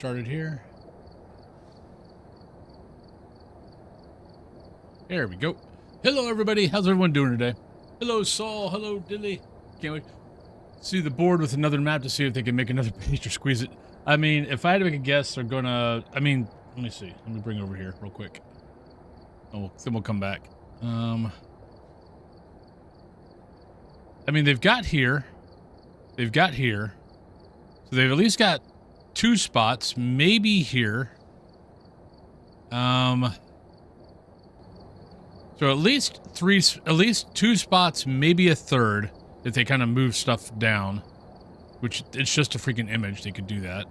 Started here. There we go. Hello, everybody. How's everyone doing today? Hello, Saul. Hello, Dilly. Can't wait. See the board with another map to see if they can make another page or squeeze it. I mean, if I had to make a guess, they're gonna... I mean, let me see. Let me bring it over here real quick. Oh, then we'll come back. I mean, they've got here. They've got here. So they've at least got 2 spots, maybe here. So at least 2 spots, maybe a third, if they kind of move stuff down, which it's just a freaking image. They could do that.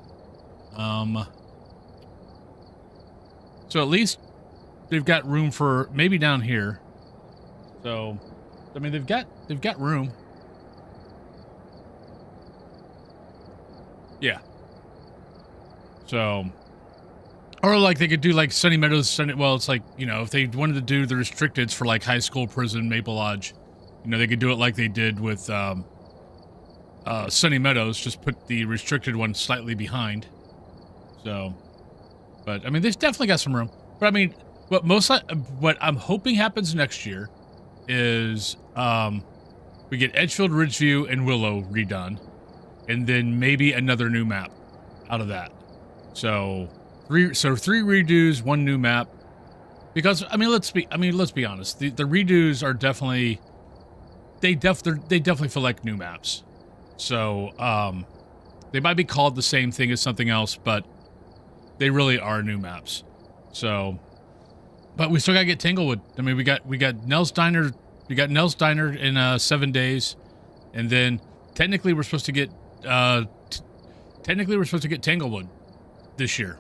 So at least they've got room for maybe down here. So, I mean, they've got room. Yeah. So, or like they could do like Sunny Meadows, well, it's like, you know, if they wanted to do the restricteds for like high school, prison, Maple Lodge, you know, they could do it like they did with Sunny Meadows, just put the restricted one slightly behind. So, but I mean, they've definitely got some room. But I mean, what I'm hoping happens next year is we get Edgefield, Ridgeview, and Willow redone, and then maybe another new map out of that. So 3 redos, 1 new map. Because I mean, let's be honest. The redos are definitely they definitely feel like new maps. So they might be called the same thing as something else, but they really are new maps. So, but we still gotta get Tanglewood. I mean, we got Nell's Diner. We got Nell's Diner in 7 days, and then technically we're supposed to get Tanglewood this year.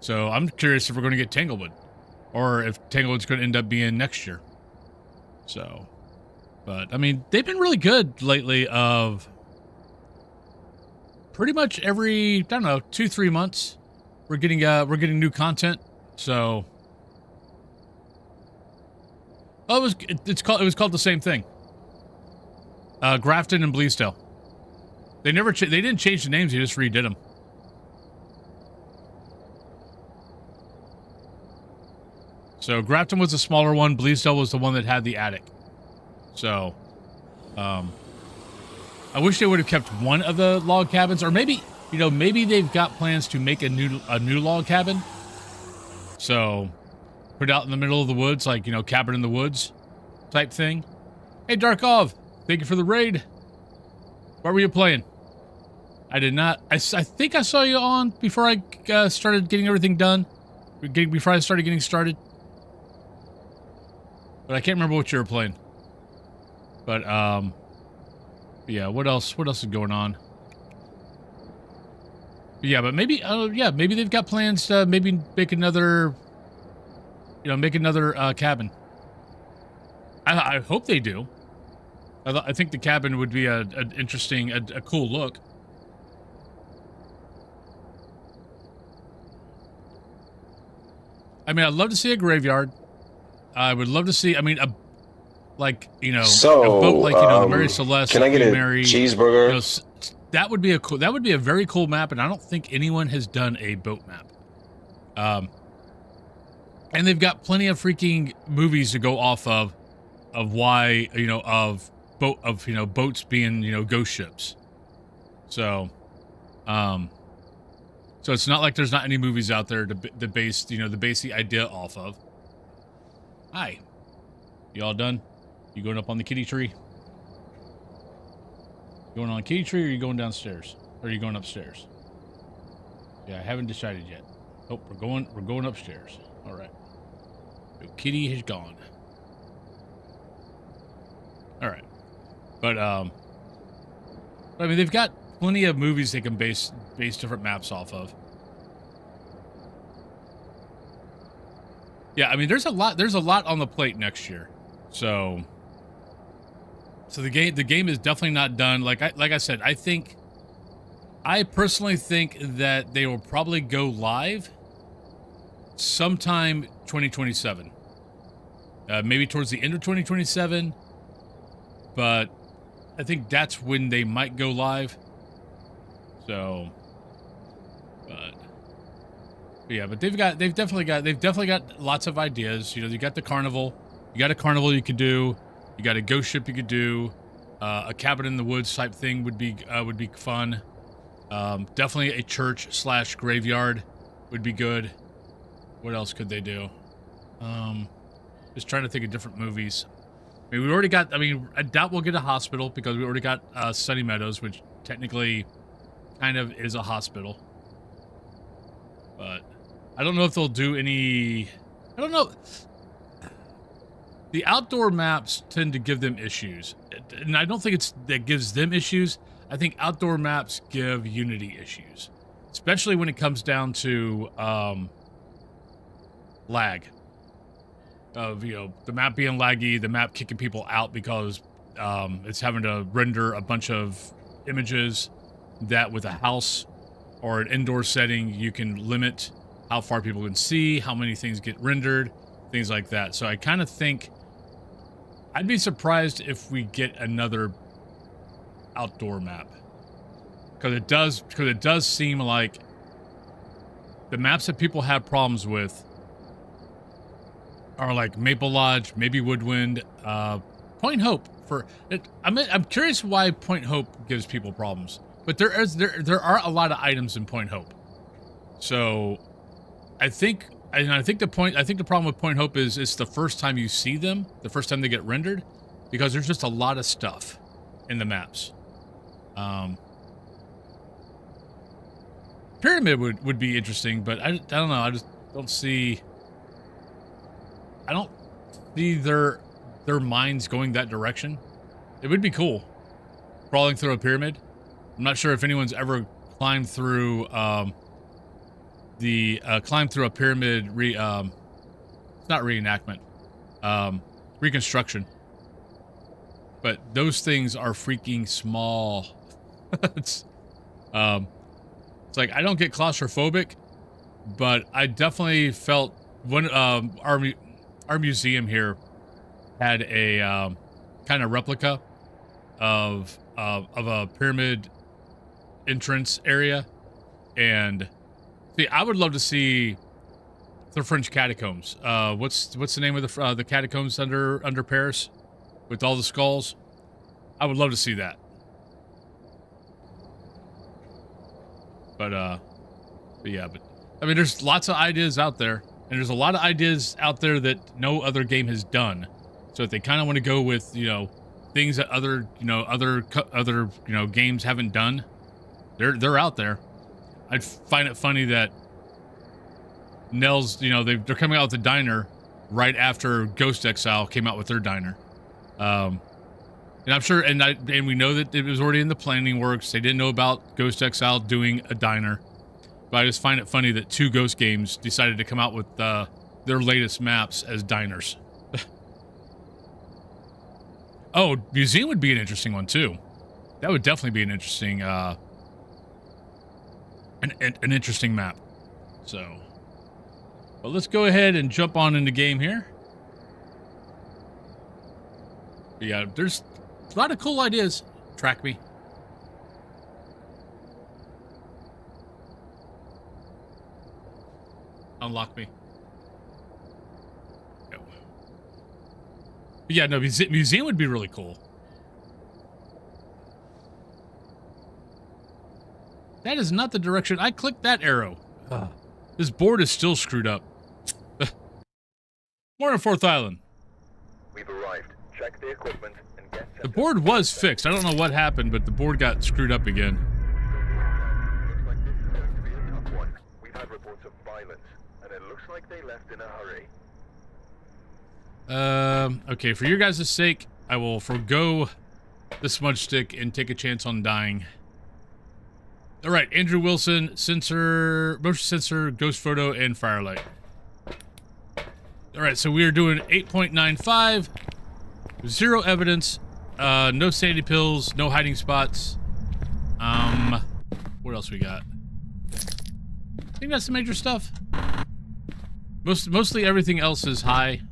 So I'm curious if we're going to get Tanglewood, or if Tanglewood's going to end up being next year. So, but I mean, they've been really good lately. Of pretty much every, I don't know, 2-3 months, we're getting new content. So, oh, it was called the same thing. Grafton and Bleasdale. They didn't change the names. They just redid them. So Grafton was the smaller one. Bleasdale was the one that had the attic. So, I wish they would have kept one of the log cabins, or maybe, you know, maybe they've got plans to make a new log cabin. So, put it out in the middle of the woods, like, you know, cabin in the woods type thing. Hey, Darkov, thank you for the raid. What were you playing? I did not. I think I saw you on before I started getting everything done. Before I started getting started. But I can't remember what you were playing. But, yeah, what else is going on? Yeah, but maybe, maybe they've got plans to maybe make another, you know, cabin. I hope they do. I think the cabin would be an interesting, a cool look. I mean, I'd love to see a graveyard. I would love to see, I mean, like, you know, a boat like, you know, the Mary Celeste. Can I get a cheeseburger? You know, that would be a very cool map, and I don't think anyone has done a boat map. And they've got plenty of freaking movies to go off of why, you know, of boats being, you know, ghost ships. So, so it's not like there's not any movies out there to base the idea off of. Hi. You all done? You going up on the kitty tree? Going on the kitty tree, or are you going downstairs? Or are you going upstairs? Yeah, I haven't decided yet. Oh, we're going upstairs. All right. The kitty has gone. All right. But I mean, they've got plenty of movies they can base different maps off of. Yeah, I mean, there's a lot on the plate next year. So the game is definitely not done. Like I said, I personally think that they will probably go live sometime 2027. Maybe towards the end of 2027. But I think that's when they might go live. So, but Yeah, but they've definitely got lots of ideas. You know, you got the carnival, you got a carnival you could do, you got a ghost ship you could do, a cabin in the woods type thing would be fun. Definitely a church / graveyard would be good. What else could they do? Just trying to think of different movies. I mean, we already got. I mean, I doubt we'll get a hospital because we already got Sunny Meadows, which technically kind of is a hospital. But I don't know if they'll do any. I don't know. The outdoor maps tend to give them issues, and I don't think it's that gives them issues. I think outdoor maps give Unity issues, especially when it comes down to lag. Of, you know, the map being laggy, the map kicking people out because it's having to render a bunch of images that with a house or an indoor setting, you can limit how far people can see, how many things get rendered, things like that. So I kind of think I'd be surprised if we get another outdoor map. Because it does seem like the maps that people have problems with are like Maple Lodge, maybe Woodwind, Point Hope. I'm curious why Point Hope gives people problems, but there are a lot of items in Point Hope. So I think the problem with Point Hope is it's the first time you see them, the first time they get rendered, because there's just a lot of stuff in the maps. Pyramid would be interesting, but I don't know. I just don't see. I don't see their minds going that direction. It would be cool, crawling through a pyramid. I'm not sure if anyone's ever climbed through a pyramid. It's not reenactment, reconstruction. But those things are freaking small. It's like I don't get claustrophobic, but I definitely felt when our museum here had a kind of replica of a pyramid entrance area, and see, I would love to see the French catacombs. What's the name of the catacombs under Paris with all the skulls? I would love to see that. But yeah, but I mean, there's lots of ideas out there. And there's a lot of ideas out there that no other game has done. So if they kind of want to go with, you know, things that other games haven't done, they're out there. I find it funny that Nell's, you know, they're coming out with the diner right after Ghost Exile came out with their diner. And I'm sure, and we know that it was already in the planning works. They didn't know about Ghost Exile doing a diner. But I just find it funny that two Ghost games decided to come out with their latest maps as diners. Oh, museum would be an interesting one too. That would definitely be an interesting, an interesting map. So, but let's go ahead and jump on into game here. But yeah, there's a lot of cool ideas. Track me. Unlock me. Go. Yeah, no, museum would be really cool. That is not the direction. I clicked that arrow. This board is still screwed up. Morning, Fourth Island. We've arrived. Check the equipment and get the board was fixed. I don't know what happened, but the board got screwed up again. Looks like this is going to be a tough one. We've had reports of violence, and it looks like they left in a hurry. Okay, for your guys' sake, I will forgo the smudge stick and take a chance on dying. All right, Andrew Wilson, sensor, motion sensor, ghost photo, and firelight. All right, so we are doing 8.95, 0 evidence, no sanity pills, no hiding spots. What else we got? I think that's the major stuff. Mostly everything else is high.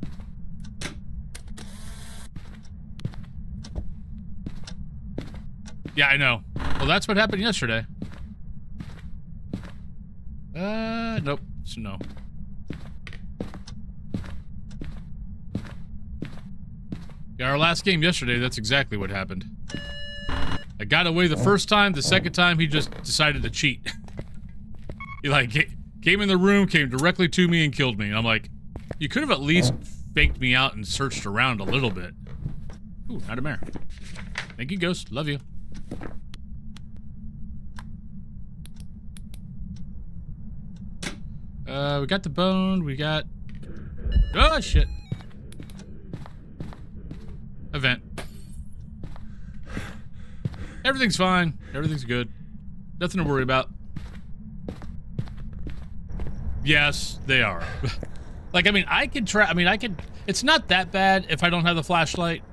Yeah, I know. Well, that's what happened yesterday. Nope. So no. Yeah, our last game yesterday, that's exactly what happened. I got away the first time. The second time, he just decided to cheat. He, like, came in the room, came directly to me, and killed me. And I'm like, you could have at least faked me out and searched around a little bit. Ooh, not a mare. Thank you, Ghost. Love you. We got the bone. We got... Oh, shit. Event. Everything's fine. Everything's good. Nothing to worry about. Yes, they are. Like, I mean, I could try... I mean, I could... It's not that bad if I don't have the flashlight.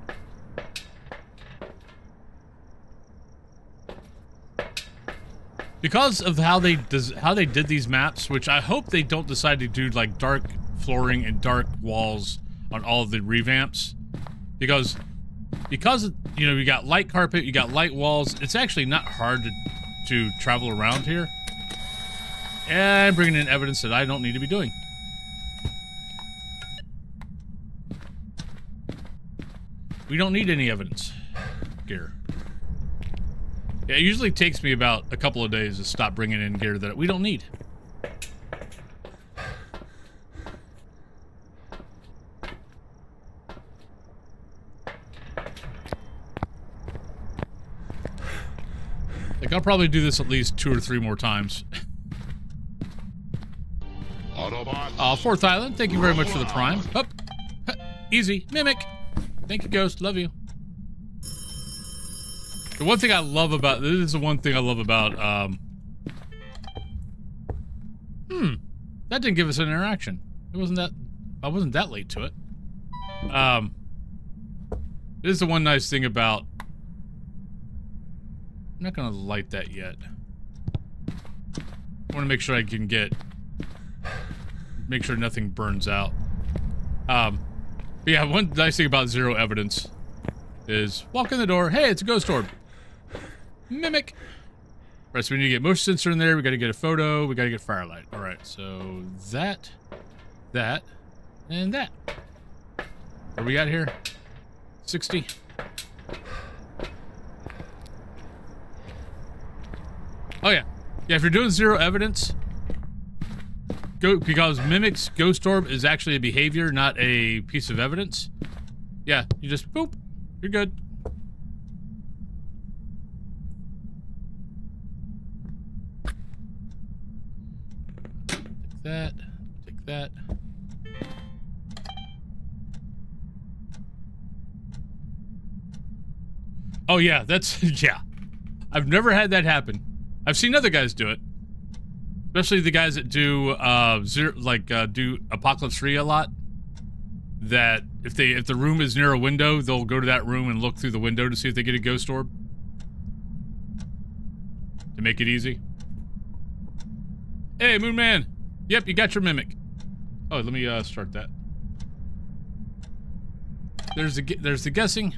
Because of how they did these maps, which I hope they don't decide to do, like, dark flooring and dark walls on all of the revamps. Because, you know, you got light carpet, you got light walls, it's actually not hard to travel around here. And bringing in evidence that I don't need to be doing. We don't need any evidence gear. Yeah, it usually takes me about a couple of days to stop bringing in gear that we don't need. Like, I'll probably do this at least 2 or 3 more times. Autobots. Fourth Island, thank you very much for the prime. Up. Easy. Mimic. Thank you, Ghost. Love you. The one thing I love about... This is the one thing I love about... That didn't give us an interaction. It wasn't that... I wasn't that late to it. This is the one nice thing about... I'm not gonna light that yet. I want to make sure I can get... Make sure nothing burns out. But yeah, one nice thing about zero evidence is walk in the door. Hey, it's a ghost orb. Mimic. Right, so we need to get motion sensor in there. We got to get a photo. We got to get firelight. All right, so that, and that. What do we got here? 60. Oh yeah, yeah. If you're doing zero evidence, because Mimic's ghost orb is actually a behavior, not a piece of evidence. Yeah, you just boop. You're good. Take that. Take that. Oh yeah, that's yeah. I've never had that happen. I've seen other guys do it. Especially the guys that do do Apocalypse 3 a lot. That if the room is near a window, they'll go to that room and look through the window to see if they get a ghost orb. To make it easy. Hey, Moon Man. Yep, you got your Mimic. Oh, let me start that. There's the guessing.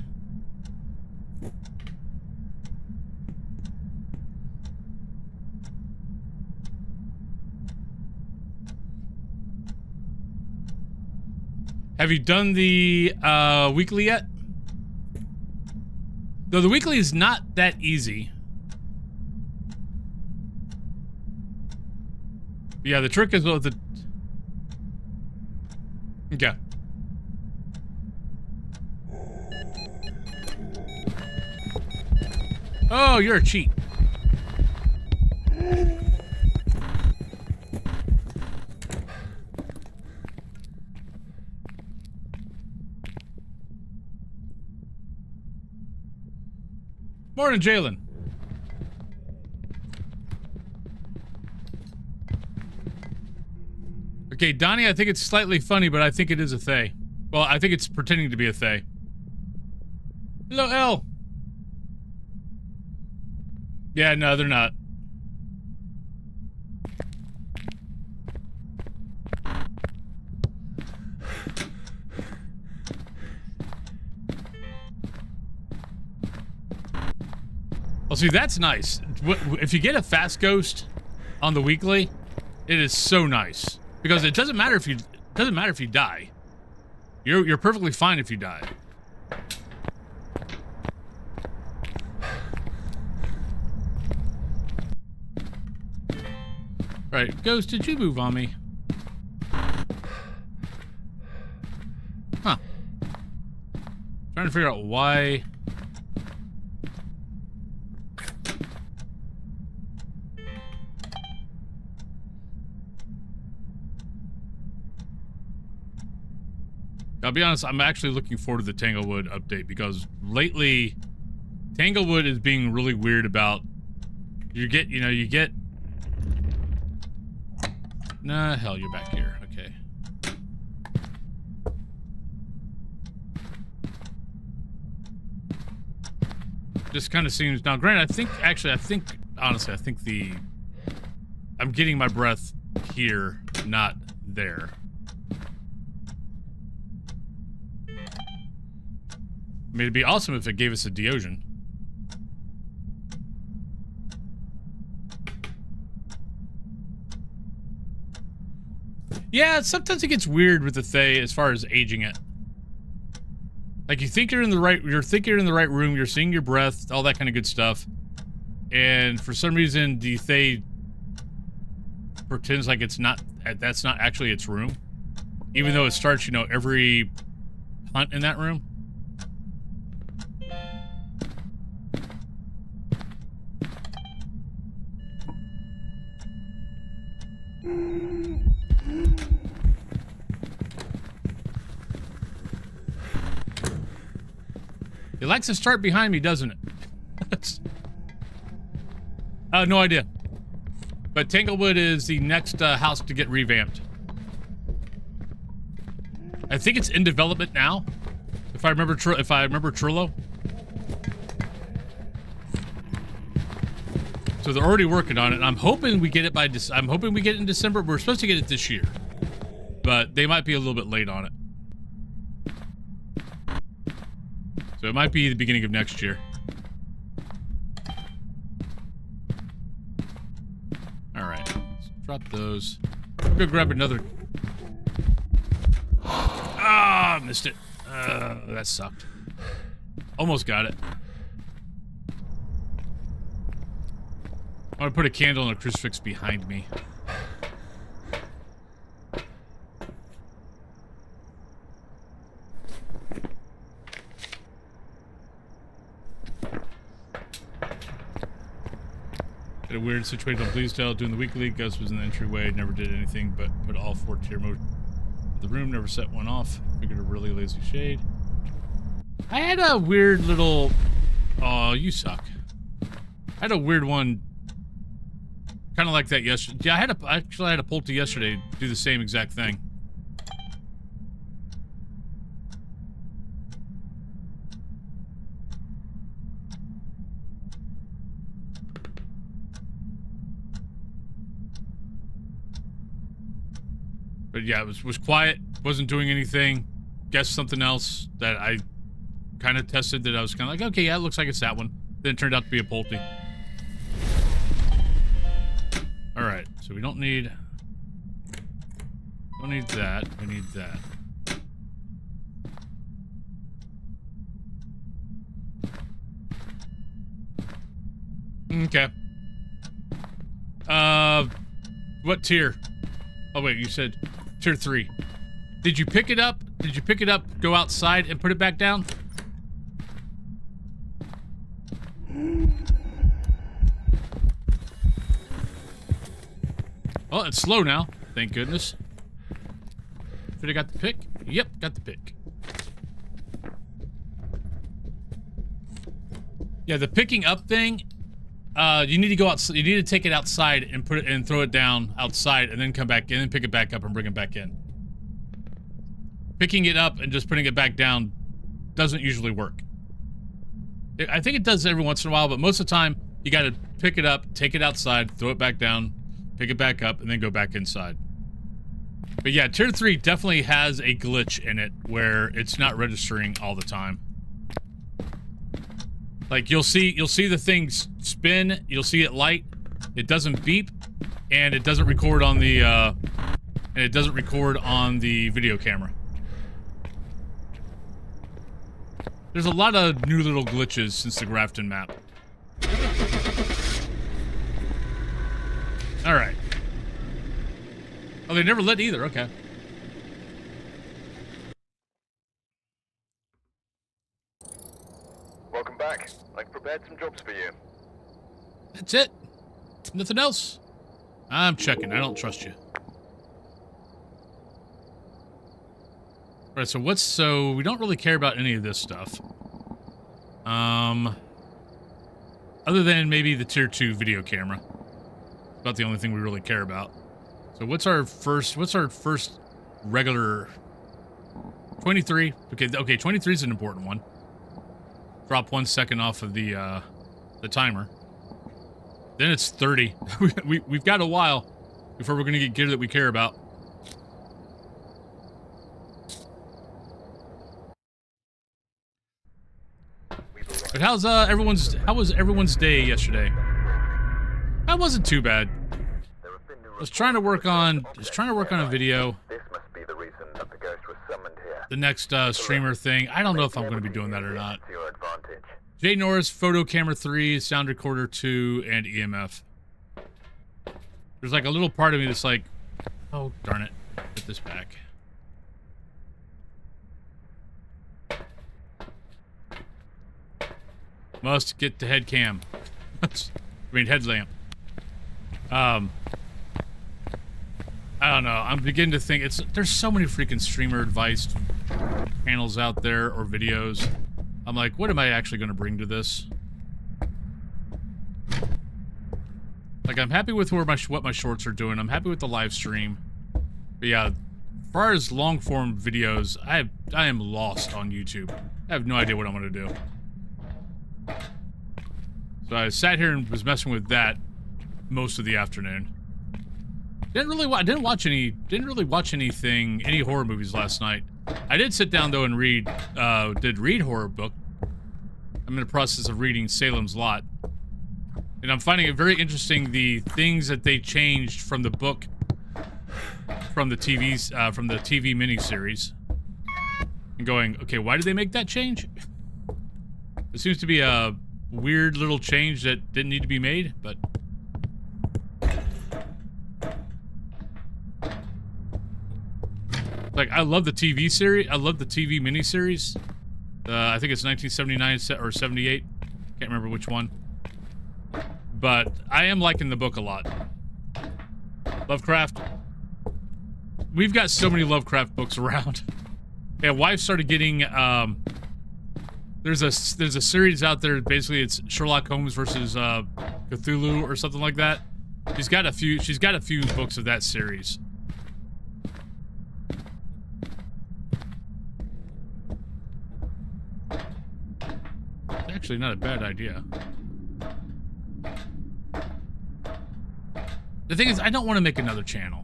Have you done the weekly yet? Though the weekly is not that easy. Yeah, the trick is with the... Okay. Oh, you're a cheat. Morning, Jalen. Okay, Donnie, I think it's slightly funny, but I think it is a Thay. Well, I think it's pretending to be a Thay. Hello, L. Yeah, no, they're not. Well, see, that's nice. If you get a fast ghost on the weekly, It is so nice because it doesn't matter if you die. You're perfectly fine if you die. Right, Ghost, did you move on me? Huh. Trying to figure out why. I'll be honest, I'm actually looking forward to the Tanglewood update because lately Tanglewood is being really weird about you get nah, hell, you're back here. Okay. Just kind of seems now, granted, I think honestly, I'm getting my breath here, not there. I mean, it'd be awesome if it gave us a Deogen. Yeah, sometimes it gets weird with the Thay as far as aging it. Like you think you're in the right room, you're seeing your breath, all that kind of good stuff. And for some reason the Thay pretends like that's not actually its room. Even though it starts, every hunt in that room. It likes to start behind me, doesn't it? No idea. But Tanglewood is the next house to get revamped. I think it's in development now, if I remember Trullo. So they're already working on it. And I'm hoping we get it I'm hoping we get it in December. We're supposed to get it this year, but they might be a little bit late on it. So it might be the beginning of next year. Alright, let's drop those. I'm gonna grab another. Ah, missed it. That sucked. Almost got it. I'm gonna put a candle and a crucifix behind me. A weird situation on Bleasdale doing the weekly. Gus was in the entryway, never did anything but put all 4 tier mode in the room, never set one off. Figured a really lazy shade. I had a weird little. Oh, you suck. I had a weird one, kind of like that yesterday. Yeah, I actually had a Pulte yesterday do the same exact thing. But yeah, it was quiet, wasn't doing anything. Guessed something else that I kind of tested that I was kind of like, okay, yeah, it looks like it's that one. Then it turned out to be a Pulte. All right, so we don't need that. We need that. Okay. What tier? Oh wait, you said tier 3. Did you pick it up? Did you pick it up, go outside, and put it back down? Oh, it's slow now. Thank goodness. Should have got the pick? Yep, got the pick. Yeah, the picking up thing. You need to go out. You need to take it outside and put it and throw it down outside, and then come back in and pick it back up and bring it back in. Picking it up and just putting it back down doesn't usually work. I think it does every once in a while, but most of the time you got to pick it up, take it outside, throw it back down, pick it back up, and then go back inside. But yeah, tier 3 definitely has a glitch in it where it's not registering all the time. Like you'll see the thing spin, you'll see it light, it doesn't beep, and it doesn't record on the video camera. There's a lot of new little glitches since the Grafton map. Alright. Oh, they never lit either, okay. Welcome back. I've prepared some jobs for you. That's it. Nothing else. I'm checking. I don't trust you. Alright, so we don't really care about any of this stuff. Other than maybe the tier 2 video camera. About the only thing we really care about. So what's our first regular 23? Okay, 23 is an important one. Drop 1 second off of the timer. Then it's 30. We've got a while before we're gonna get gear that we care about. But how was everyone's day yesterday? That wasn't too bad. I was trying to work on a video. This must be the reason that the ghost was summoned here. The next streamer thing. I don't know if I'm going to be doing that or not. To your advantage. Jay Norris, photo camera 3, sound recorder 2, and EMF. There's like a little part of me that's like, oh darn it, put this back. Must get the head cam. I mean headlamp. I don't know. I'm beginning to think there's so many freaking streamer advice channels out there or videos. I'm like, what am I actually going to bring to this? Like, I'm happy with what my shorts are doing. I'm happy with the live stream. But yeah, as far as long form videos, I am lost on YouTube. I have no idea what I'm going to do. So I sat here and was messing with that most of the afternoon. Didn't really watch any horror movies last night. I did sit down though and read horror book. I'm in the process of reading Salem's Lot. And I'm finding it very interesting the things that they changed from the book from the TV miniseries. And going, okay, why did they make that change? It seems to be a weird little change that didn't need to be made, but like, I love the TV series. I love the TV miniseries. I think it's 1979 or 78. Can't remember which one. But I am liking the book a lot. Lovecraft. We've got so many Lovecraft books around. Yeah, wife started getting. There's a series out there. Basically, it's Sherlock Holmes versus Cthulhu or something like that. She's got a few books of that series. Actually, not a bad idea. The thing is, I don't want to make another channel.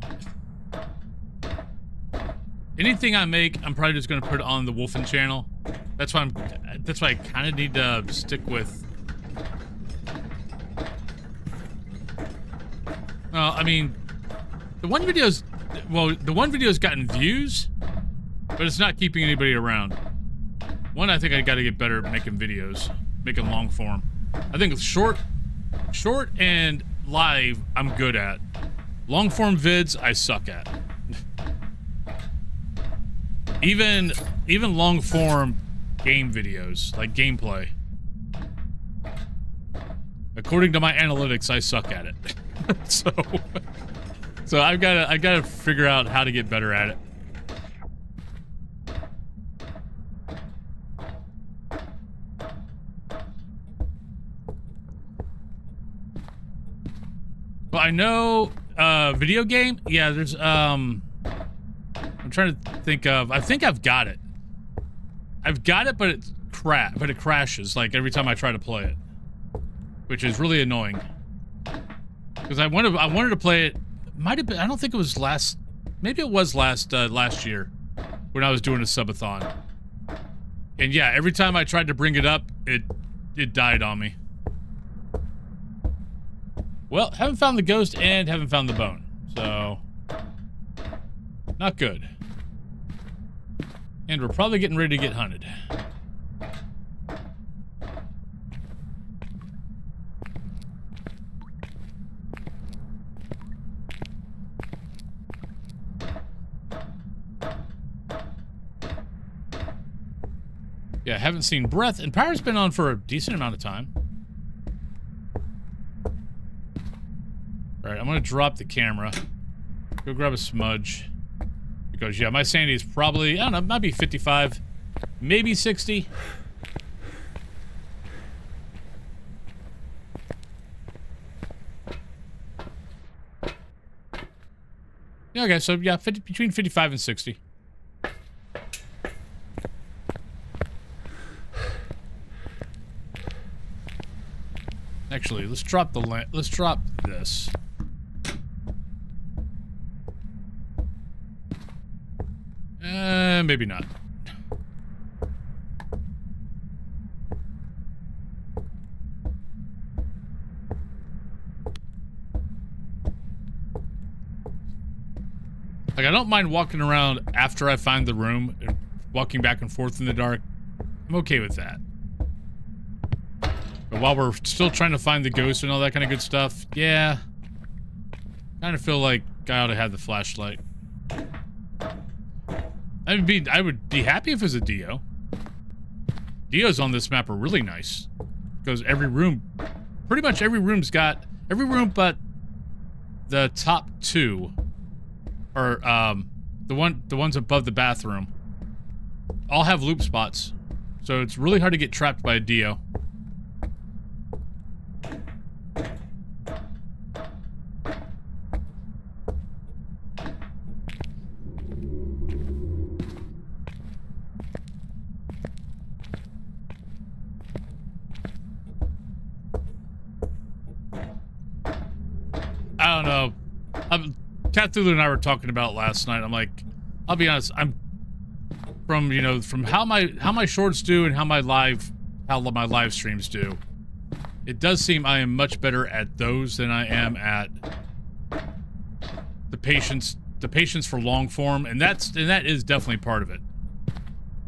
Anything I make, I'm probably just going to put it on the Wolfen channel. That's why I kind of need to stick with. Well, I mean, the one video's gotten views, but it's not keeping anybody around. One, I think I got to get better at making videos, making long form. I think short and live, I'm good at. Long form vids, I suck at. Even long form game videos, like gameplay. According to my analytics, I suck at it. so I've got to figure out how to get better at it. Well, I know, video game? Yeah, there's, I'm trying to think of, I think I've got it. I've got it, but it crashes, like, every time I try to play it. Which is really annoying. Because I wanted to play it, might have been, I don't think it was maybe it was last year, when I was doing a subathon. And yeah, every time I tried to bring it up, it died on me. Well, haven't found the ghost and haven't found the bone. So, not good. And we're probably getting ready to get hunted. Yeah, haven't seen Breath, and Power's been on for a decent amount of time. Alright, I'm gonna drop the camera. Go grab a smudge. Because, yeah, my sanity is probably, I don't know, it might be 55, maybe 60. Yeah, okay, so, yeah, between 55 and 60. Actually, let's drop let's drop this. Maybe not. Like, I don't mind walking around after I find the room and walking back and forth in the dark. I'm okay with that. But while we're still trying to find the ghost and all that kind of good stuff, yeah. Kind of feel like I ought to have the flashlight. I would be happy if it was a Dio. Dios on this map are really nice. Because every room, pretty much every room but the top two, or the ones above the bathroom, all have loop spots. So it's really hard to get trapped by a Dio. I don't know. Cat Thulu and I were talking about last night. I'm like, I'll be honest. I'm from how my shorts do and how my live streams do. It does seem I am much better at those than I am at the patience for long form, and that is definitely part of it.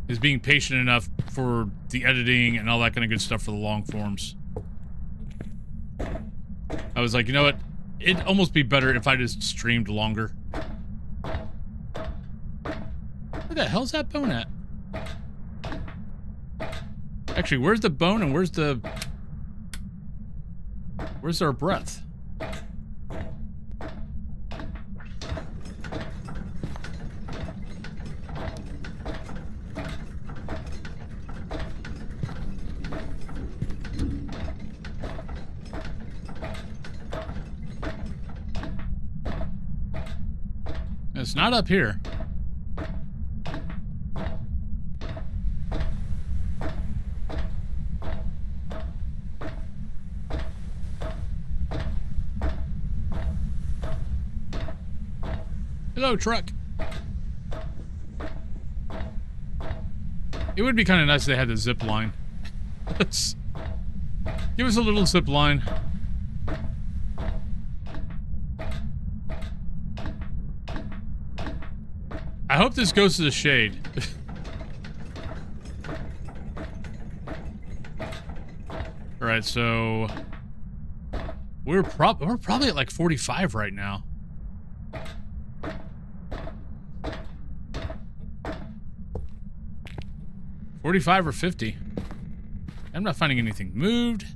Is being patient enough for the editing and all that kind of good stuff for the long forms. I was like, you know what? It'd almost be better if I just streamed longer. Where the hell's that bone at? Actually, where's the bone and where's our breath? It's not up here. Hello, truck. It would be kind of nice if they had the zip line. Let's give us a little zip line. I hope this goes to the shade. All right, so we're probably at like 45 right now. $45 or $50. I'm not finding anything moved.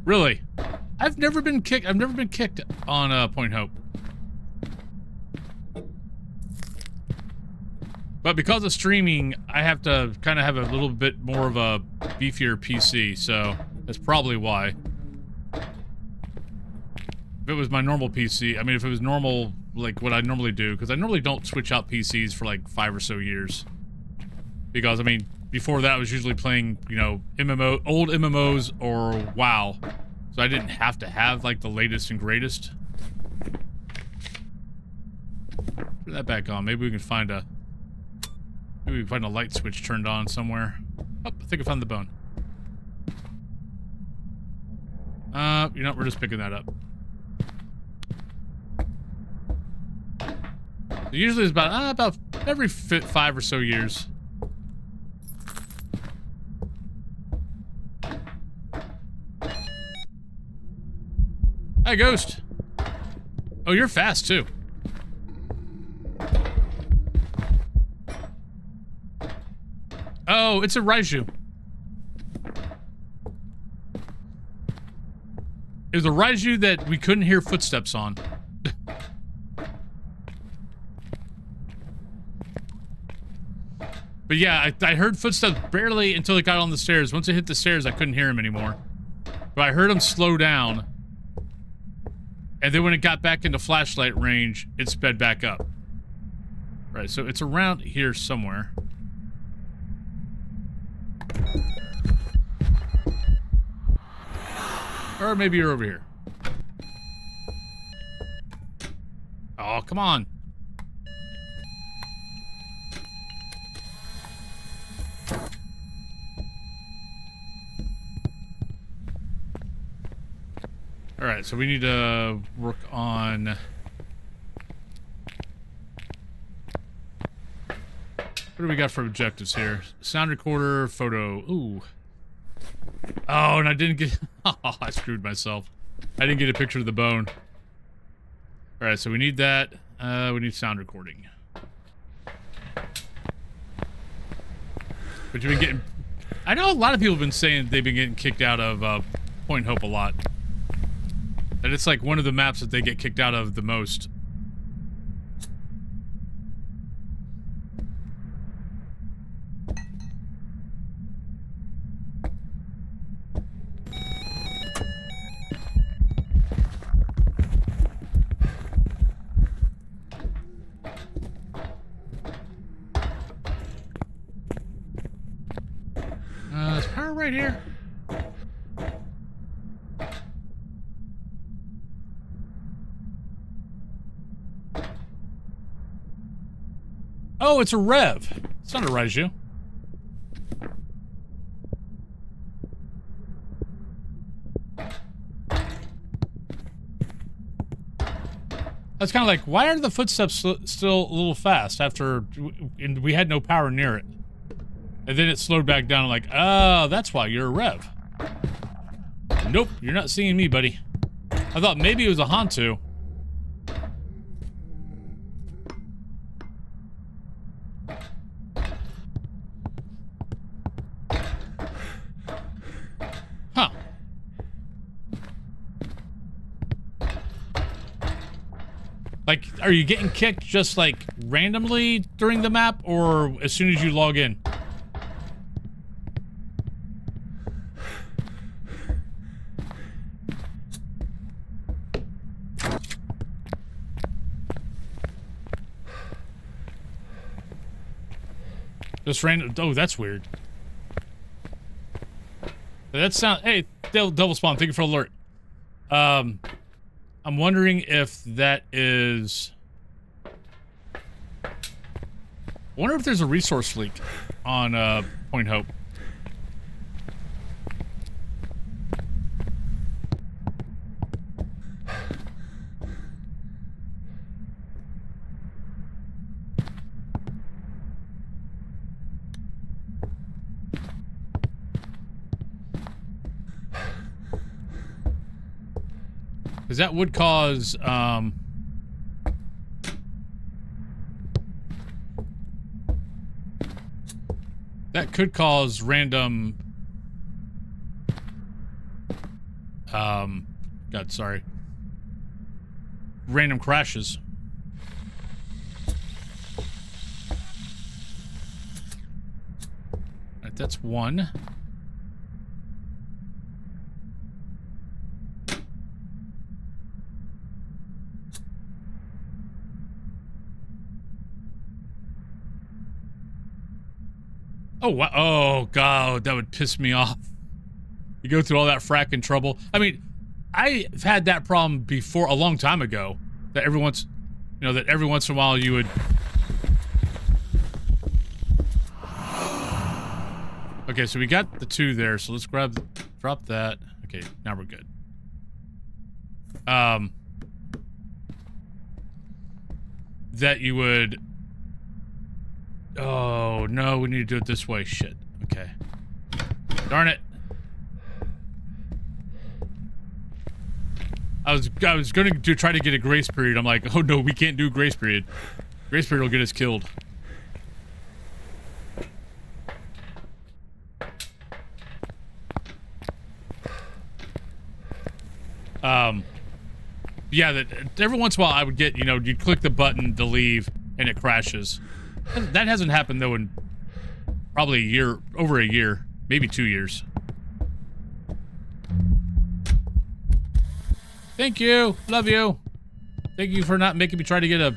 Really? I've never been kicked on Point Hope. But because of streaming, I have to kind of have a little bit more of a beefier PC, so that's probably why. If it was my normal PC, I mean, if it was normal, like what I normally do, because I normally don't switch out PCs for like 5 or so years. Because, I mean, before that I was usually playing, you know, old MMOs or WoW. So I didn't have to have, like, the latest and greatest. Turn that back on. Maybe we can find Maybe we find a light switch turned on somewhere. Oh, I think I found the bone. You know, we're just picking that up. Usually it's about every 5 or so years. Hi, Ghost. Oh, you're fast too. Oh, it's a Raiju. It was a Raiju that we couldn't hear footsteps on. But yeah, I heard footsteps barely until it got on the stairs. Once it hit the stairs, I couldn't hear him anymore. But I heard him slow down. And then when it got back into flashlight range, it sped back up. Right, so it's around here somewhere. Or maybe you're over here. Oh, come on. Alright, so we need to work on... What do we got for objectives here? Sound recorder, photo. Ooh. Oh, and I didn't get... Oh, I screwed myself. I didn't get a picture of the bone. Alright, so we need that. We need sound recording. But you've been getting... I know a lot of people have been saying they've been getting kicked out of Point Hope a lot. That it's like one of the maps that they get kicked out of the most. There's power right here. Oh, it's a Rev. It's not a Raiju. That's kind of like, why are the footsteps still a little fast after we had no power near it? And then it slowed back down. I'm like, oh, that's why you're a Rev. Nope, you're not seeing me, buddy. I thought maybe it was a Hantu. Huh. Like, are you getting kicked just like randomly during the map or as soon as you log in? Just random. Oh, that's weird. That sound. Hey, double spawn. Thank you for the alert. I'm wondering if that is. I wonder if there's a resource leak on Point Hope. Because that would cause, that could cause random, God, sorry. Random crashes. Alright, that's one. Oh, wow. Oh, God, that would piss me off. You go through all that fracking trouble. I mean, I've had that problem before a long time ago. That every once in a while you would... Okay, so we got the 2 there, so let's drop that. Okay, now we're good. That you would... Oh, no, we need to do it this way. Shit. Okay. Darn it. I was going to try to get a grace period. I'm like, oh no, we can't do grace period. Grace period will get us killed. Yeah, that every once in a while I would get, you know, you'd click the button to leave and it crashes. That hasn't happened though in probably a year, over a year, maybe 2 years. Thank you. Love you. Thank you for not making me try to get a...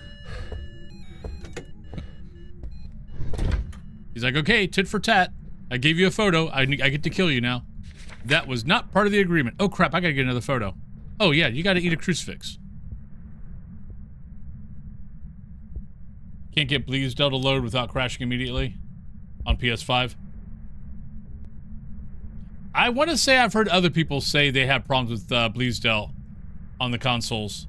He's like, okay, tit for tat. I gave you a photo. I get to kill you now. That was not part of the agreement. Oh crap, I gotta get another photo. Oh yeah, you gotta eat a crucifix. Can't get Bleasdale to load without crashing immediately on PS5. I want to say I've heard other people say they have problems with Bleasdale on the consoles.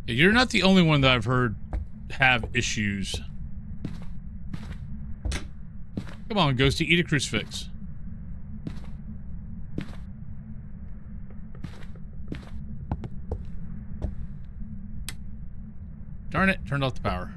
You're not the only one that I've heard have issues. Come on, Ghosty, eat a crucifix. Darn it, turned off the power.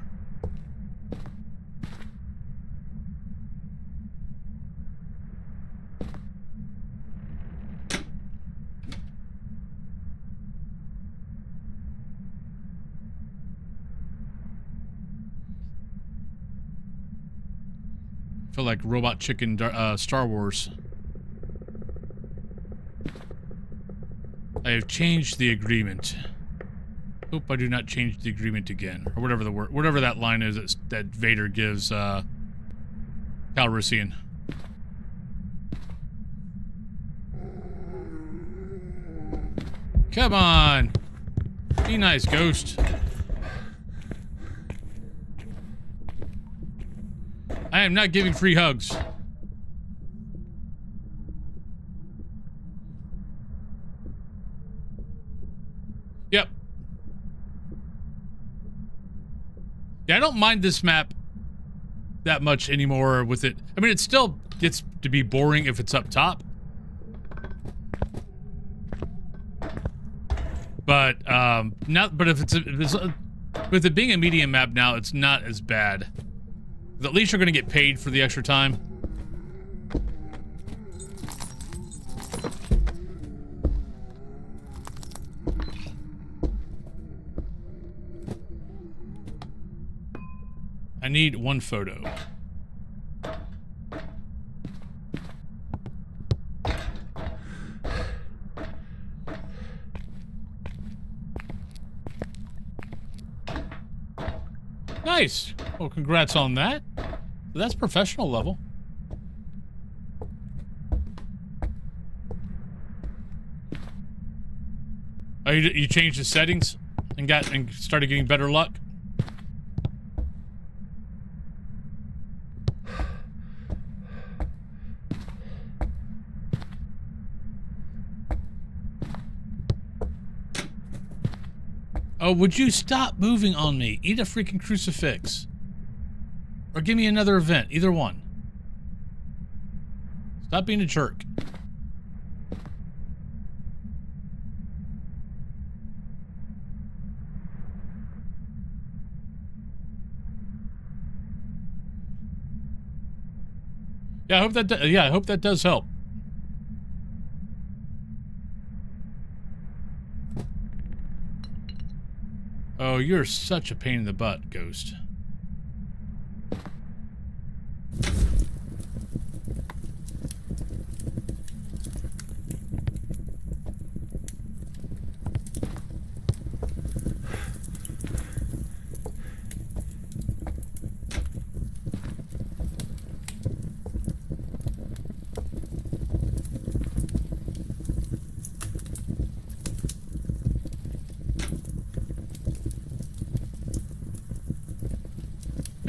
Feel like Robot Chicken Star Wars. I have changed the agreement. Hope I do not change the agreement again, or whatever the word, whatever that line is that Vader gives Calrissian. Come on, be nice, Ghost. I am not giving free hugs. Yep. Yeah, I don't mind this map that much anymore with it. I mean, it still gets to be boring if it's up top. But, with it being a medium map now, it's not as bad. At least you're going to get paid for the extra time. I need one photo. Nice. Well, congrats on that. That's professional level. Oh, you changed the settings and started getting better luck? Oh, would you stop moving on me? Eat a freaking crucifix. Or give me another event. Either one. Stop being a jerk. Yeah, I hope that does help. Oh, you're such a pain in the butt, Ghost.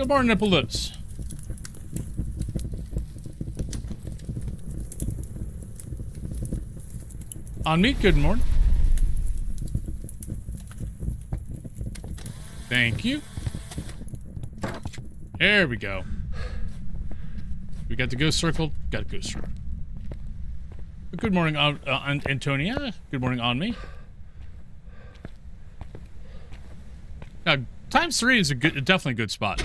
Good morning, Nipple Lips. On me, good morning. Thank you. There we go. We got the ghost circle. Got a ghost circle. Good morning, Antonia. Good morning, on me. Now, ×3 is definitely a good spot.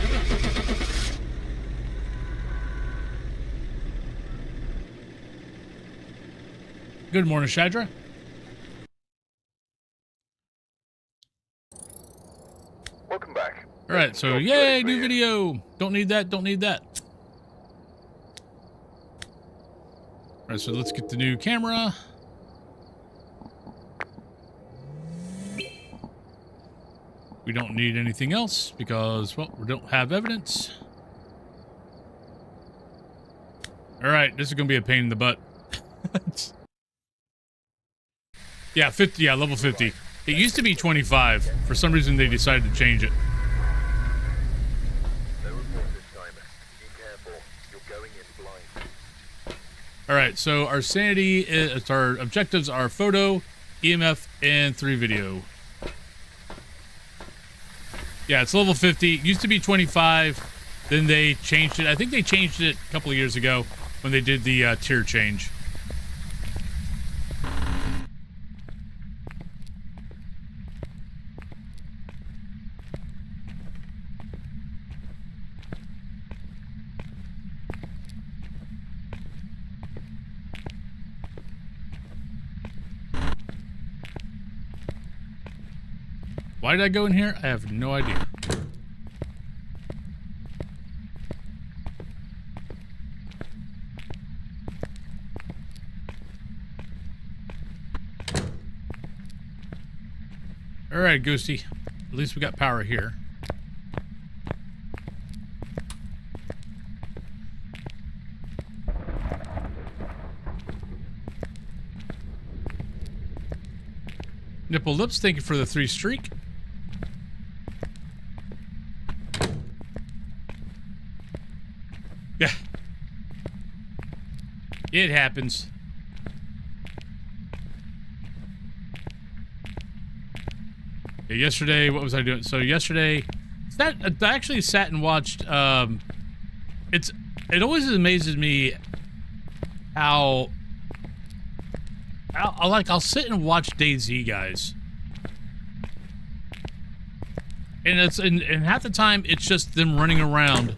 Good morning, Shadra. Welcome back. All right, so yay, new video. Don't need that. Don't need that. All right, so let's get the new camera. We don't need anything else because, well, we don't have evidence. All right, this is going to be a pain in the butt. Yeah, 50. Yeah, level 50. It used to be 25. For some reason, they decided to change it. No report this time. Be careful. You're going in blind. All right, so our sanity is, our objectives are photo, EMF, and 3 video. Yeah, it's level 50. It used to be 25. Then they changed it. I think they changed it a couple of years ago when they did the tier change. Why did I go in here? I have no idea. All right, Ghosty. At least we got power here. Nipple Lips, thank you for the 3 streak. Yeah. It happens. Yeah, yesterday, what was I doing? So yesterday, I actually sat and watched, it always amazes me how I'll sit and watch DayZ, guys. And half the time, it's just them running around.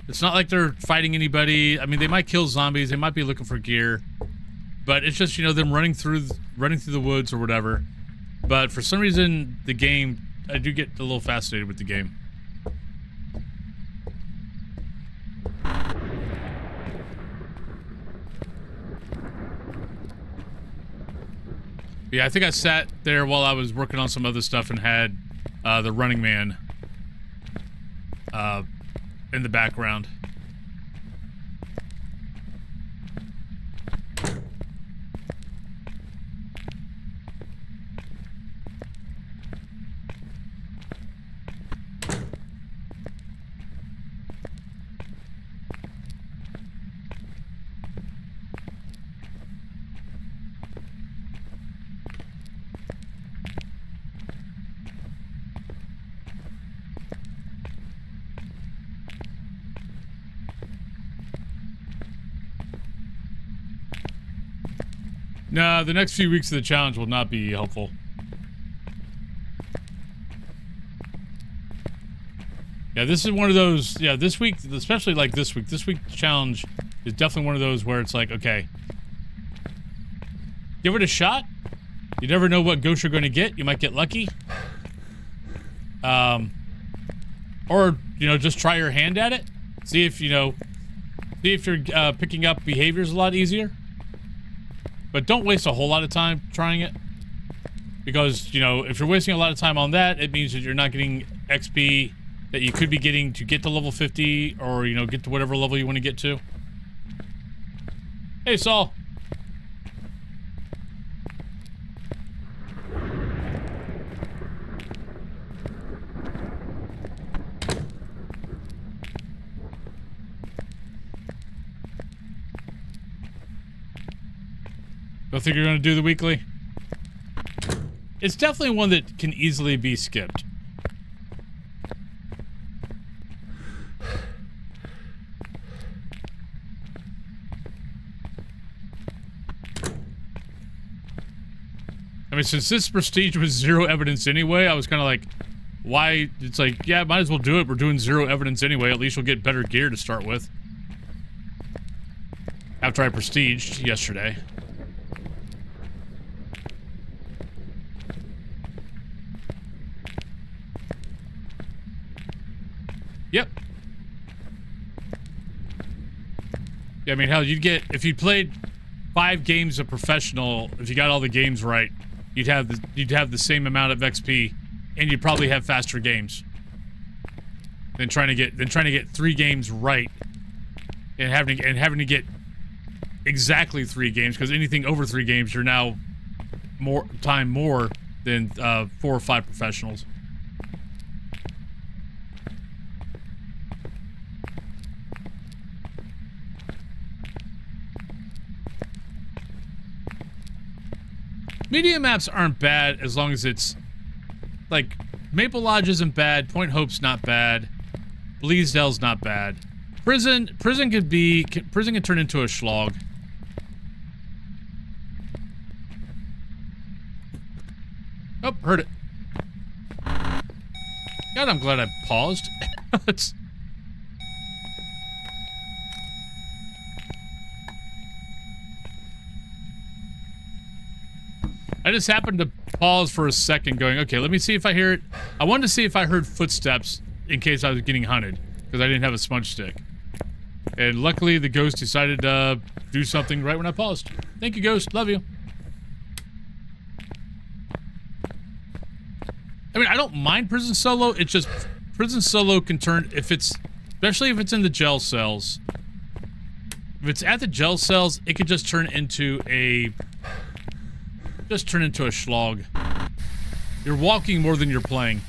It's not like they're fighting anybody. I mean, they might kill zombies. They might be looking for gear. But it's just, you know, them running through the woods or whatever. But for some reason, the game, I do get a little fascinated with the game. Yeah, I think I sat there while I was working on some other stuff and had the Running Man in the background. No, the next few weeks of the challenge will not be helpful. Yeah, this is one of those, yeah, this week, especially like this week's challenge is definitely one of those where it's like, okay, give it a shot. You never know what ghost you're going to get. You might get lucky. Or, you know, just try your hand at it. See if, you know, see if you're picking up behaviors a lot easier. But don't waste a whole lot of time trying it. Because, you know, if you're wasting a lot of time on that, it means that you're not getting XP that you could be getting to get to level 50 or, you know, get to whatever level you want to get to. Hey, Saul. I think you're going to do the weekly. It's definitely one that can easily be skipped. I mean, since this prestige was 0 evidence anyway, I was kind of like, why? It's like, yeah, might as well do it. We're doing 0 evidence anyway. At least you'll get better gear to start with. After I prestiged yesterday. Yep. Yeah, I mean, hell, you'd get, if you played 5 games of professional, if you got all the games right, you'd have the same amount of XP, and you'd probably have faster games than trying to get 3 games right, and having to get exactly 3 games, because anything over 3 games, you're now more than 4 or 5 professionals. Medium maps aren't bad as long as it's like Maple Lodge isn't bad, Point Hope's not bad, Bleasdale's not bad. Prison can turn into a slog. Oh, heard it. God, I'm glad I paused. I just happened to pause for a second going, okay, let me see if I hear it. I wanted to see if I heard footsteps in case I was getting hunted, because I didn't have a smudge stick. And luckily, the ghost decided to do something right when I paused. Thank you, ghost. Love you. I mean, I don't mind prison solo. It's just prison solo can turn, especially if it's in the jail cells. If it's at the jail cells, it could just turn into a slog. You're walking more than you're playing.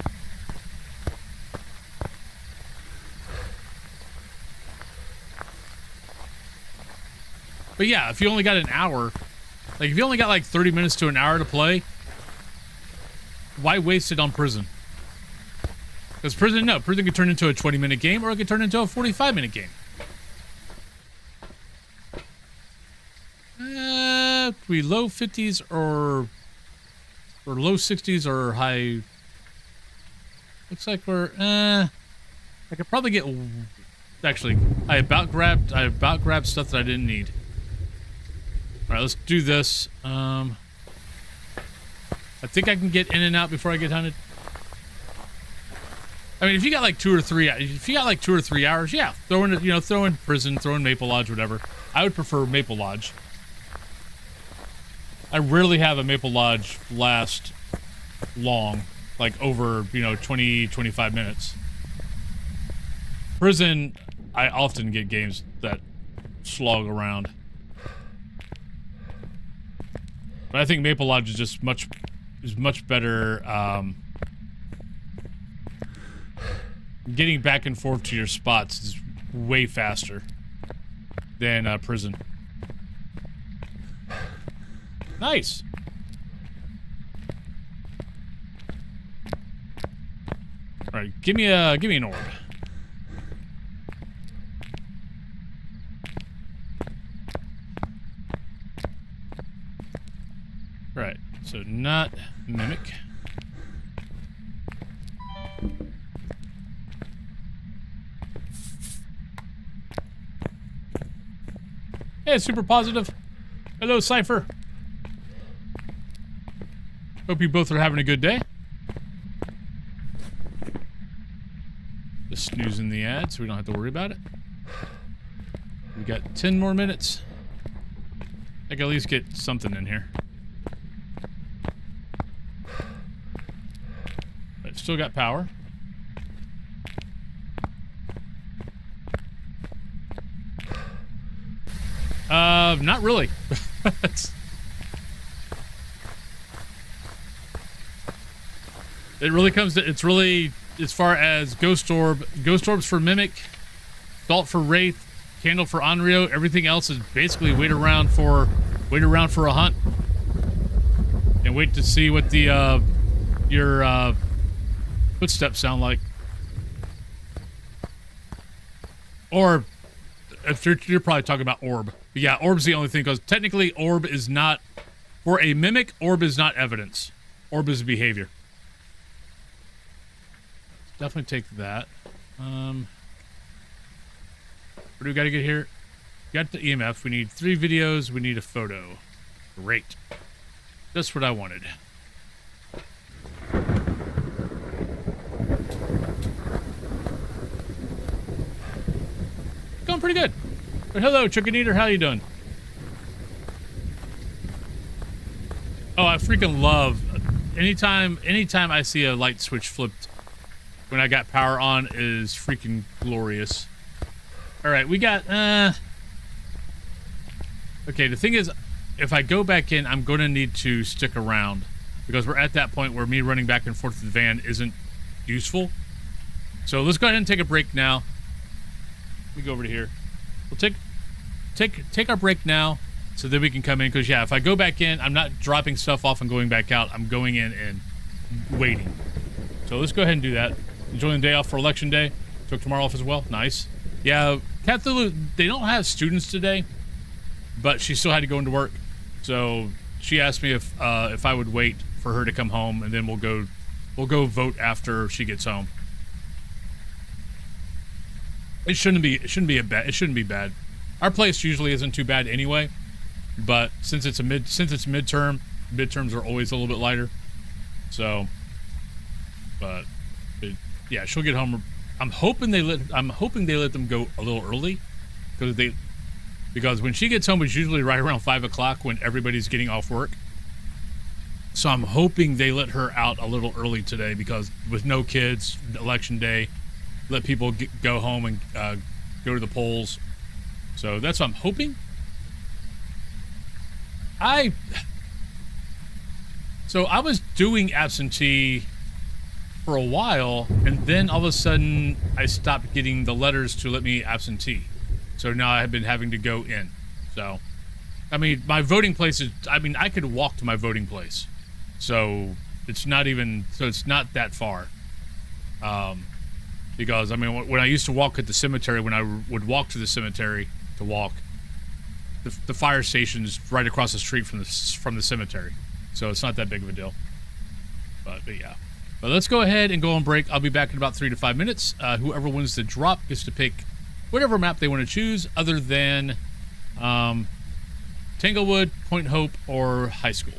But yeah, if you only got an hour, like if you only got like 30 minutes to an hour to play, why waste it on prison? Because prison can turn into a 20-minute game, or it could turn into a 45-minute game. We low 50s or low 60s or high. Looks like we're I could probably get. Actually, I about grabbed stuff that I didn't need. All right, let's do this. I think I can get in and out before I get hunted. I mean, if you got like 2 or 3 hours, yeah, throw in prison, throw in Maple Lodge, whatever. I would prefer Maple Lodge. I rarely have a Maple Lodge last long, like over, 20, 25 minutes. Prison, I often get games that slog around. But I think Maple Lodge is just much better. Getting back and forth to your spots is way faster than prison. Nice. All right, give me an orb. Right, so not mimic. Hey, super positive. Hello, Cypher. Hope you both are having a good day. Just snoozing the ad so we don't have to worry about it. We got 10 more minutes. I can at least get something in here. But still got power. Not really. It really comes to, it's really, as far as Ghost Orbs for Mimic, Salt for Wraith, Candle for Onryo, everything else is basically wait around for a hunt. And wait to see what the your footsteps sound like. Or if you're probably talking about orb. But yeah, orb's the only thing, because technically orb is not, for a mimic, orb is not evidence. Orb is behavior. Definitely take that. What do we got to get here? Got the EMF. We need 3 videos. We need a photo. Great. That's what I wanted. Going pretty good. But hello, Chicken Eater. How you doing? Oh, I freaking love anytime I see a light switch flipped when I got power on is freaking glorious. All right, we got okay, the thing is, if I go back in, I'm going to need to stick around because we're at that point where me running back and forth to the van isn't useful. So let's go ahead and take a break now. Let me go over to here. We'll take our break now so that we can come in, because yeah, if I go back in, I'm not dropping stuff off and going back out. I'm going in and waiting. So let's go ahead and do that. Enjoying the day off for election day. Took tomorrow off as well. Nice. Yeah, Cathulu, they don't have students today, but she still had to go into work. So she asked me if I would wait for her to come home, and then we'll go vote after she gets home. It shouldn't be bad. Our place usually isn't too bad anyway, but since it's midterm, midterms are always a little bit lighter. So, but yeah, she'll get home. I'm hoping they let them go a little early, because when she gets home, it's usually right around 5 o'clock when everybody's getting off work. So I'm hoping they let her out a little early today, because with no kids, election day, let people go home and go to the polls. So that's what I'm hoping. So I was doing absentee for a while, and then all of a sudden I stopped getting the letters to let me absentee. So now I have been having to go in. So, I mean, my voting place is, I mean, I could walk to my voting place. So it's not that far. Because, I mean, when I used to walk at the cemetery, when I would walk to the cemetery to walk, the fire station's right across the street from the cemetery. So it's not that big of a deal. But yeah. But let's go ahead and go on break. I'll be back in about 3 to 5 minutes. Whoever wins the drop gets to pick whatever map they want to choose, other than Tanglewood, Point Hope, or High School.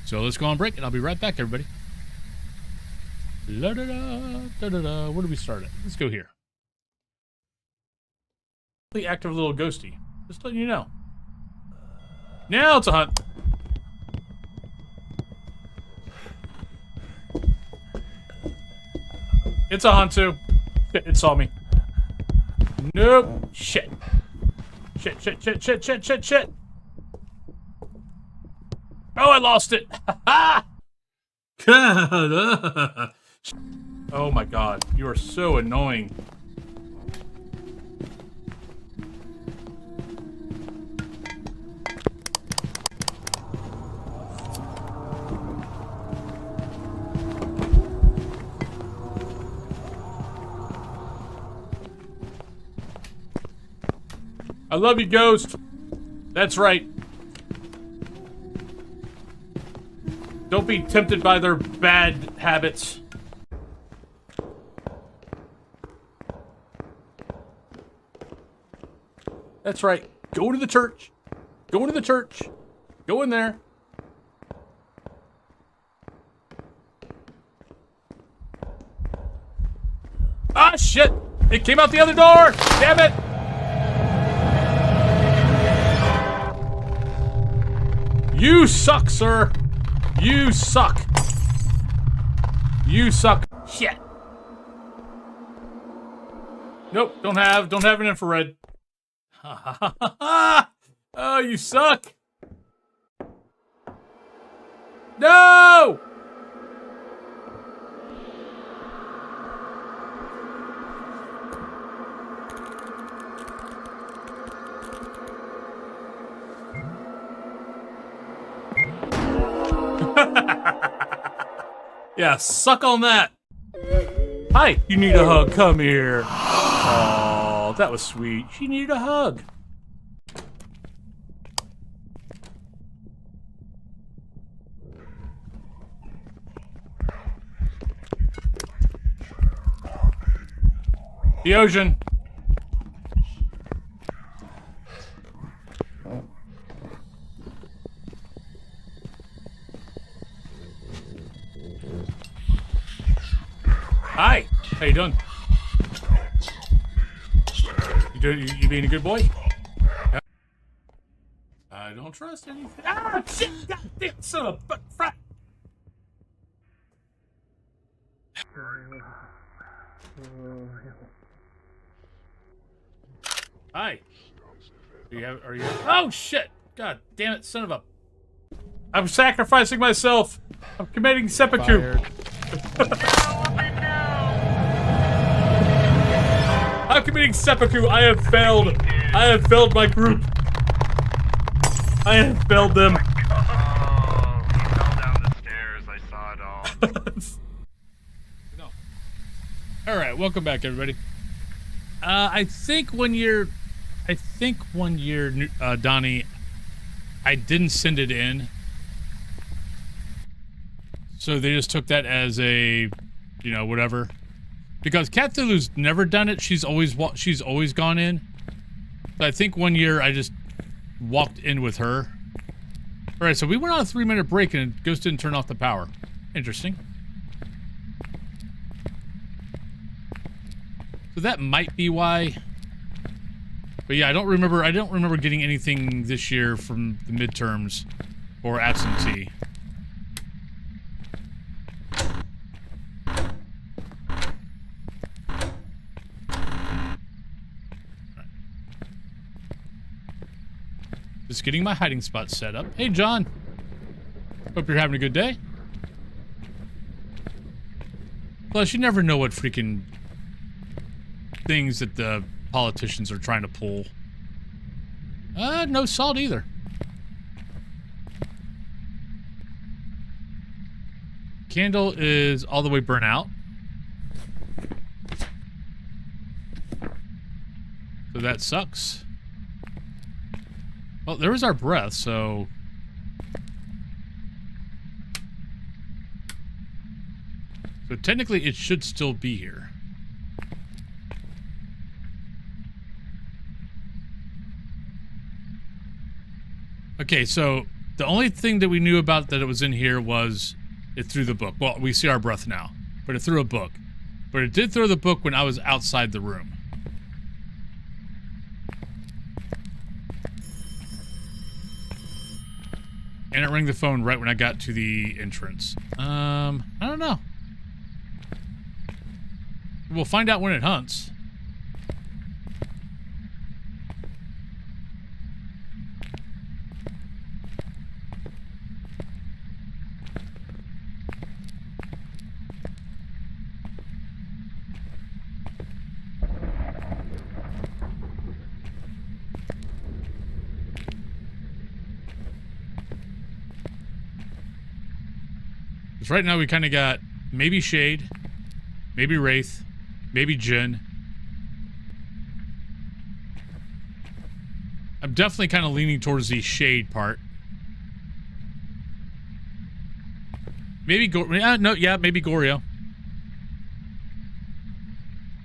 So let's go on break, and I'll be right back, everybody. La da da da da da. Where do we start at? Let's go here. The active little ghosty. Just letting you know. Now it's a hunt. It's a hunt too. Shit, it saw me. Nope. Shit. Shit, shit, shit, shit, shit, shit, shit. Oh, I lost it. Ha ha! Oh my god, you are so annoying. I love you, Ghost. That's right. Don't be tempted by their bad habits. That's right. Go to the church. Go to the church. Go in there. Ah, shit! It came out the other door! Damn it! You suck, sir! You suck! You suck. Shit! Nope, don't have an infrared. Ha ha ha ha! Oh, you suck! No! Yeah, suck on that. Hi, you need a hug. Come here. Oh, that was sweet. She needed a hug. The ocean. Hi. How you doing? You being a good boy? Yeah. I don't trust anything. Ah, shit! Goddamn son of a frat. Hi. Are you? Oh shit! God damn it, son of a! I'm sacrificing myself. I'm committing seppuku. I'm committing seppuku. I have failed. I have failed my group. I have failed them. Oh, he fell down the stairs. I saw it all. No. All right, welcome back, everybody. I think one year, Donnie, I didn't send it in, so they just took that as a, you know, whatever. Because Cthulhu's never done it. She's always gone in. So I think one year I just walked in with her. All right, so we went on a 3-minute break and Ghost didn't turn off the power. Interesting. So that might be why. But yeah, I don't remember getting anything this year from the midterms or absentee. Just getting my hiding spot set up. Hey, John. Hope you're having a good day. Plus, you never know what freaking things that the politicians are trying to pull. No salt either. Candle is all the way burnt out. So that sucks. Well, there was our breath, so... So technically it should still be here. Okay, so the only thing that we knew about that it was in here was it threw the book. Well, we see our breath now, but it threw a book. But it did throw the book when I was outside the room. And it rang the phone right when I got to the entrance. I don't know. We'll find out when it hunts. Because right now we kind of got maybe Shade, maybe Wraith, maybe Jinn. I'm definitely kind of leaning towards the Shade part. Maybe maybe Goryo.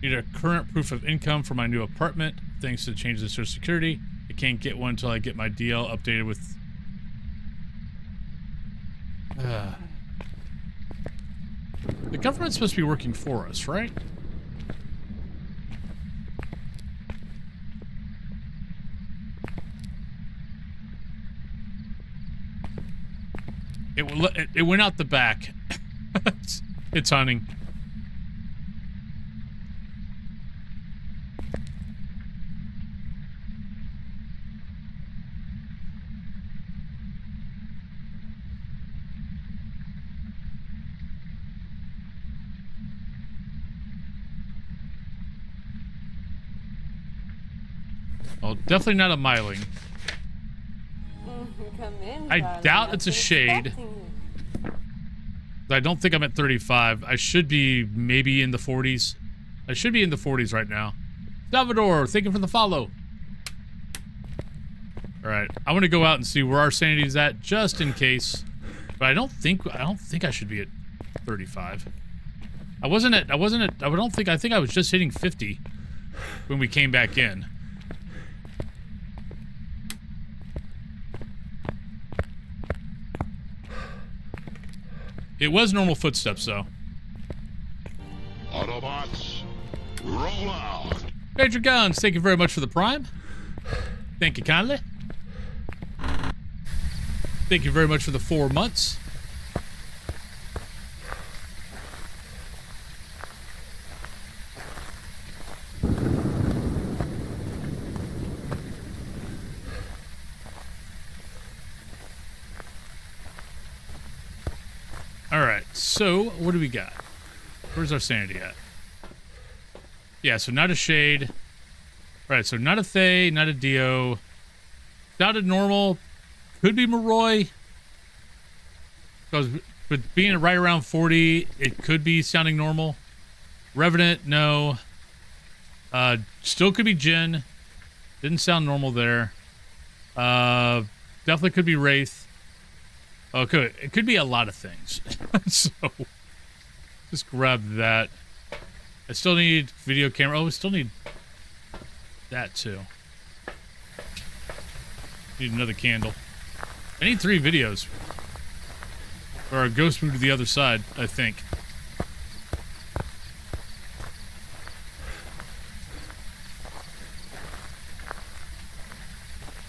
Need a current proof of income for my new apartment. Thanks to change the Social Security. I can't get one until I get my DL updated with... The government's supposed to be working for us, right? It went out the back. It's hunting. Well, definitely not a Myling. Come in, I darling. doubt it's a I've been Shade. expecting you. I don't think I'm at 35. I should be maybe in the 40s. I should be in the 40s right now. Salvador, thank you for the follow. All right, I want to go out and see where our sanity is at, just in case. But I don't think I should be at 35. I think I was just hitting 50 when we came back in. It was normal footsteps, though. Autobots, roll out. Major Guns, thank you very much for the Prime. Thank you kindly. Thank you very much for the 4 months. Alright, so what do we got? Where's our sanity at? Yeah, so not a Shade. Right, so not a Thay, not a Dio. Not a normal. Could be Moroi. Because with being right around 40, it could be sounding normal. Revenant, no. Still could be Jin. Didn't sound normal there. Definitely could be Wraith. Oh, it could be a lot of things. So, just grab that. I still need video camera. Oh, we still need that too. Need another candle. I need 3 videos. Or a ghost move to the other side, I think.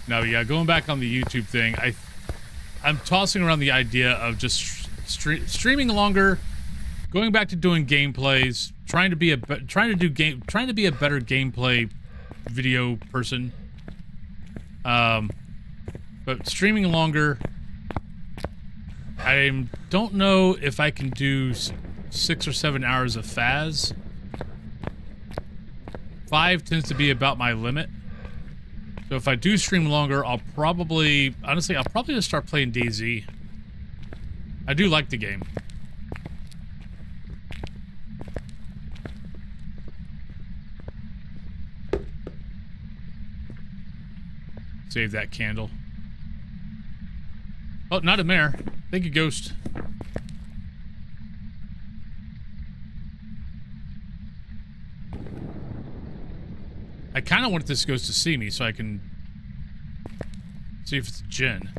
Now, yeah, going back on the YouTube thing, I'm tossing around the idea of just streaming longer, going back to doing gameplays, trying to be a better gameplay video person. But streaming longer, I don't know if I can do 6 or 7 hours of Phas. 5 tends to be about my limit. So if I do stream longer, honestly, I'll probably just start playing DayZ. I do like the game. Save that candle. Oh, not a mare. Thank you, Ghost. I kind of want this ghost to see me so I can see if it's a Jin.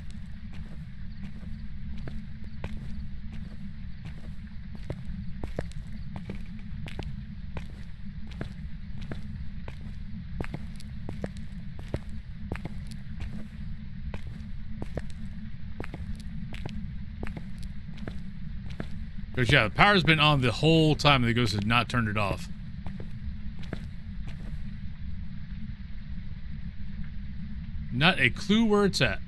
Because, yeah, the power's been on the whole time and the ghost has not turned it off. Not a clue where it's at.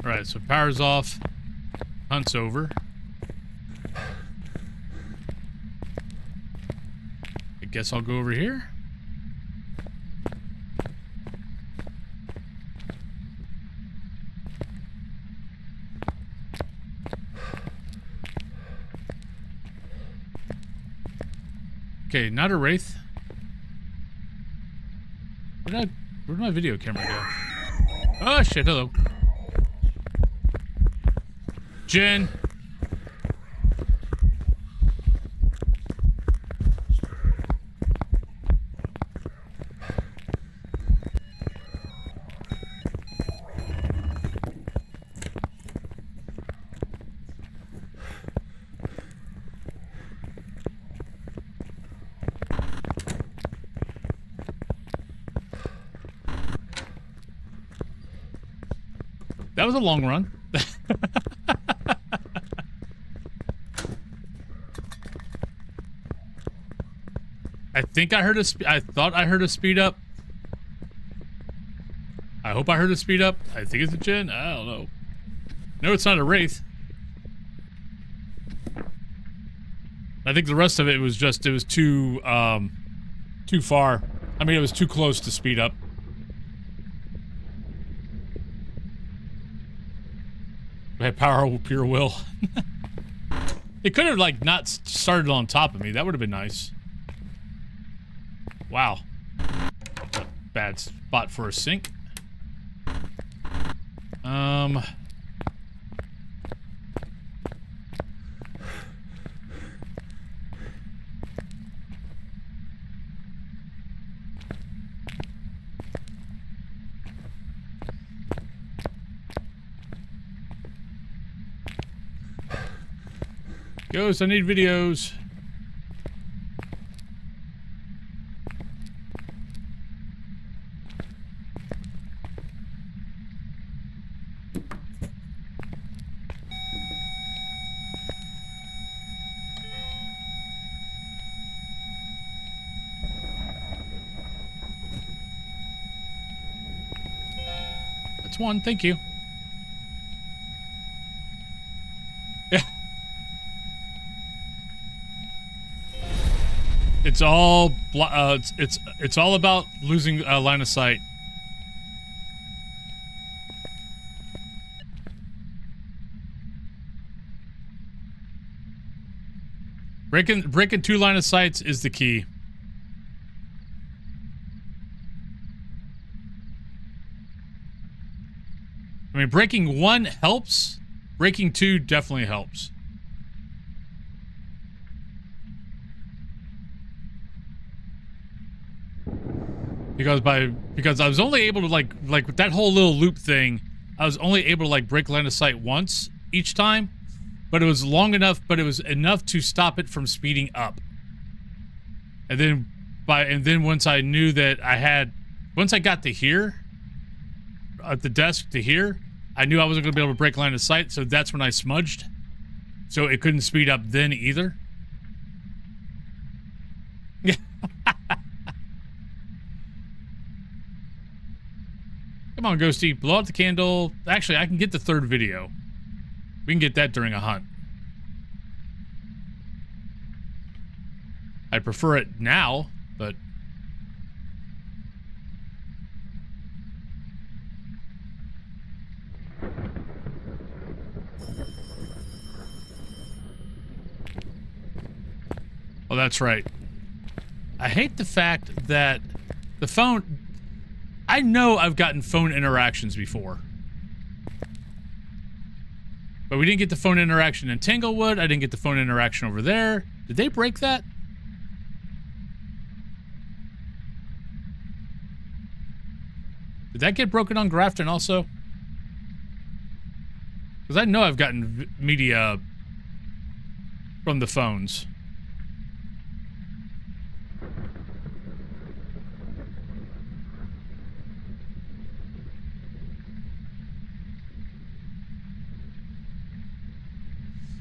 Alright, so power's off. Hunt's over. I guess I'll go over here. Okay, not a Wraith. Where'd my video camera go? Oh shit, hello. Jin. That was a long run. I thought I heard a speed up. I hope I heard a speed up. I think it's a Jin. I don't know. No, it's not a Wraith. I think the rest of it was just, it was too far. I mean, it was too close to speed up. By power of pure will. It could have, like, not started on top of me. That would have been nice. Wow. That's a bad spot for a sink. Ghost, I need videos. That's one, thank you. It's all it's all about losing line of sight. Breaking 2 line of sights is the key. I mean, breaking 1 helps. Breaking 2 definitely helps. Because I was only able to like with that whole little loop thing, I was only able to like break line of sight once each time, but it was long enough, but it was enough to stop it from speeding up. And then once I knew that once I got to here, at the desk to here, I knew I wasn't going to be able to break line of sight, so that's when I smudged. So it couldn't speed up then either. Come on, Ghosty, blow out the candle. Actually, I can get the 3rd video. We can get that during a hunt. I prefer it now, but... Oh, that's right. I hate the fact that the phone... I know I've gotten phone interactions before. But we didn't get the phone interaction in Tanglewood. I didn't get the phone interaction over there. Did they break that? Did that get broken on Grafton also? Because I know I've gotten media from the phones.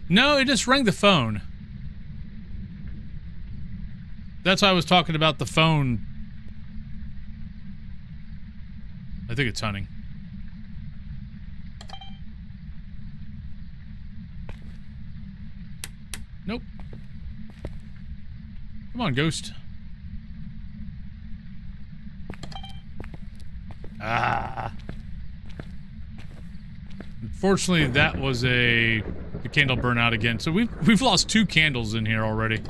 No, it just rang the phone. That's why I was talking about the phone. I think it's hunting. Nope. Come on, Ghost. Ah. Unfortunately, that was the candle burn out again. So we've lost 2 candles in here already.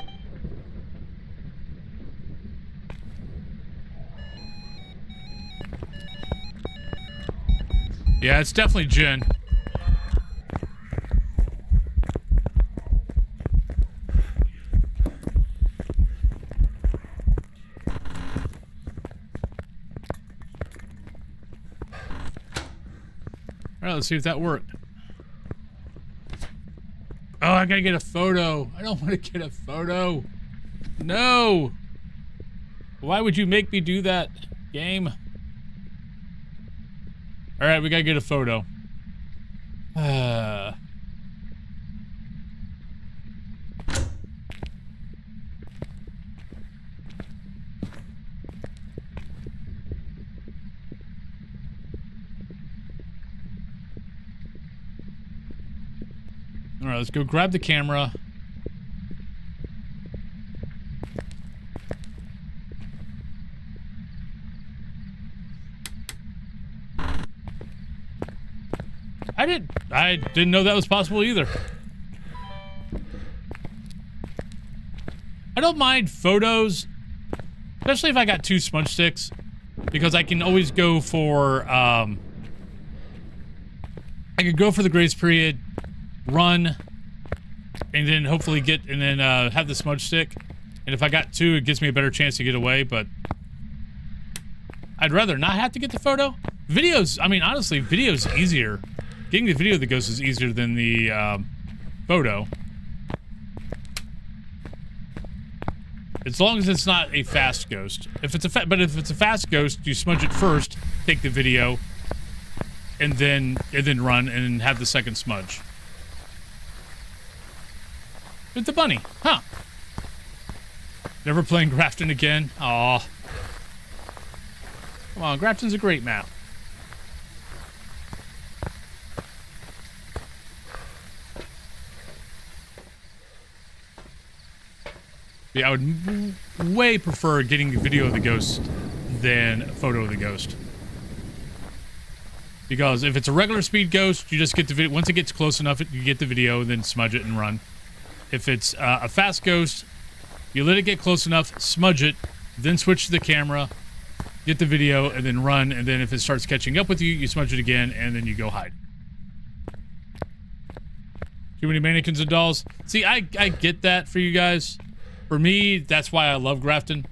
Yeah, it's definitely Jen. Alright, let's see if that worked. Oh, I gotta get a photo. I don't want to get a photo. No! Why would you make me do that, game? Alright, we gotta get a photo. Alright, let's go grab the camera. I didn't know that was possible either. I don't mind photos, especially if I got 2 smudge sticks, because I can always go for, I could go for the grace period, run, and then hopefully have the smudge stick. And if I got 2, it gives me a better chance to get away, but I'd rather not have to get the photo. Videos, I mean, honestly, video's easier. Getting the video of the ghost is easier than the photo. As long as it's not a fast ghost. If it's a fast ghost, you smudge it first, take the video, and then run and have the second smudge. With the bunny, huh? Never playing Grafton again? Aw. Come on, Grafton's a great map. Yeah, I would way prefer getting a video of the ghost than a photo of the ghost. Because if it's a regular speed ghost, you just get the video. Once it gets close enough, you get the video, then smudge it and run. If it's a fast ghost, you let it get close enough, smudge it, then switch to the camera, get the video, and then run. And then if it starts catching up with you, you smudge it again, and then you go hide. Too many mannequins and dolls. See, I get that for you guys. For me, that's why I love Grafton.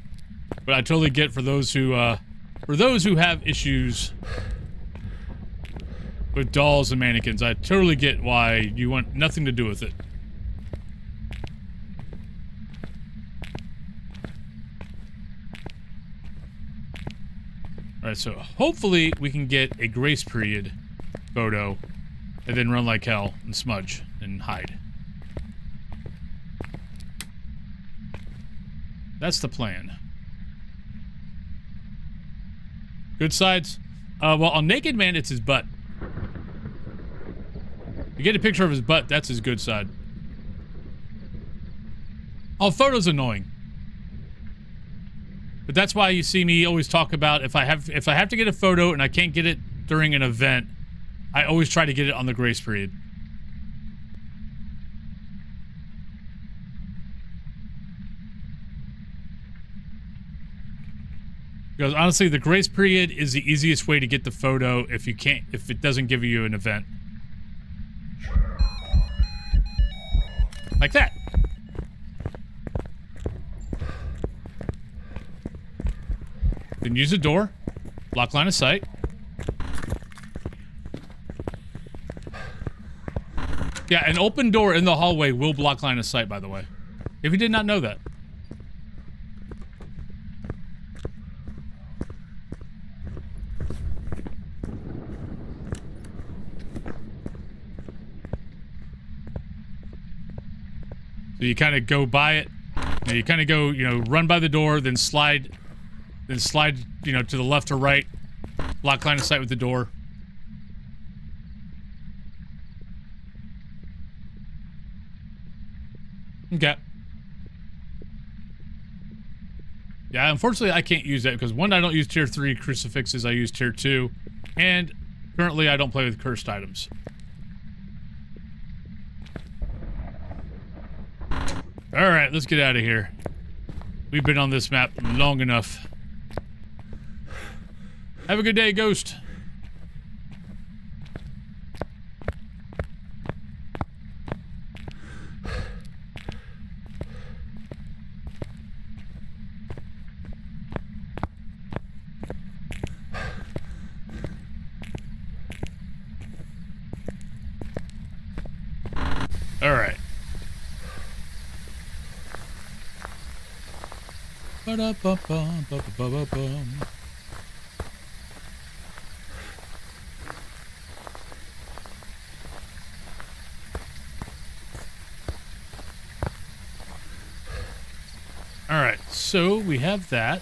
But I totally get for those who have issues with dolls and mannequins. I totally get why you want nothing to do with it. Alright, so hopefully we can get a grace period photo and then run like hell and smudge and hide. That's the plan. Good sides? Well, on Naked Man, it's his butt. You get a picture of his butt, that's his good side. Oh, photo's annoying. But that's why you see me always talk about if I have to get a photo and I can't get it during an event, I always try to get it on the grace period. Because honestly, the grace period is the easiest way to get the photo if it doesn't give you an event. Like that. Then use a door, block line of sight. Yeah, an open door in the hallway will block line of sight, by the way. If you did not know that. So you kind of go by it. You kind of go, run by the door, then slide, to the left or right. Lock line of sight with the door. Okay. Yeah, unfortunately I can't use that because one, I don't use tier 3 crucifixes, I use tier 2. And currently I don't play with cursed items. Alright, let's get out of here. We've been on this map long enough. Have a good day, Ghost. Alright. Alright, so we have that.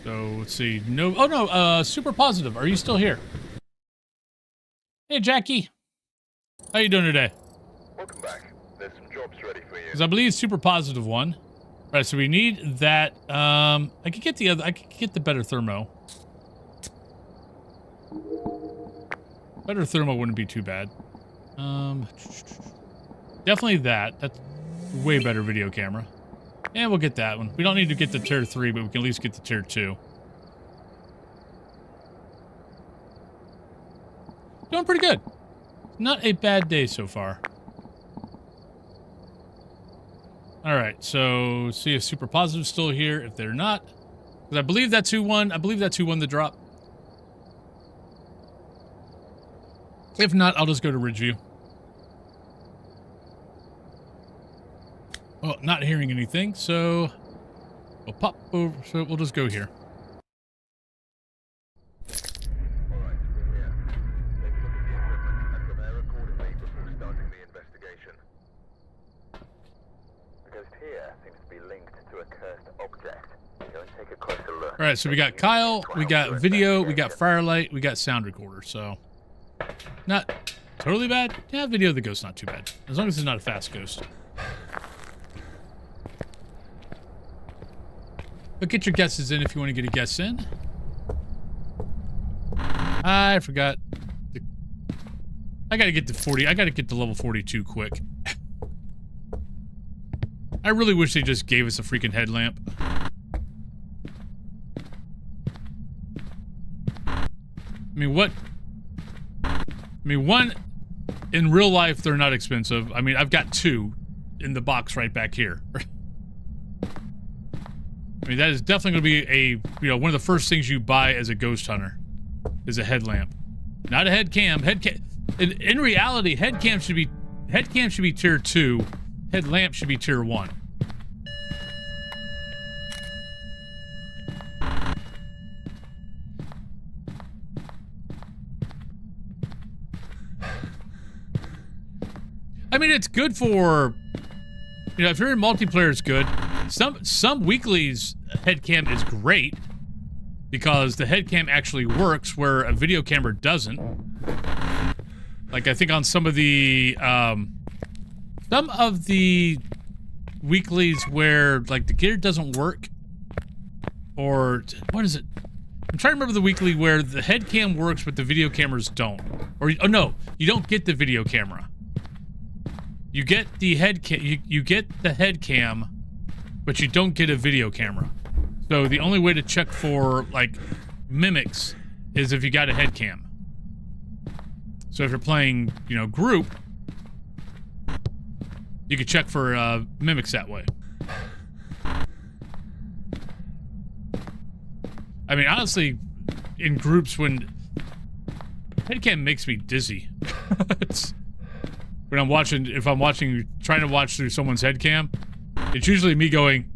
So let's see. No, oh no, super positive. Are you still here? Hey, Jackie. How you doing today? Welcome back. There's some jobs ready for you. Because I believe super positive one. Right, so we need that. I could get the other. I could get the better thermo. Better thermo wouldn't be too bad. Definitely that. That's way better video camera. And we'll get that one. We don't need to get the tier 3, but we can at least get the tier 2. Doing pretty good. Not a bad day so far. Alright, so see if Super Positive's still here. If they're not, because I believe that's who won. I believe that's who won the drop. If not, I'll just go to Ridgeview. Well, not hearing anything, so we'll pop over. So we'll just go here. Alright, we're here. Take a look at the equipment and prepare accordingly before starting the investigation. The ghost here seems to be linked to a cursed object. Go and take a closer look. All right, so we got Kyle, we got video, we got Firelight, we got sound recorder, so not totally bad. Yeah, video of the ghost not too bad, as long as it's not a fast ghost. But get your guesses in if you want to get a guess in. I forgot. I gotta get to 40. I gotta get to level 42 quick. I really wish they just gave us a freaking headlamp. One, in real life, they're not expensive. I mean, I've got 2 in the box right back here. I mean, that is definitely going to be one of the first things you buy as a ghost hunter is a headlamp. Not a head cam. In reality, head cam should be tier 2. Headlamp should be tier 1. I mean, it's good for, if you're in multiplayer, it's good. Some weeklies head cam is great because the head cam actually works where a video camera doesn't. Like I think on some of the weeklies where like the gear doesn't work, or what is it? I'm trying to remember the weekly where the head cam works but the video cameras don't. Or oh no, you don't get the video camera. You get the head cam. You get the head cam, but you don't get a video camera. So the only way to check for like mimics is if you got a head cam. So if you're playing, group, you could check for mimics that way. I mean, honestly, in groups when head cam makes me dizzy. When I'm watching, trying to watch through someone's head cam, it's usually me going,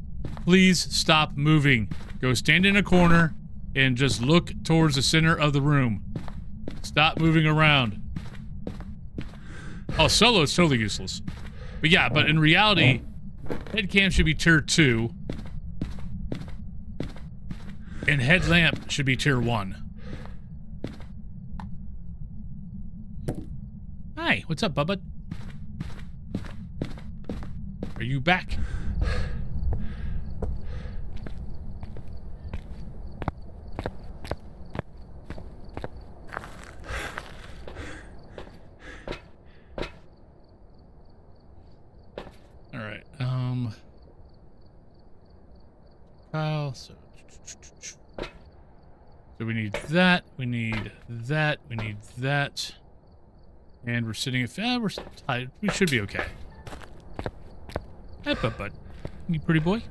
please stop moving. Go stand in a corner and just look towards the center of the room. Stop moving around. Oh, solo is totally useless. But yeah, but in reality, head cam should be tier 2. And headlamp should be tier 1. Hi, what's up, Bubba? Are you back? All right. Kyle, so we need that. We need that. We need that. And we're sitting at, we're tied. We should be okay. Hey, bud. You pretty boy.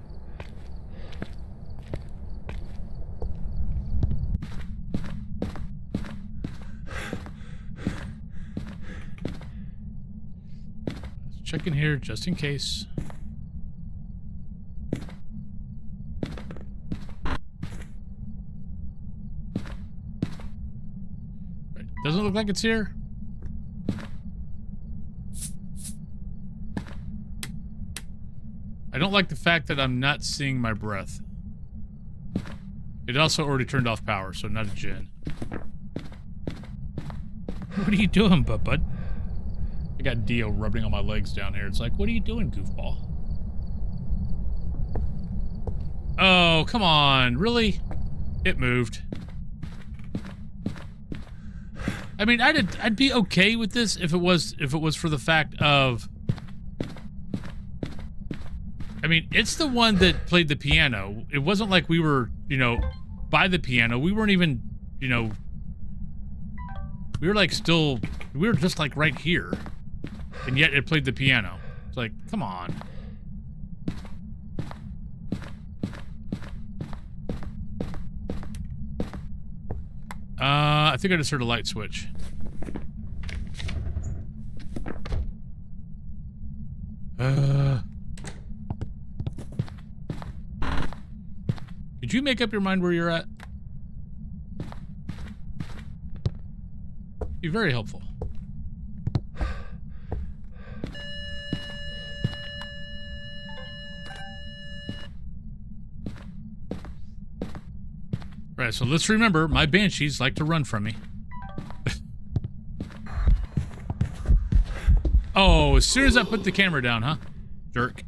Let's check in here just in case. Right. Doesn't look like it's here. I don't like the fact that I'm not seeing my breath. It also already turned off power, so not a gen. What are you doing, bud? I got Dio rubbing on my legs down here. It's like, what are you doing, goofball? Oh, come on. Really? It moved. I mean, I'd be okay with this if it was for the fact of, I mean, it's the one that played the piano. It wasn't like we were, you know, by the piano. We weren't even, you know, we were like still, we were just like right here. And yet it played the piano. It's like, come on. I think I just heard a light switch. Did you make up your mind where you're at? Be very helpful. Right, so let's remember, my banshees like to run from me. Oh, as soon as I put the camera down, huh? Jerk.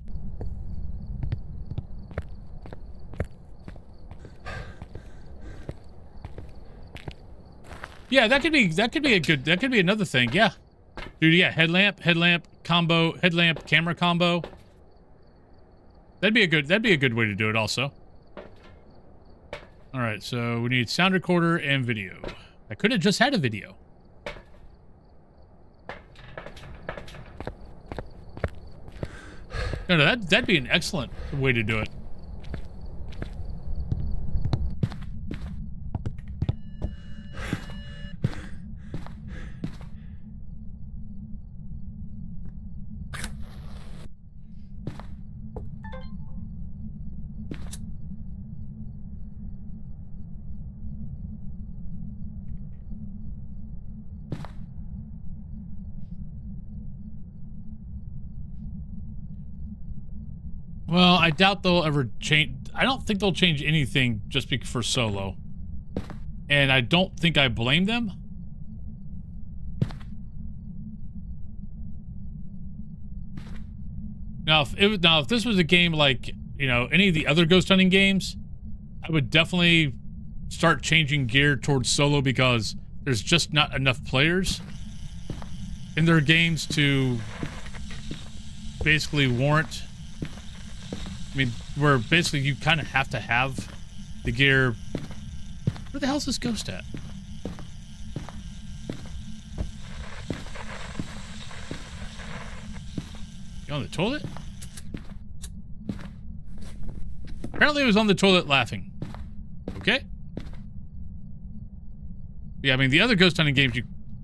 Yeah, that could be a good, that could be another thing, yeah. Dude, yeah, headlamp combo, headlamp camera combo. That'd be a good way to do it also. All right, so we need sound recorder and video. I could have just had a video. No, that'd be an excellent way to do it. Well, I doubt they'll ever change. I don't think they'll change anything just for solo. And I don't think I blame them. Now, if this was a game like, you know, any of the other ghost hunting games, I would definitely start changing gear towards solo because there's just not enough players in their games to basically warrant. I mean, where basically you kind of have to have the gear. Where the hell's this ghost at? You on the toilet? Apparently it was on the toilet laughing. Okay. Yeah, I mean, the other ghost hunting games,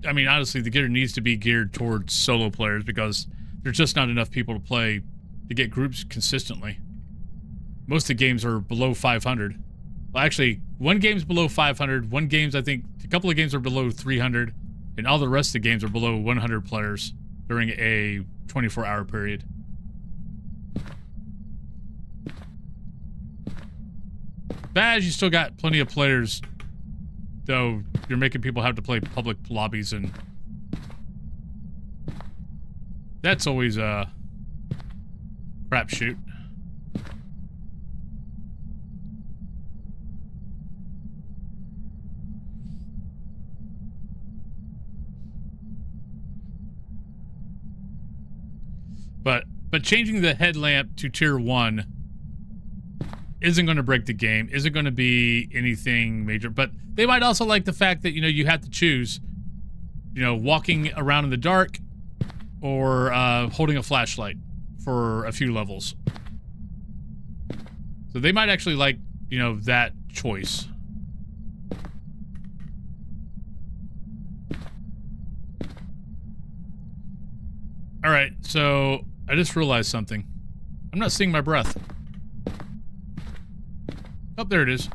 I mean, honestly, the gear needs to be geared towards solo players because there's just not enough people to play to get groups consistently. Most of the games are below 500. Well, actually, one game's below 500. One game's, I think, a couple of games are below 300. And all the rest of the games are below 100 players during a 24-hour period. Bad, you still got plenty of players, though you're making people have to play public lobbies, and that's always a crapshoot. But changing the headlamp to tier 1 isn't going to break the game, isn't going to be anything major. But they might also like the fact that, you know, you have to choose, you know, walking around in the dark or holding a flashlight for a few levels. So they might actually like, you know, that choice. All right, so I just realized something. I'm not seeing my breath. Oh, there it is.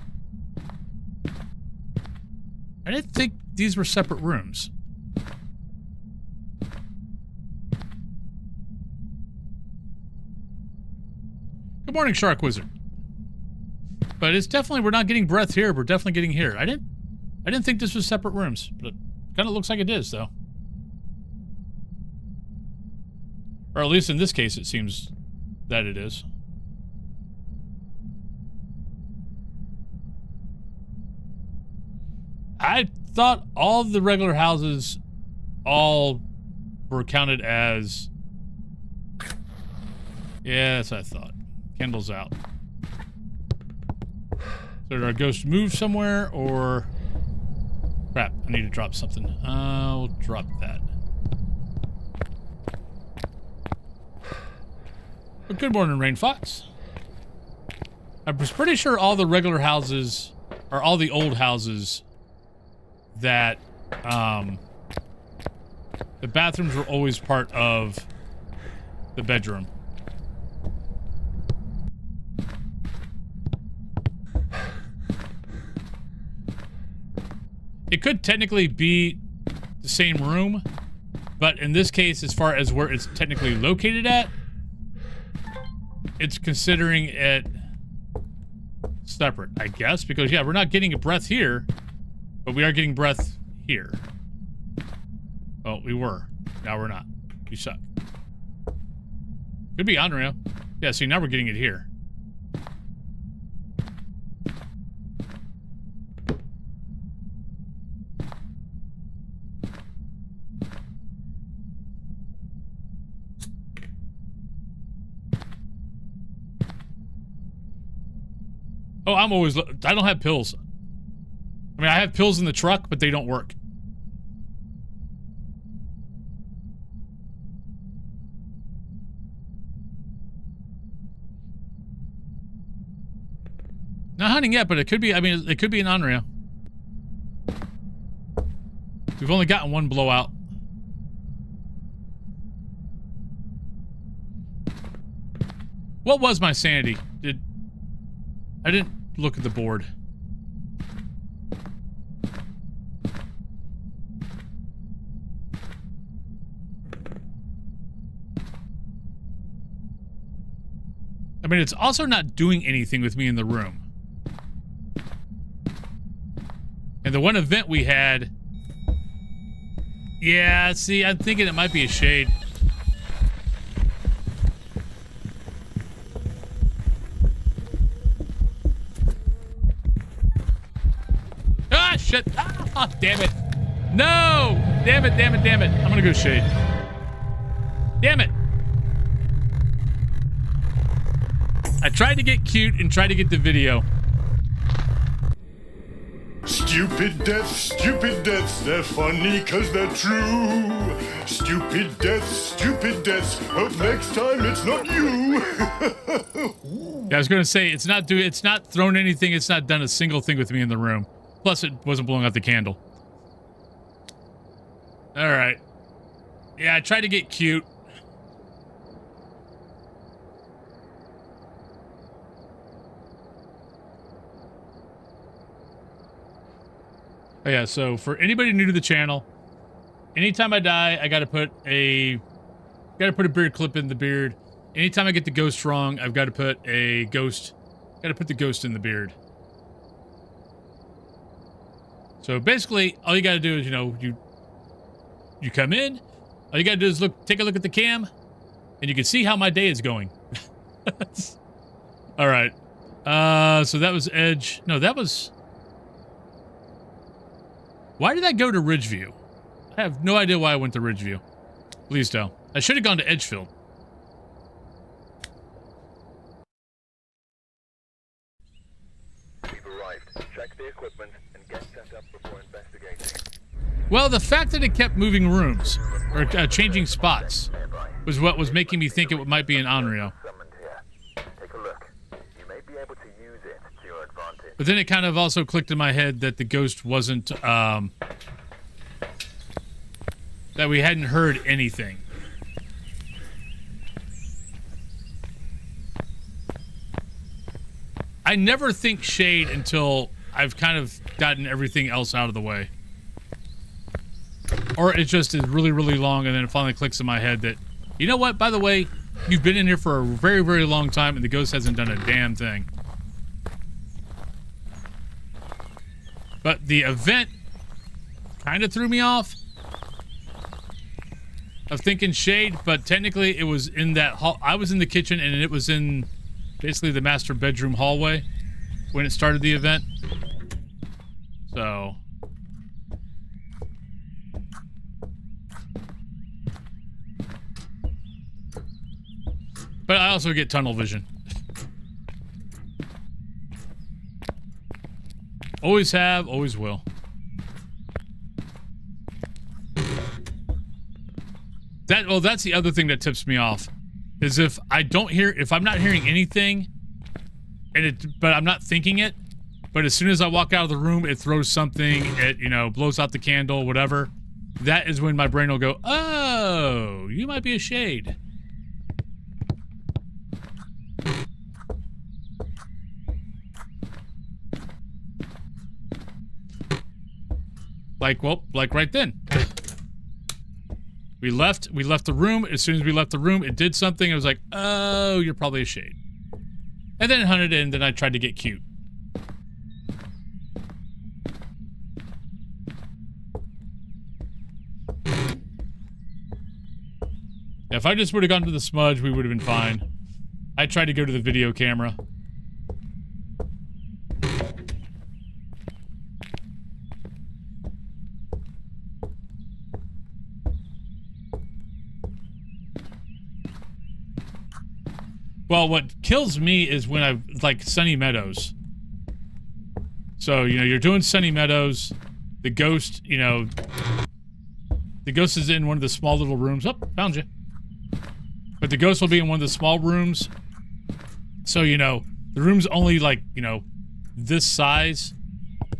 I didn't think these were separate rooms. Good morning, Shark Wizard. But it's definitely, we're not getting breath here. We're definitely getting here. I didn't think this was separate rooms, but it kind of looks like it is, though. Or at least in this case, it seems that it is. I thought all the regular houses all were counted as... Yeah, that's what I thought. Candles out. So did our ghost move somewhere, or... Crap, I need to drop something. I'll drop that. But good morning, Rain Fox. I was pretty sure all the regular houses, or all the old houses, that, the bathrooms were always part of the bedroom. It could technically be the same room, but in this case, as far as where it's technically located at, it's considering it separate, I guess, because, yeah, we're not getting a breath here, but we are getting breath here. Well, we were. Now we're not. You suck. Could be Andrea. Yeah, see, now we're getting it here. Oh, I'm always... I don't have pills. I mean, I have pills in the truck, but they don't work. Not hunting yet, but it could be... I mean, it could be an Andrea. We've only gotten one blowout. What was my sanity? I didn't look at the board. I mean, it's also not doing anything with me in the room. And the one event we had... Yeah, see, I'm thinking it might be a shade. Ah, shit! Ah, damn it! No! Damn it, damn it, damn it. I'm gonna go shade. Damn it! I tried to get cute and tried to get the video. Stupid deaths, they're funny cause they're true. Stupid deaths, hope next time it's not you. Yeah, I was gonna say, it's not thrown anything, it's not done a single thing with me in the room. Plus, it wasn't blowing out the candle. Alright. Yeah, I tried to get cute. Oh yeah, so for anybody new to the channel, anytime I die, I gotta put a beard clip in the beard. Anytime I get the ghost wrong, I've got to put the ghost in the beard. So basically, all you gotta do is, you know, you come in, all you gotta do is take a look at the cam, and you can see how my day is going. All right. So that was Edge. No, that was... Why did I go to Ridgeview? I have no idea why I went to Ridgeview. Please tell. I should have gone to Edgefield. We've arrived. Check the equipment and get set up before investigating. Well, the fact that it kept moving rooms, or changing spots, was what was making me think it might be an Onryo. Summoned here. Take a look. You may be able to use it to your advantage. But then it kind of also clicked in my head that the ghost wasn't, that we hadn't heard anything. I never think shade until I've kind of gotten everything else out of the way. Or it just is really, really long, and then it finally clicks in my head that, you know what, by the way, you've been in here for a very, very long time, and the ghost hasn't done a damn thing. But the event kind of threw me off of thinking shade, but technically it was in that hall. I was in the kitchen, and it was in basically the master bedroom hallway when it started the event. So, But I also get tunnel vision. Always have, always will. That's the other thing that tips me off. Is if I'm not hearing anything, but I'm not thinking it, but as soon as I walk out of the room, it throws something, it, you know, blows out the candle, whatever. That is when my brain will go, oh, you might be a shade. Like, well, like right then. We left the room. As soon as we left the room, it did something. It was like, oh, you're probably a shade. And then it hunted in, and then I tried to get cute. If I just would have gone to the smudge, we would have been fine. I tried to go to the video camera. Well, what kills me is when I like Sunny Meadows. So, you know, you're doing Sunny Meadows. The ghost, you know, the ghost is in one of the small little rooms. Oh, found you. But the ghost will be in one of the small rooms. So, you know, the room's only like, you know, this size.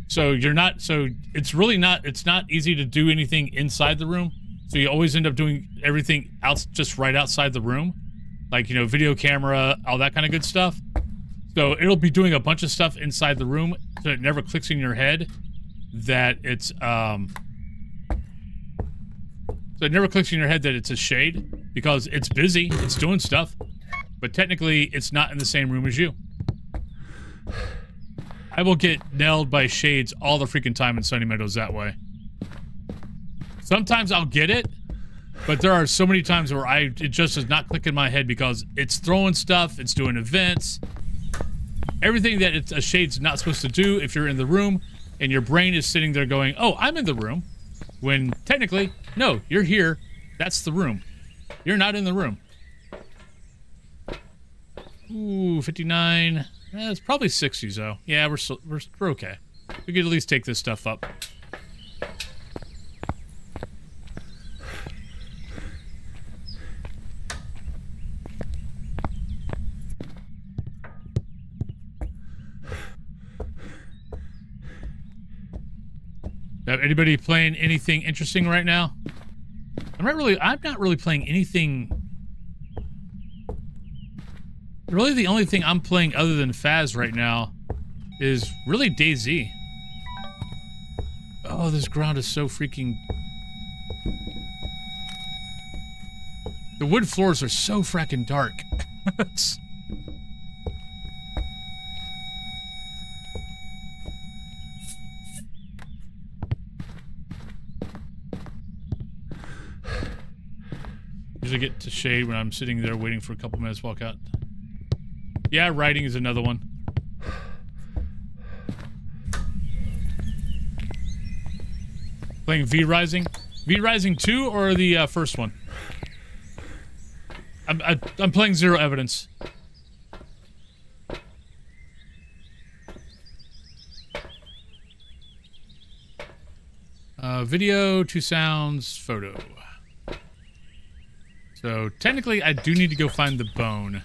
So you're not, so it's really not, it's not easy to do anything inside the room. So you always end up doing everything out, just right outside the room. Like, you know, video camera, all that kind of good stuff. So it'll be doing a bunch of stuff inside the room, so it never clicks in your head that it's, so it never clicks in your head that it's a shade, because it's busy, it's doing stuff, but technically it's not in the same room as you. I will get nailed by shades all the freaking time in Sunny Meadows that way. Sometimes I'll get it, but there are so many times where it just does not click in my head because it's throwing stuff, it's doing events, everything that a shade's not supposed to do if you're in the room, and your brain is sitting there going, oh, I'm in the room, when technically, no, you're here, that's the room. You're not in the room. Ooh, 59. It's probably 60s though. Yeah, we're okay. We could at least take this stuff up. Anybody playing anything interesting right now? I'm not really playing anything. Really, the only thing I'm playing other than Phas right now is really DayZ. Oh, this ground is so freaking... The wood floors are so fracking dark. Usually get to shade when I'm sitting there waiting for a couple minutes to walk out. Yeah, writing is another one. Playing V-Rising? V-Rising 2 or the first one? I'm playing Zero Evidence. Video, 2 sounds, photo. So, technically, I do need to go find the bone.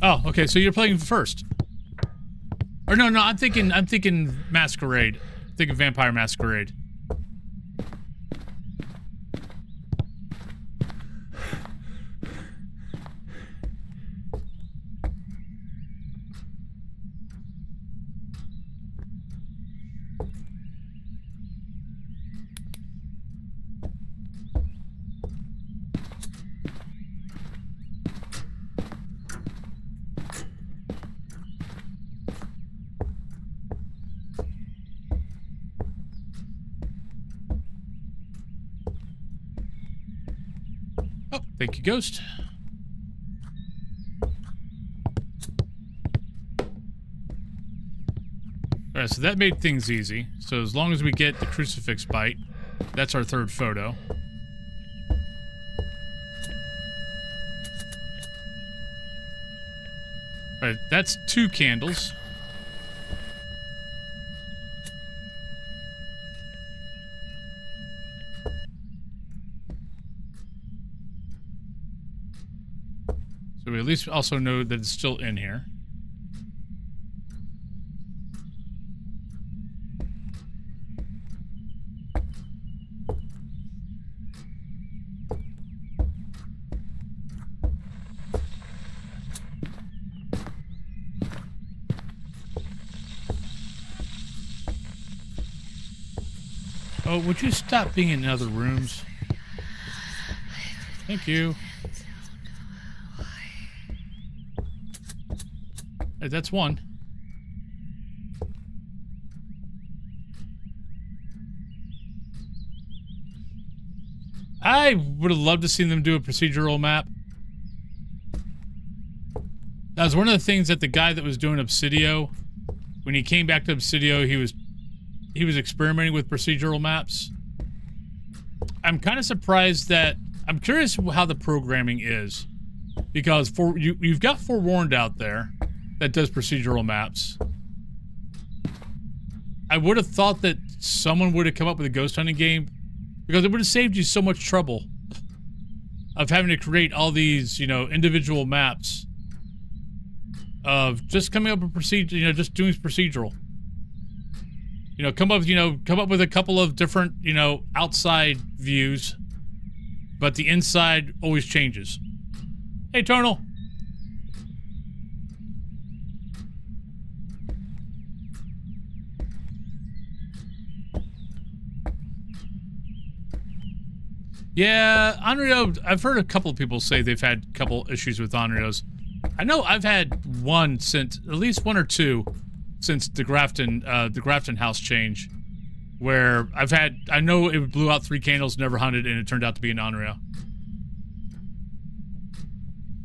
Oh, okay, so you're playing first. Or no, I'm thinking Masquerade. I'm thinking Vampire Masquerade. Thank you, Ghost. Alright, so that made things easy. So as long as we get the crucifix bite, That's our third photo. All right, that's 2 candles. So we at least also know that it's still in here. Oh, would you stop being in other rooms? Thank you. Hey, that's 1. I would have loved to see them do a procedural map. That was one of the things that the guy that was doing Obsidio, when he came back to Obsidio, he was experimenting with procedural maps. I'm kind of surprised that... I'm curious how the programming is. Because you've got Forewarned out there that does procedural maps. I would have thought that someone would have come up with a ghost hunting game, because it would have saved you so much trouble of having to create all these, you know, individual maps of just coming up with procedure, you know, just doing procedural. You know, come up with a couple of different, you know, outside views, but the inside always changes. Hey, Tonal. Yeah, Onryo, I've heard a couple of people say they've had a couple issues with Onryos. I know I've had one since, at least 1 or 2, since the Grafton house change, where I know it blew out 3 candles, never hunted, and it turned out to be an Onryo.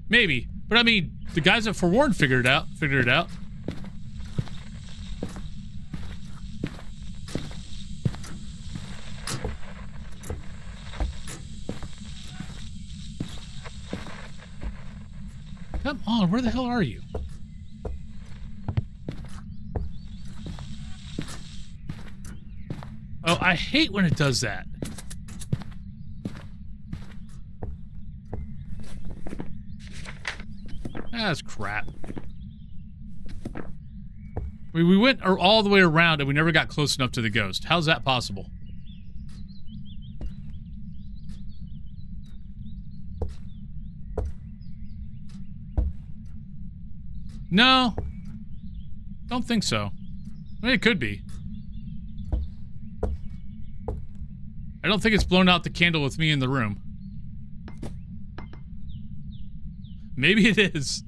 Maybe, but I mean, the guys at Forewarned figured it out. Come on, where the hell are you? Oh, I hate when it does that. That's crap. We went all the way around and we never got close enough to the ghost. How's that possible? No. Don't think so. I mean, it could be. I don't think it's blown out the candle with me in the room. Maybe it is.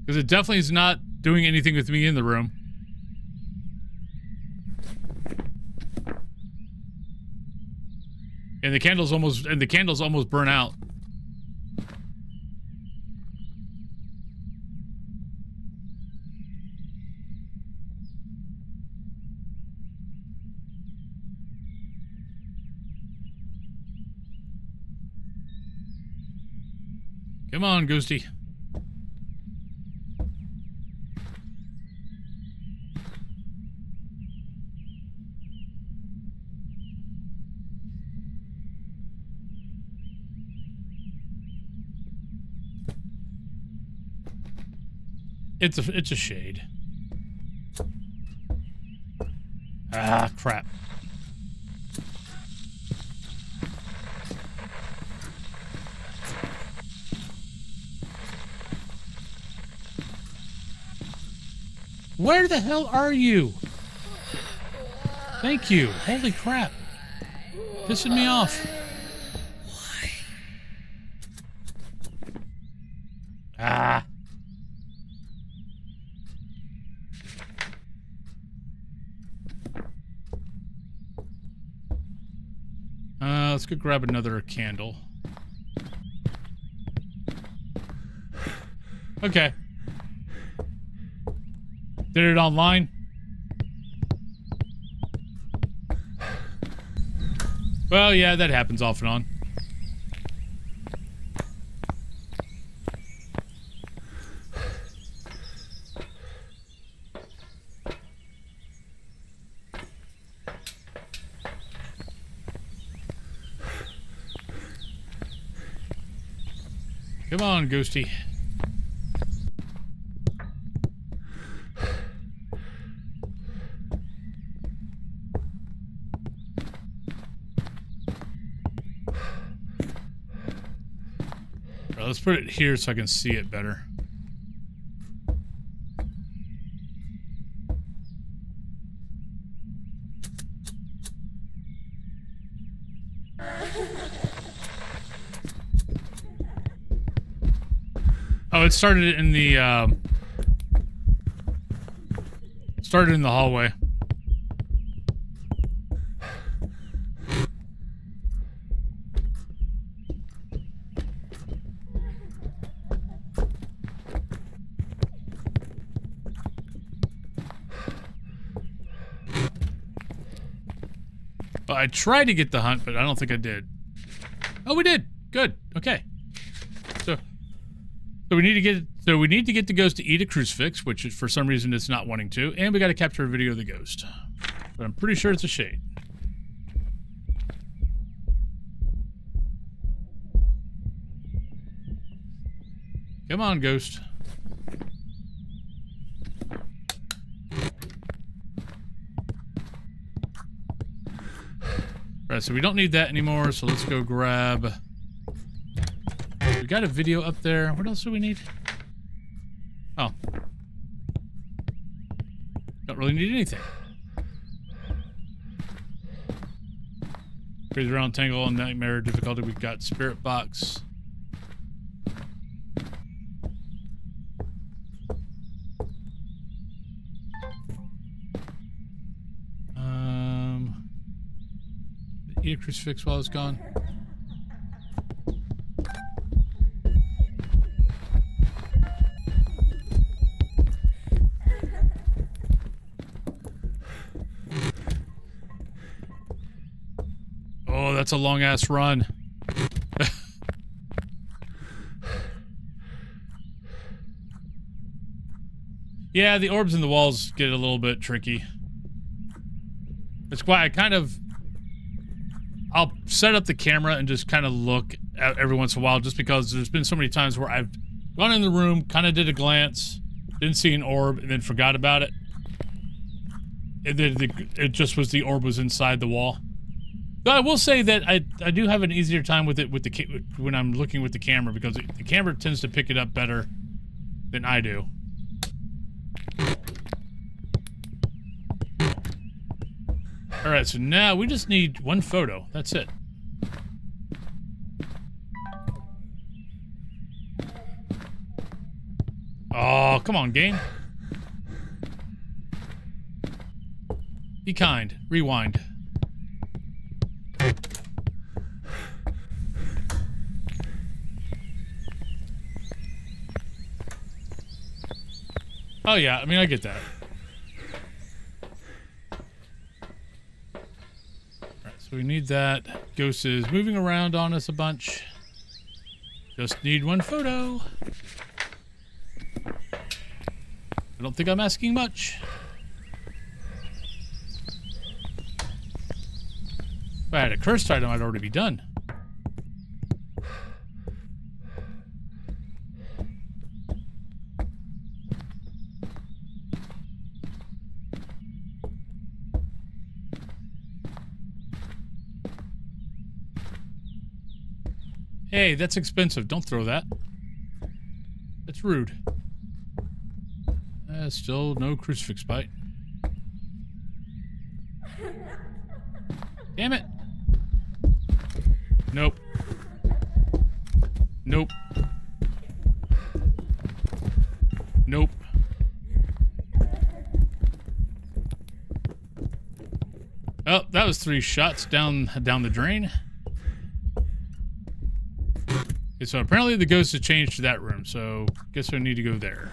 Because it definitely is not doing anything with me in the room. And the candles almost burn out. Come on, Ghosty. It's a shade. Ah, crap. Where the hell are you? Thank you. Holy crap. Pissing me off. Ah. Let's go grab another candle. Okay. Did it online? Well, yeah, that happens off and on. Come on, Ghosty. Right, let's put it here so I can see it better. Oh, it started in the hallway. Well, I tried to get the hunt, but I don't think I did. Oh, we did. Good. Okay. So we need to get the ghost to eat a crucifix, which for some reason it's not wanting to, and we got to capture a video of the ghost. But I'm pretty sure it's a shade. Come on, ghost. Right, so we don't need that anymore, so let's go grab... We got a video up there. What else do we need? Oh. Don't really need anything. Crazy Round Tangle and Nightmare difficulty. We've got Spirit Box. Eat a crucifix while it's gone. Oh, that's a long ass run. Yeah, the orbs in the walls get a little bit tricky. That's why I'll set up the camera and just kind of look at every once in a while, just because there's been so many times where I've gone in the room, kind of did a glance, didn't see an orb, and then forgot about it. And then it just was the orb was inside the wall. Though I will say that I do have an easier time with it when I'm looking with the camera, because the camera tends to pick it up better than I do. Alright, so now we just need one photo. That's it. Oh, come on, game. Be kind. Rewind. Oh yeah, I mean, I get that. We need that. Ghost is moving around on us a bunch. Just need one photo. I don't think I'm asking much. If I had a cursed item, I'd already be done. Hey, that's expensive. Don't throw that. That's rude. Still no crucifix bite. Damn it. Nope. Nope. Nope. Oh, that was 3 shots down the drain. Okay, so apparently the ghost has changed to that room, so guess I need to go there.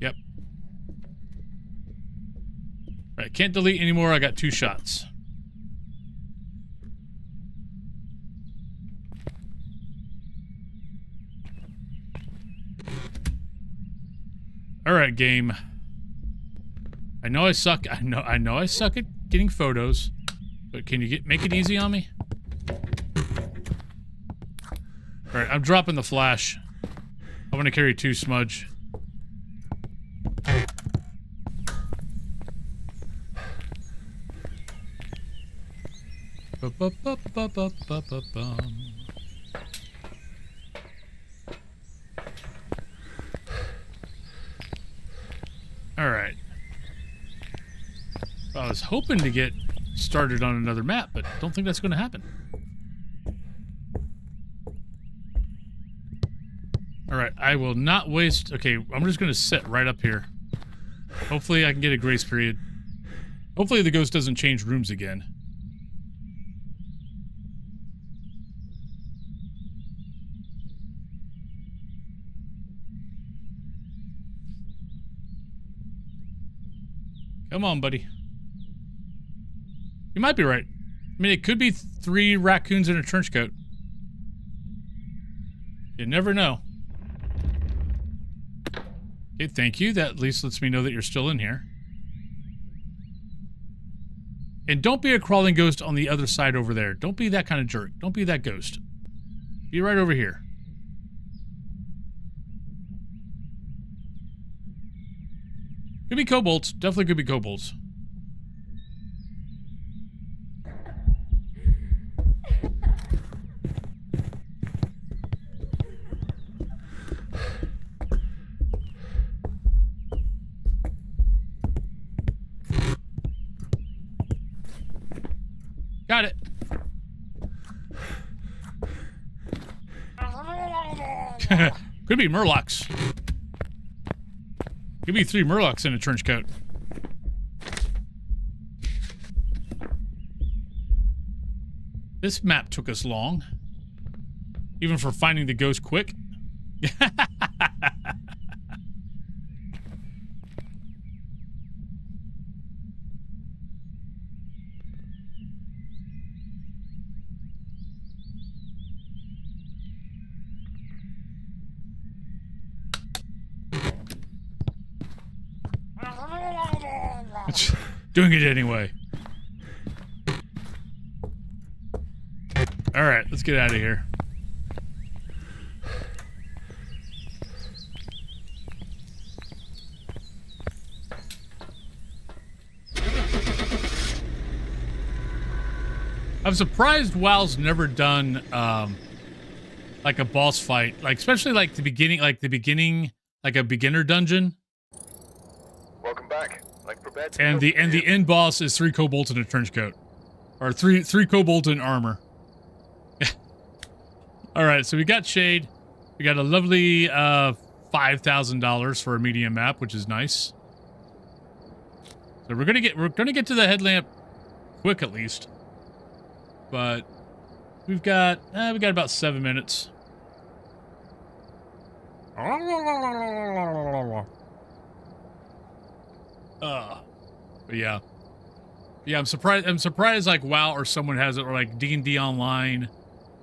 Yep. I can't delete anymore. I got 2 shots. All right, game. I know I suck. I know I suck at getting photos, but can you make it easy on me? All right, I'm dropping the flash. I'm gonna carry 2 smudge. All right. I was hoping to get started on another map, but don't think that's going to happen. All right, I will not waste... Okay, I'm just going to sit right up here. Hopefully I can get a grace period. Hopefully the ghost doesn't change rooms again. Come on, buddy. You might be right. I mean, it could be 3 raccoons in a trench coat. You never know. Okay, thank you. That at least lets me know that you're still in here. And don't be a crawling ghost on the other side over there. Don't be that kind of jerk. Don't be that ghost. Be right over here. Could be kobolds. Definitely could be kobolds. Got it. Could be Murlocs. Could be 3 Murlocs in a trench coat. This map took us long. Even for finding the ghost quick. Doing it anyway. All right, let's get out of here. I'm surprised WoW's never done like a boss fight, like especially like the beginning, like a beginner dungeon. Welcome back. Like prepared to And the end boss is 3 kobolds in a trench coat, or three kobolds in armor. All right, so we got shade. We got a lovely $5,000 for a medium map, which is nice. So we're gonna get to the headlamp quick at least. But we got about 7 minutes. But yeah, I'm surprised like WoW or someone has it, or like D&D Online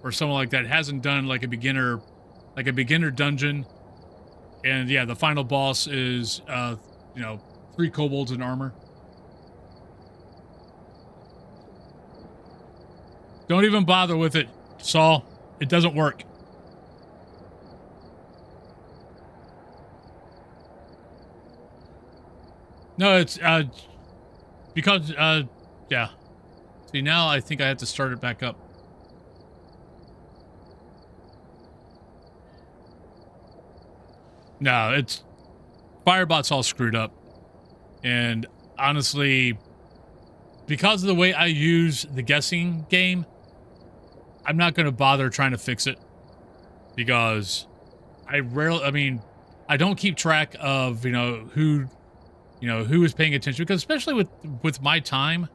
or someone like that hasn't done like a beginner dungeon. And yeah, the final boss is 3 kobolds in armor. Don't even bother with it, Saul. It doesn't work. No, it's because yeah. See, now I think I have to start it back up. No, it's Firebot's all screwed up. And honestly, because of the way I use the guessing game, I'm not going to bother trying to fix it, because I don't keep track of, who is paying attention, because especially with my time,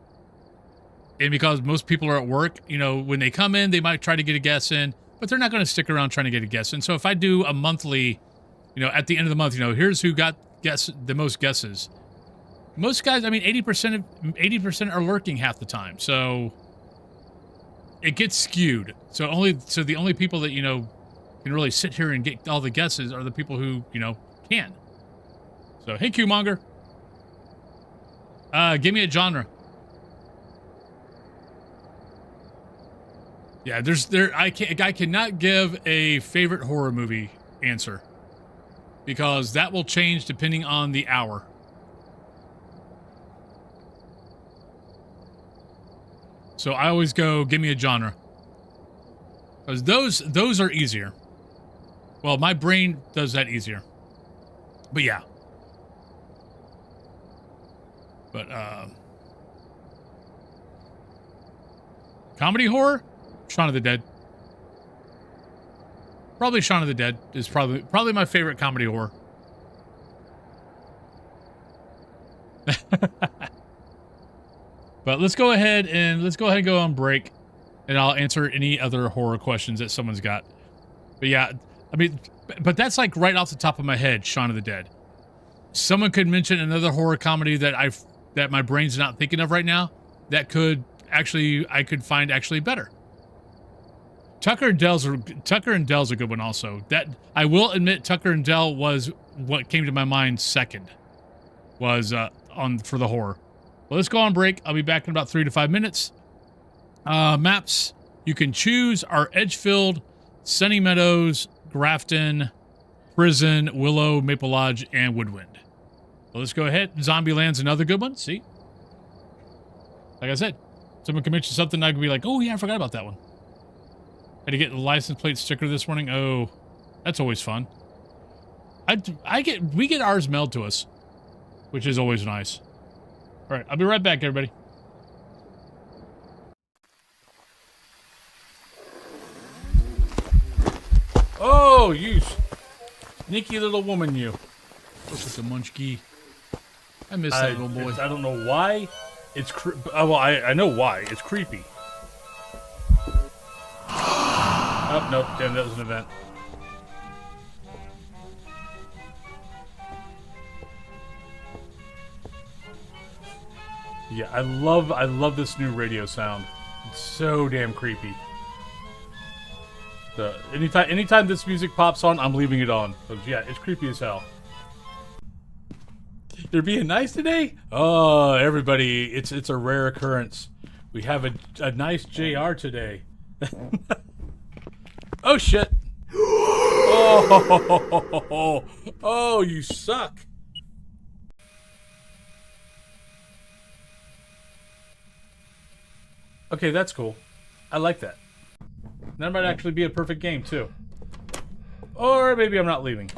and because most people are at work, when they come in, they might try to get a guess in, but they're not going to stick around trying to get a guess in. So if I do a monthly, at the end of the month, here's who got the most guesses. most guys, I mean, 80% are lurking half the time, so it gets skewed. So the only people that, you know, can really sit here and get all the guesses are the people who, you know, can. So, hey, Qmonger. Give me a genre. Yeah, I cannot give a favorite horror movie answer because that will change depending on the hour. So I always go, give me a genre. Because those are easier. Well, my brain does that easier. But yeah. But comedy horror? Shaun of the Dead. Probably Shaun of the Dead is probably my favorite comedy horror. But let's go ahead and go on break, and I'll answer any other horror questions that someone's got. But yeah, I mean, but that's like right off the top of my head, Shaun of the Dead. Someone could mention another horror comedy that my brain's not thinking of right now that I could find actually better. Tucker and Dale's a good one also. That I will admit, Tucker and Dale was what came to my mind second. Was for the horror. Well, let's go on break. I'll be back in about 3 to 5 minutes. Maps you can choose are Edgefield, Sunny Meadows, Grafton, Prison, Willow, Maple Lodge, and Woodwind. Well, let's go ahead. Zombieland's another good one. See, like I said, someone can mention something, I could be like, oh yeah, I forgot about that one. Had to get the license plate sticker this morning. Oh, that's always fun. We get ours mailed to us, which is always nice. All right, I'll be right back, everybody. Oh, you sneaky little woman, you. Look at the munchkie. I miss that little boy. I don't know why. It's well, I know why. It's creepy. Oh, nope. Damn, that was an event. Yeah, I love this new radio sound. It's so damn creepy. Anytime this music pops on, I'm leaving it on. Yeah, it's creepy as hell. You're being nice today? Oh, everybody, it's a rare occurrence. We have a nice JR today. Oh shit. Oh, you suck. Okay, that's cool. I like that. That might actually be a perfect game, too. Or maybe I'm not leaving.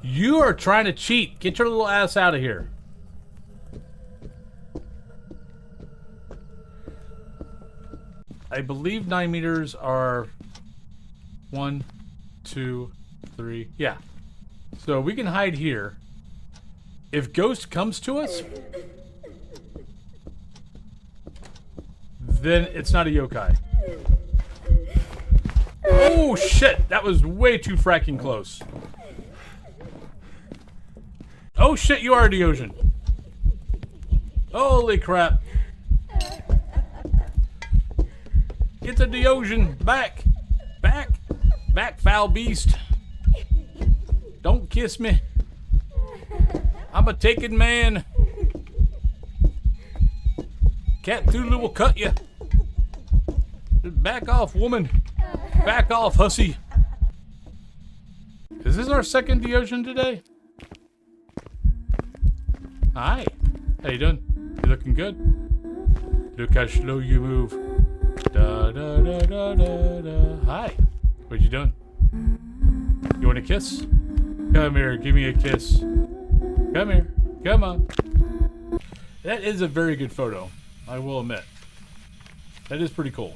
You are trying to cheat. Get your little ass out of here. I believe 9 meters are 1, 2, 3. Yeah. So we can hide here. If Ghost comes to us, then it's not a yokai. Oh shit! That was way too fracking close. Oh shit, you are the ocean. Holy crap. It's a Deogen. Back. Back. Back, foul beast. Don't kiss me. I'm a taken man. Cat Thulu will cut you. Just back off, woman. Back off, hussy. Is this our second Deogen today? Hi. How you doing? You looking good? Look how slow you move. Da da da da da da. Hi. What you doing? You want a kiss? Come here, give me a kiss. Come here. Come on. That is a very good photo, I will admit. That is pretty cool.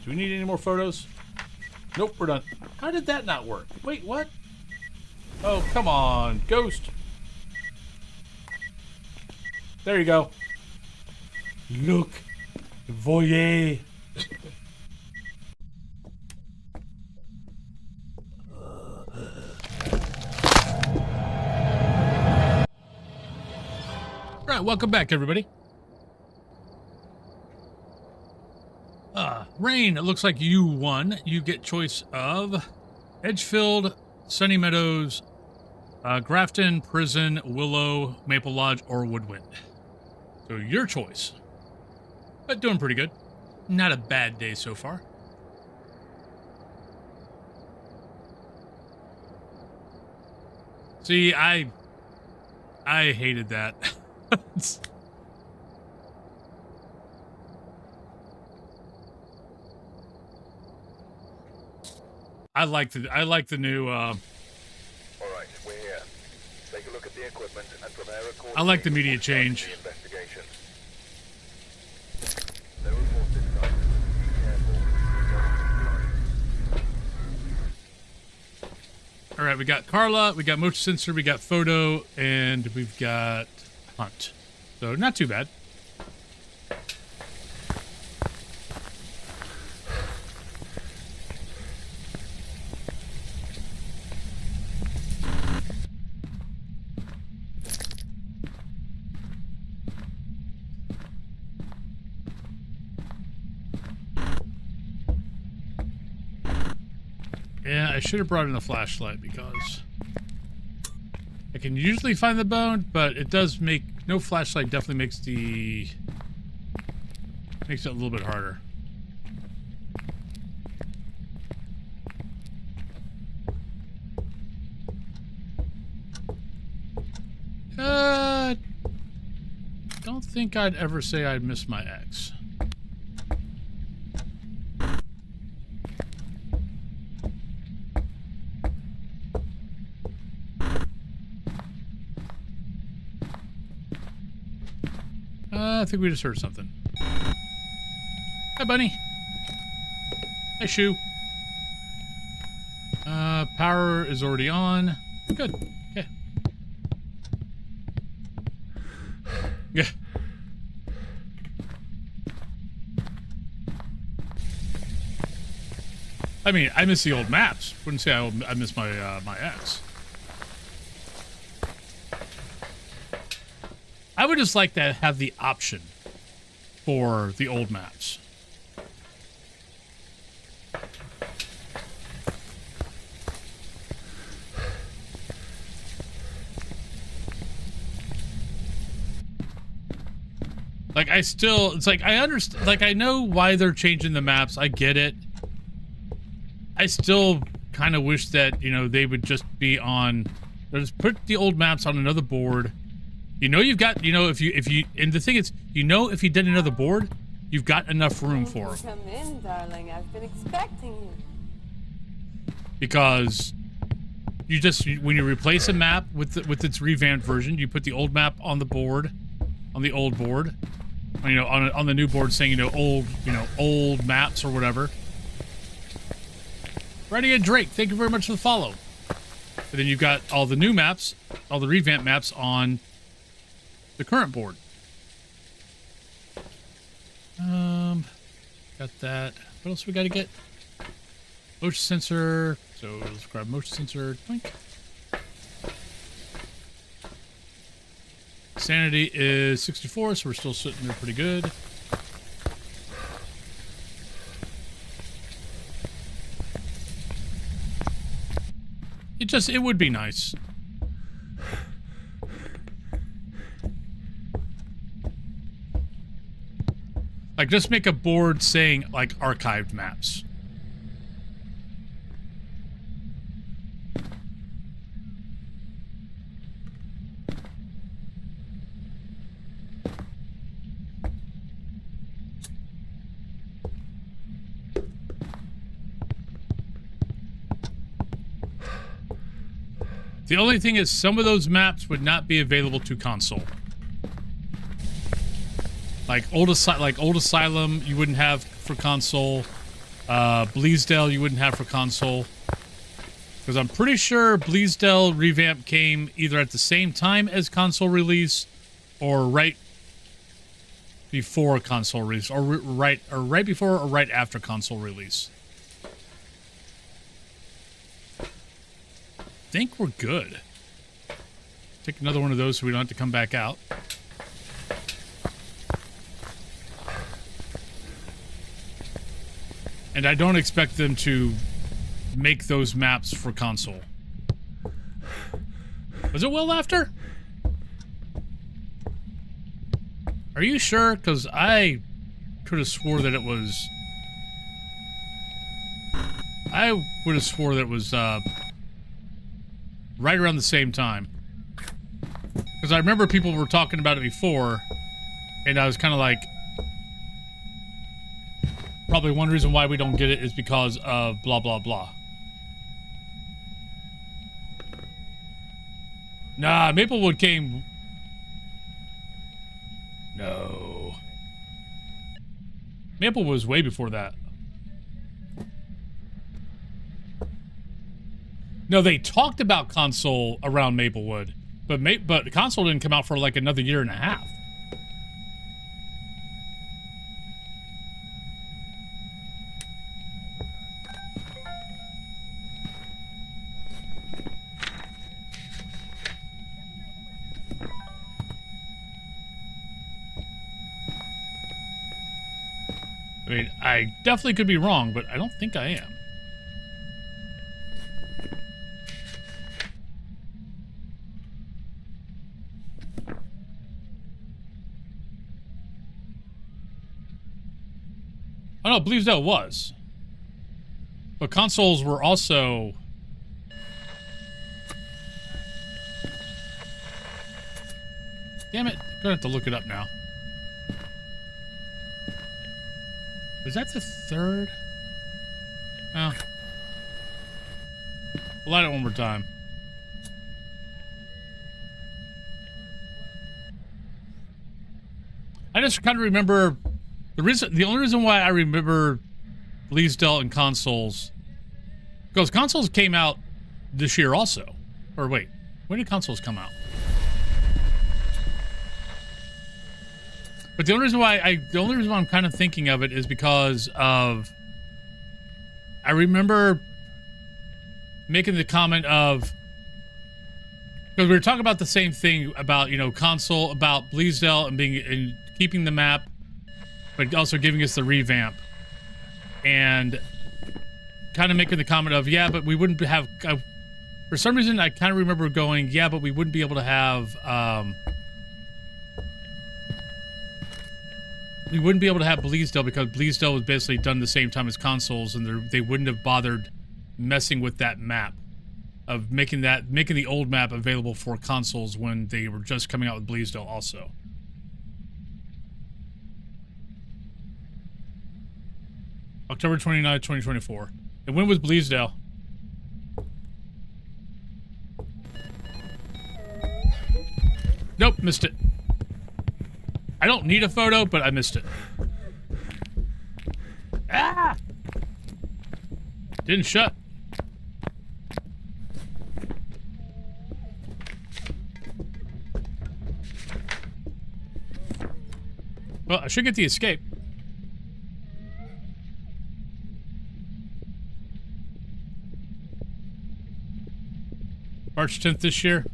Do we need any more photos? Nope, we're done. How did that not work? Wait, what? Oh, come on, Ghost. There you go. Look. Voyez. Right, welcome back, everybody. Rain, it looks like you won. You get choice of Edgefield, Sunny Meadows, Grafton, Prison, Willow, Maple Lodge, or Woodwind. So your choice. But doing pretty good. Not a bad day so far. See, I hated that. I like the new All right, we're here. Take a look at the equipment and prepare accordingly. I like the media for starting change. the investigation. No report this time. Be careful. All right, we got Carla, we got motion sensor, we got photo, and we've got hunt. So not too bad. Yeah, I should have brought in a flashlight because I can usually find the bone, but it does make no flashlight definitely makes it a little bit harder. Don't think I'd ever say I'd miss my ex. I think we just heard something. Hi, Bunny. Hi, Shoe. Power is already on. Good. Okay. Yeah. I mean, I miss the old maps. Wouldn't say I miss my my ex. I would just like to have the option for the old maps. Like, it's like, I understand, like, I know why they're changing the maps. I get it. I still kind of wish that, you know, they would just be on, just put the old maps on another board. You know, you've got, you know, if you, and the thing is, you know, if you did another board, you've got enough room for them. Come in, darling. I've been expecting you. Because you just, when you replace a map with its revamped version, you put the old map on the board, on the old board, you know, on the new board saying, you know, old maps or whatever. Ready and Drake, thank you very much for the follow. And then you've got all the new maps, all the revamped maps on the current board. Got that. What else we got to get? Motion sensor. So let's grab motion sensor. Blink. Sanity is 64, so we're still sitting there pretty good. It would be nice. Like, just make a board saying, like, archived maps. The only thing is, some of those maps would not be available to console. Like Old Asylum, you wouldn't have for console. Bleasdale, you wouldn't have for console. Because I'm pretty sure Bleasdale revamp came either at the same time as console release, or right before console release, or right before or right after console release. I think we're good. Take another one of those so we don't have to come back out. And I don't expect them to make those maps for console. Was it well laughter? Are you sure? Because I could have swore that it was... I would have swore that it was right around the same time. Because I remember people were talking about it before, and I was kind of like... Probably one reason why we don't get it is because of blah, blah, blah. Nah, Maplewood came... No. Maplewood was way before that. No, they talked about console around Maplewood, but console didn't come out for like another year and a half. I mean, I definitely could be wrong, but I don't think I am. Oh no, Bleasdale was. But consoles were also... Damn it, I'm gonna have to look it up now. Was that the third? Oh. We'll light it one more time. I just kind of remember the only reason why I remember Bleasdale and consoles, because consoles came out this year also. Or wait, when did consoles come out? But the only reason why I'm kind of thinking of it is because of, I remember making the comment of, because we were talking about the same thing about, you know, console, about Bleasdale and keeping the map, but also giving us the revamp, and kind of making the comment of, yeah, but we wouldn't have, for some reason I kind of remember going, yeah, but we wouldn't be able to have, we wouldn't be able to have Bleasdale because Bleasdale was basically done the same time as consoles, and they wouldn't have bothered messing with that map, of making the old map available for consoles when they were just coming out with Bleasdale also. October 29th, 2024. And when was Bleasdale? Nope, missed it. I don't need a photo, but I missed it. Ah! Didn't shut. Well, I should get the escape. March 10th this year.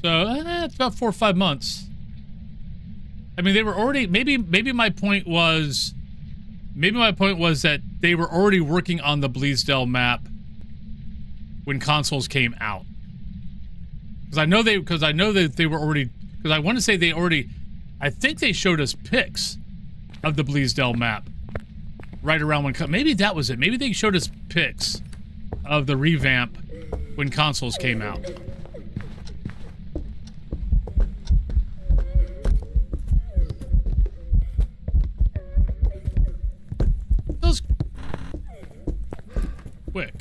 So, it's about 4 or 5 months. I mean, they were already, maybe my point was that they were already working on the Bleasdale map when consoles came out. Because I know that they were already, because I want to say they already, I think they showed us pics of the Bleasdale map right around when, maybe that was it. Maybe they showed us pics of the revamp when consoles came out. Quick.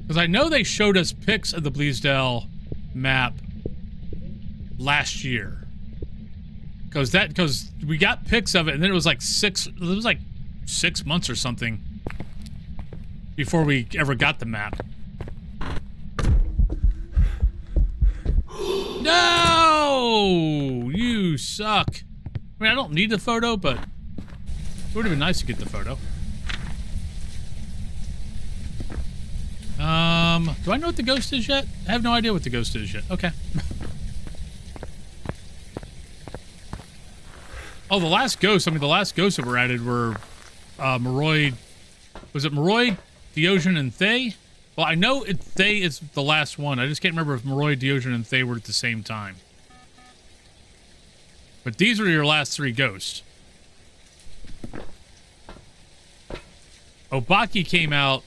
Because I know they showed us pics of the Bleasdale map last year. Because we got pics of it, and then it was like 6 months or something before we ever got the map. No! You suck. I mean, I don't need the photo, but it would have been nice to get the photo. Do I know what the ghost is yet? I have no idea what the ghost is yet. Okay. Oh, the last ghost. I mean, the last ghosts that were added were Moroi. Was it Moroi, Deogen, and Thay? Well, I know Thay is the last one. I just can't remember if Moroi, Deogen, and Thay were at the same time. But these were your last 3 ghosts. Obaki came out.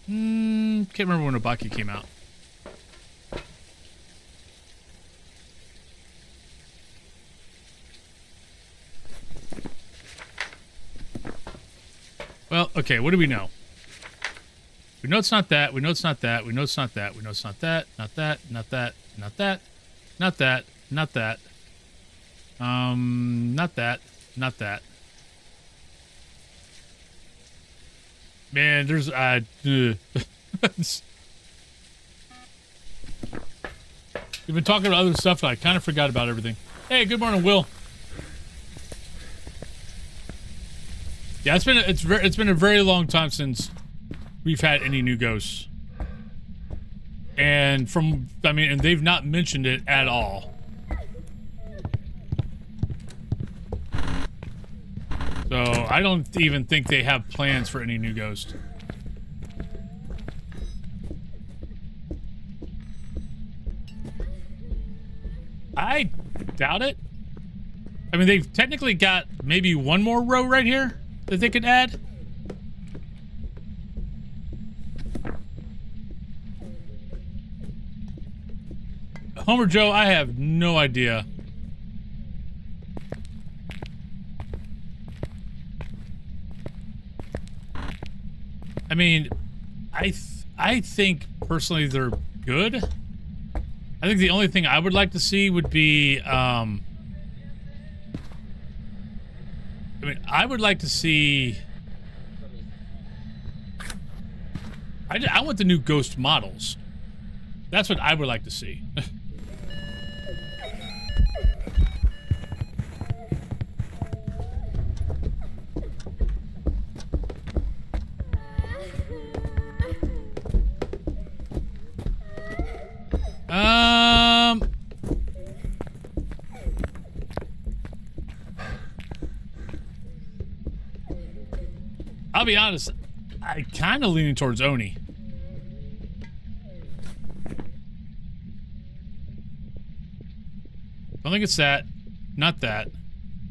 Can't remember when Obaki came out. Well, okay, what do we know? We know it's not that. We know it's not that. We know it's not that. We know it's not that. Not that. Not that. Not that. Not that. Not that. Not that. Not that. Man, there's We've been talking about other stuff, and I kind of forgot about everything. Hey, good morning, Will. Yeah, it's been a very long time since we've had any new ghosts. And and they've not mentioned it at all. So I don't even think they have plans for any new ghost. I doubt it. I mean, they've technically got maybe one more row right here that they could add. Homer Joe, I have no idea. I mean, I think personally they're good. I think the only thing I would like to see would be, I mean, I would like to see. I want the new ghost models. That's what I would like to see. I'll be honest, I'm kind of leaning towards Oni. Don't think it's that. Not that.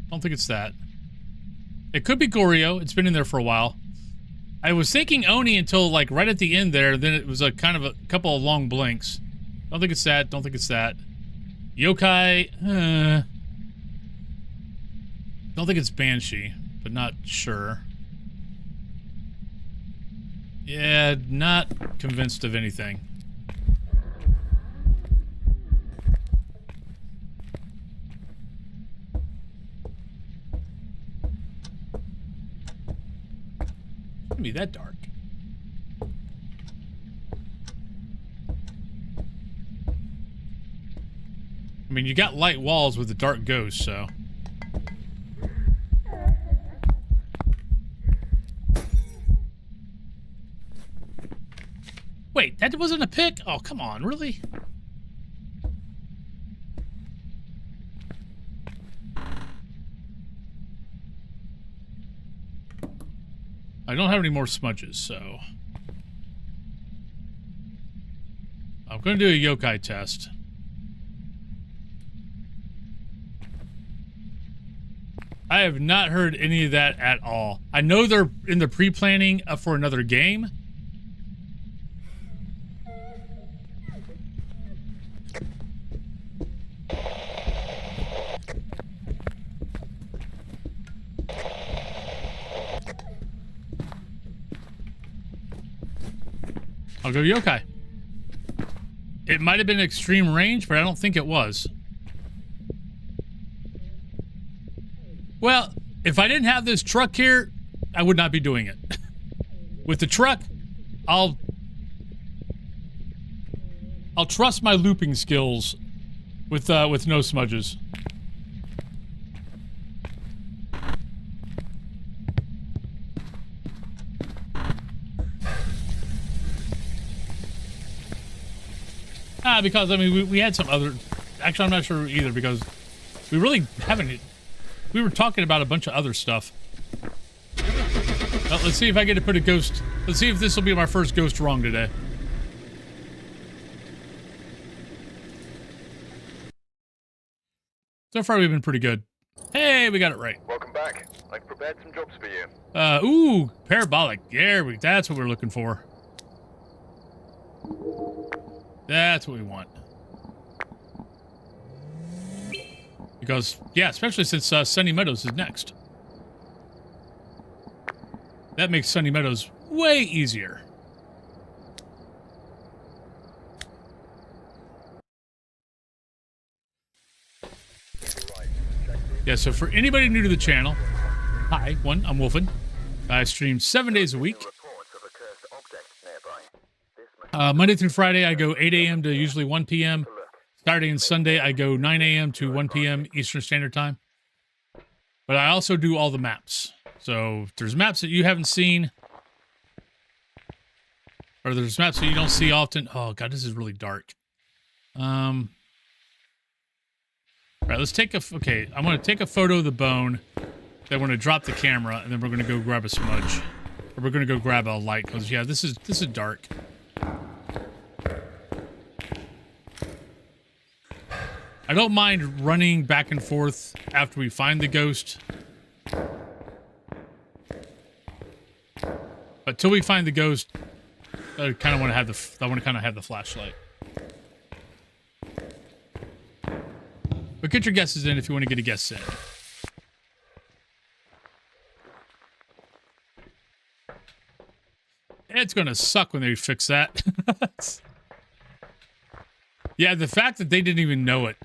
Don't think it's that. It could be Goryo. It's been in there for a while. I was thinking Oni until like right at the end there. Then it was a kind of a couple of long blinks. Don't think it's that. Don't think it's that. Yokai. Don't think it's Banshee, but not sure. Yeah, not convinced of anything. Shouldn't be that dark. I mean, you got light walls with the dark ghost, so. Wait, that wasn't a pick? Oh, come on, really? I don't have any more smudges, so. I'm going to do a yokai test. I have not heard any of that at all. I know they're in the pre-planning for another game. I'll go yokai. It might have been extreme range, but I don't think it was. Well, if I didn't have this truck here, I would not be doing it. With the truck, I'll trust my looping skills with no smudges. Because I mean we had some other. Actually, I'm not sure either because we really haven't. We were talking about a bunch of other stuff. Well, let's see if I get to put a ghost. Let's see if this will be my first ghost wrong today. So far, we've been pretty good. Hey, we got it right. Welcome back. I've prepared some jobs for you. Ooh, parabolic. That's what we're looking for. That's what we want. Because, yeah, especially since Sunny Meadows is next. That makes Sunny Meadows way easier. Yeah, so for anybody new to the channel, hi, I'm Wolfen. I stream 7 days a week. Monday through Friday, I go 8 a.m. to usually 1 p.m. Saturday and Sunday, I go 9 a.m. to 1 p.m. Eastern Standard Time. But I also do all the maps. So if there's maps that you haven't seen, or there's maps that you don't see often. Oh, God, this is really dark. All right, let's take a... Okay, I'm going to take a photo of the bone. Then we're going to drop the camera, and then we're going to go grab a smudge. Or we're going to go grab a light, because, yeah, this is dark. I don't mind running back and forth after we find the ghost. But till we find the ghost, I kind of want to have the flashlight. But get your guesses in if you want to get a guess in. It's gonna suck when they fix that. Yeah, the fact that they didn't even know it.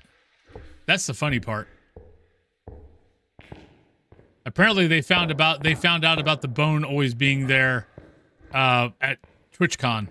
That's the funny part. Apparently they found out about the bone always being there at TwitchCon.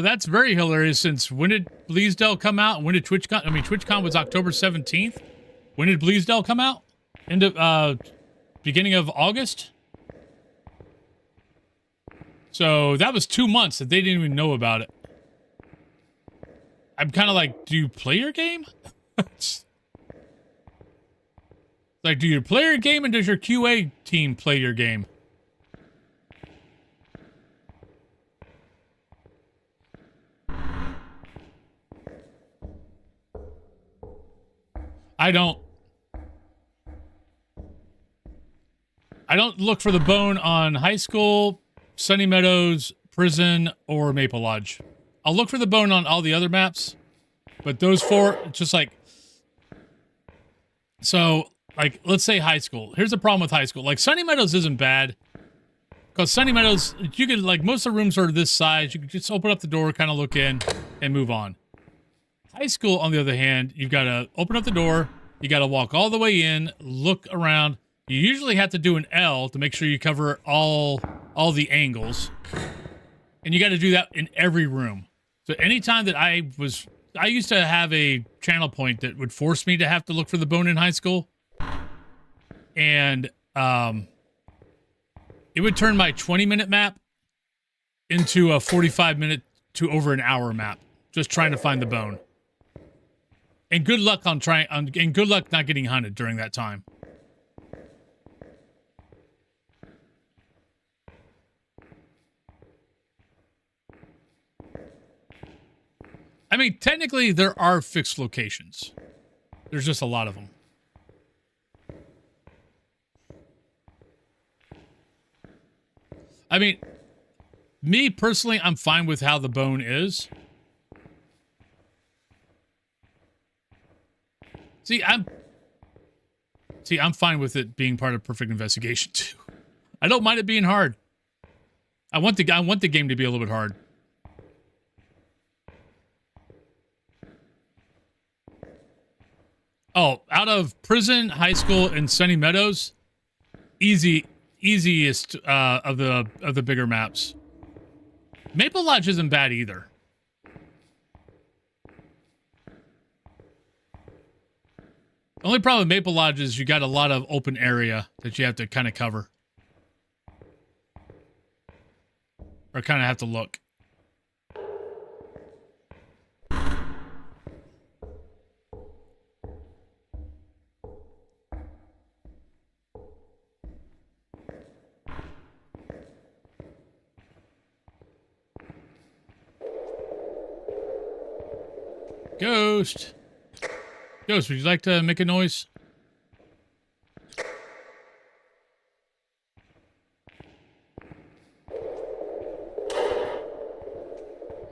That's very hilarious since when did Bleasdale come out? When did TwitchCon? I mean, TwitchCon was October 17th. When did Bleasdale come out? Beginning of August? So that was 2 months that they didn't even know about it. I'm kind of like, do you play your game? Like, do you play your game and does your QA team play your game? I don't look for the bone on High School, Sunny Meadows, Prison, or Maple Lodge. I'll look for the bone on all the other maps, but those four, just like... So, like, let's say High School. Here's the problem with High School. Like, Sunny Meadows isn't bad, because Sunny Meadows, you can, like, most of the rooms are this size. You can just open up the door, kind of look in, and move on. High School, on the other hand, you've got to open up the door, you got to walk all the way in, look around. You usually have to do an L to make sure you cover all the angles. And you got to do that in every room. So anytime that I used to have a channel point that would force me to have to look for the bone in High School. And it would turn my 20-minute map into a 45-minute to over an hour map, just trying to find the bone. And good luck not getting hunted during that time. I mean, technically, there are fixed locations. There's just a lot of them. I mean, me personally, I'm fine with how the bone is. I'm fine with it being part of Perfect Investigation too. I don't mind it being hard. I want the game to be a little bit hard. Oh, out of prison, high school, and Sunny Meadows, easiest of the bigger maps. Maple Lodge isn't bad either. Only problem with Maple Lodge is you got a lot of open area that you have to kind of cover. Or kind of have to look. Ghost. Ghost, would you like to make a noise?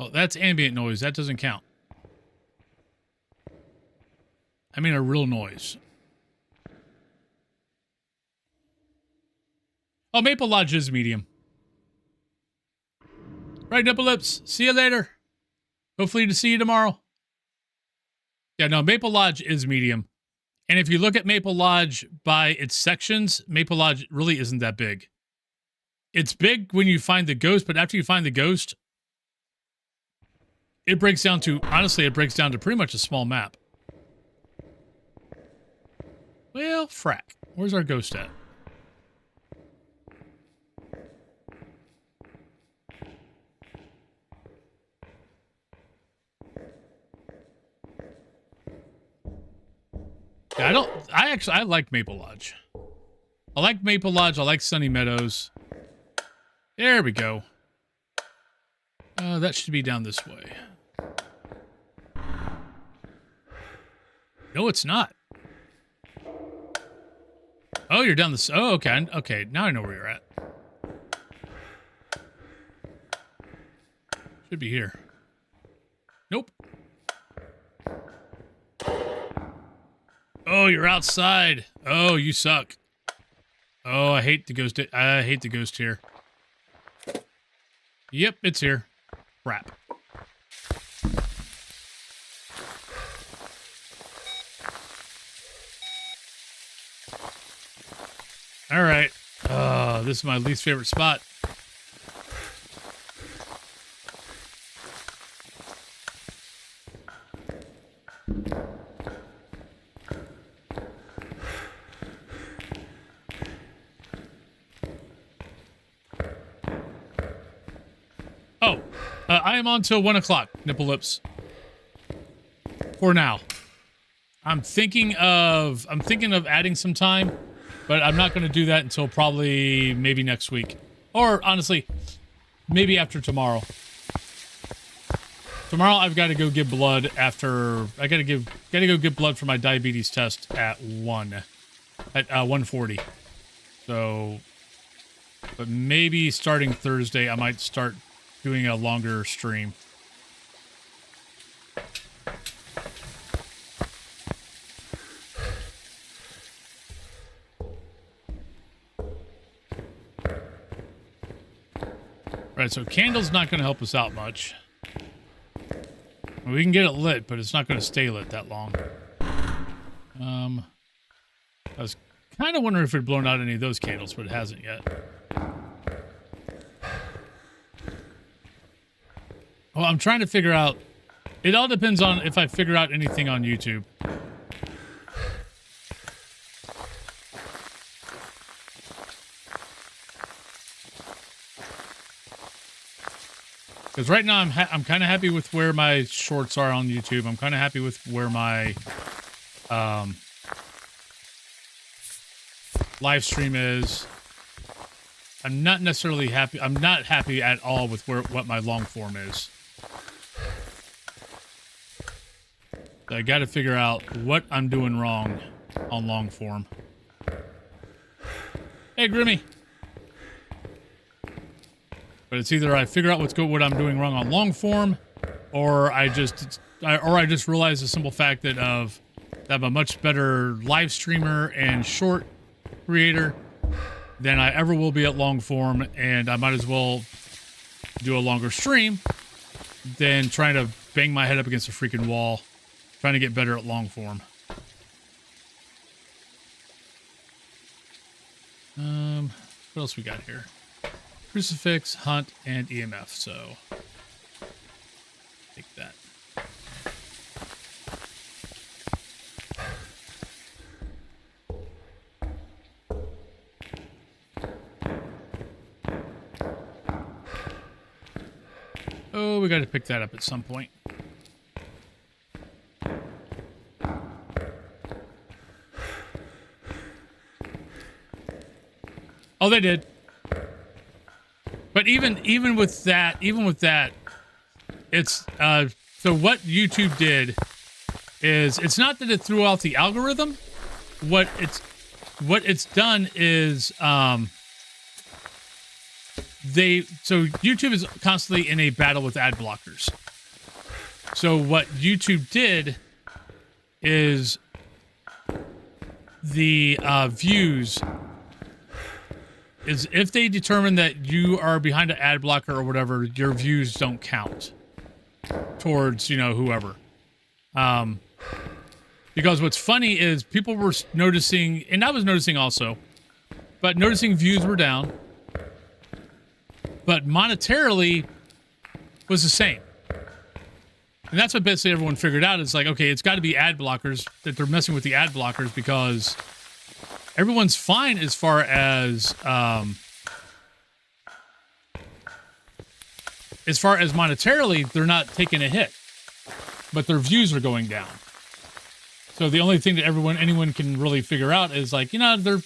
Oh, that's ambient noise. That doesn't count. I mean a real noise. Oh, Maple Lodge is medium. Right, Nipple Lips. See you later. Hopefully to see you tomorrow. Yeah, no, Maple Lodge is medium. And if you look at Maple Lodge by its sections, Maple Lodge really isn't that big. It's big when you find the ghost, but after you find the ghost, it breaks down to, honestly, it breaks down to pretty much a small map. Well, frack. Where's our ghost at? Yeah, I like Maple Lodge. I like Maple Lodge. I like Sunny Meadows. There we go. That should be down this way. No, it's not. Oh, you're down this. Oh, okay. Okay, now I know where you're at. Should be here. Nope. Oh, you're outside. Oh, you suck. Oh, I hate the ghost. I hate the ghost here. Yep, it's here. Crap. All right. This is my least favorite spot. I am on till 1 o'clock, Nipple Lips. For now. I'm thinking of adding some time, but I'm not going to do that until probably maybe next week. Or honestly, maybe after tomorrow. Tomorrow I've got to go give blood after I got to go give blood for my diabetes test at 1:40. So, but maybe starting Thursday I might start doing a longer stream. Right, so candle's not going to help us out much. We can get it lit, but it's not going to stay lit that long. I was kind of wondering if we'd blown out any of those candles, but it hasn't yet. Well, I'm trying to figure out... It all depends on if I figure out anything on YouTube. Because right now I'm kind of happy with where my shorts are on YouTube. I'm kind of happy with where my live stream is. I'm not necessarily happy. I'm not happy at all with what my long form is. So I got to figure out what I'm doing wrong on long form. Hey, Grimmy. But it's either I figure out what I'm doing wrong on long form, or I just realize the simple fact that I'm a much better live streamer and short creator than I ever will be at long form, and I might as well do a longer stream than trying to bang my head up against a freaking wall, trying to get better at long form. What else we got here? Crucifix, hunt, and EMF, so take that. Oh, we got to pick that up at some point. Oh, they did. But even with that, it's so what YouTube did is it's not that it threw out the algorithm. What it's done is so YouTube is constantly in a battle with ad blockers. So what YouTube did is the views is if they determine that you are behind an ad blocker or whatever, your views don't count towards, you know, whoever. Because what's funny is people were noticing, and I was noticing also, but noticing views were down, but monetarily was the same. And that's what basically everyone figured out is like, okay, it's got to be ad blockers, that they're messing with the ad blockers because everyone's fine as far as monetarily, they're not taking a hit, but their views are going down. So the only thing that anyone can really figure out is like, you know, they're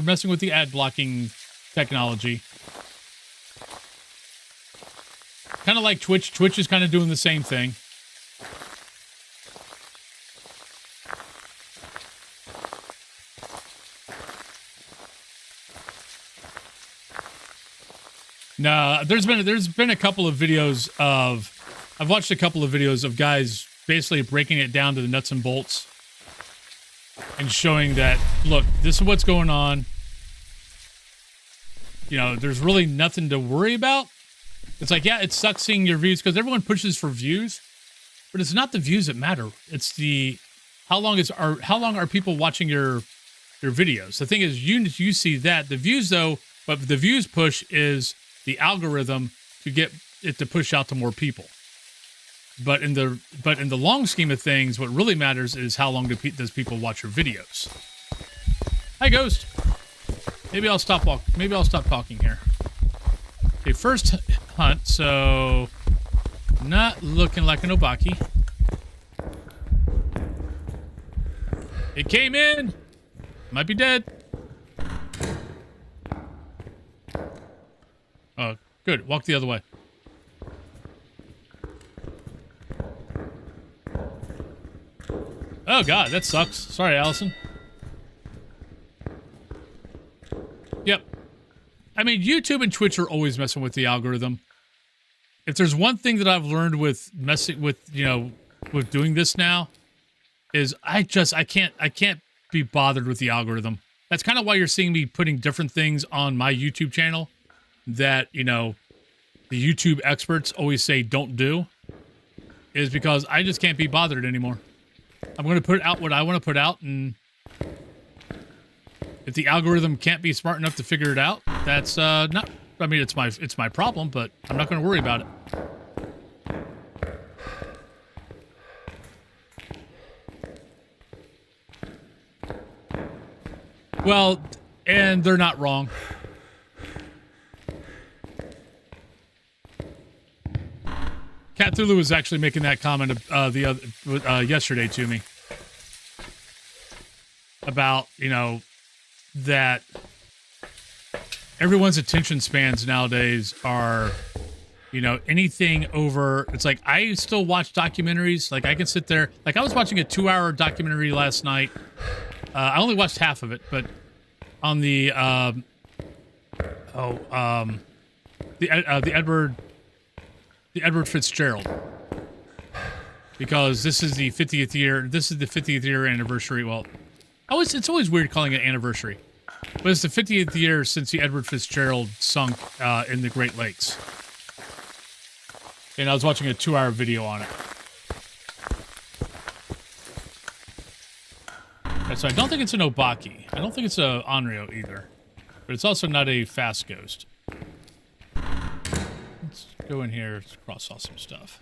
messing with the ad blocking technology. Kind of like Twitch. Twitch is kind of doing the same thing. No, there's been a couple of videos I've watched a couple of videos of guys basically breaking it down to the nuts and bolts and showing that, look, this is what's going on. You know, there's really nothing to worry about. It's like, yeah, it sucks seeing your views because everyone pushes for views, but it's not the views that matter. It's the how long are people watching your videos. The thing is, you see that the views though, but the views push is the algorithm to get it to push out to more people. But in the long scheme of things, what really matters is how long does people watch your videos. Hi, Ghost. Maybe I'll stop talking here. Okay, first hunt. So not looking like an Obaki. It came in. Might be dead. Oh, good. Walk the other way. Oh, God, that sucks. Sorry, Allison. Yep. I mean, YouTube and Twitch are always messing with the algorithm. If there's one thing that I've learned with messing with, you know, with doing this now, is I can't be bothered with the algorithm. That's kind of why you're seeing me putting different things on my YouTube channel that, you know, the YouTube experts always say don't do, is because I just can't be bothered anymore. I'm going to put out what I want to put out, and if the algorithm can't be smart enough to figure it out, that's not. I mean, it's my problem, but I'm not going to worry about it. Well, and they're not wrong. Cat Thulu was actually making that comment yesterday to me about, you know, that everyone's attention spans nowadays are, you know, anything over. It's like I still watch documentaries. Like I can sit there. Like I was watching a 2-hour documentary last night. I only watched half of it, but on the Edward Fitzgerald, because this is the 50th year. This is the 50th year anniversary. Well, it's always weird calling it anniversary. But it's the 50th year since the Edward Fitzgerald sunk in the Great Lakes. And I was watching a 2-hour video on it. And so I don't think it's an Obaki. I don't think it's a Onryo either. But it's also not a fast ghost. Let's go in here. Let's cross off some stuff.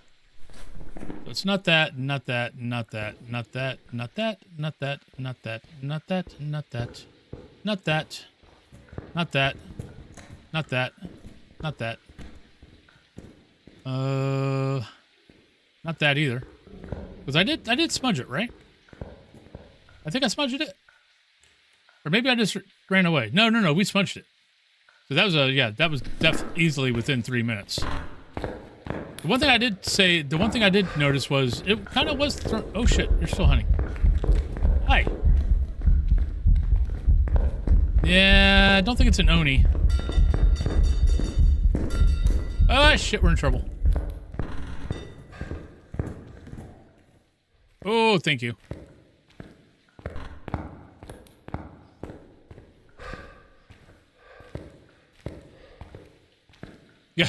So it's not that, not that, not that, not that, not that, not that, not that, not that, not that, not that, not that, not that, not that. Not that either. Because I did smudge it, right? I think I smudged it. Or maybe I just ran away. No, we smudged it. So that was that was definitely easily within 3 minutes. The one thing I did notice was it kind of was. Oh shit! You're still hunting. Hi. Yeah, I don't think it's an Oni. Ah, shit! We're in trouble. Oh, thank you. Yeah.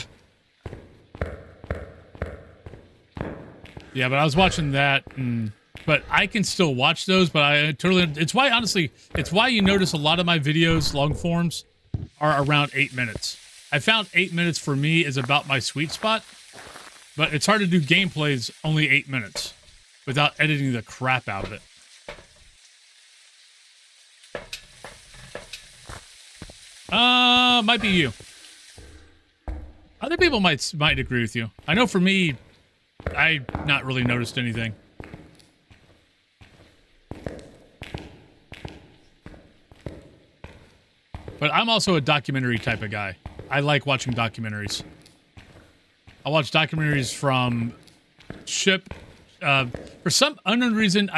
Yeah, but I was watching that, but I can still watch those, but I totally, it's why, honestly, it's why you notice a lot of my videos, long forms, are around 8 minutes. I found 8 minutes for me is about my sweet spot, but it's hard to do gameplays only 8 minutes without editing the crap out of it. Might be you. Other people might agree with you. I know for me, I not really noticed anything. But I'm also a documentary type of guy. I like watching documentaries. I watch documentaries from ship. For some unknown reason,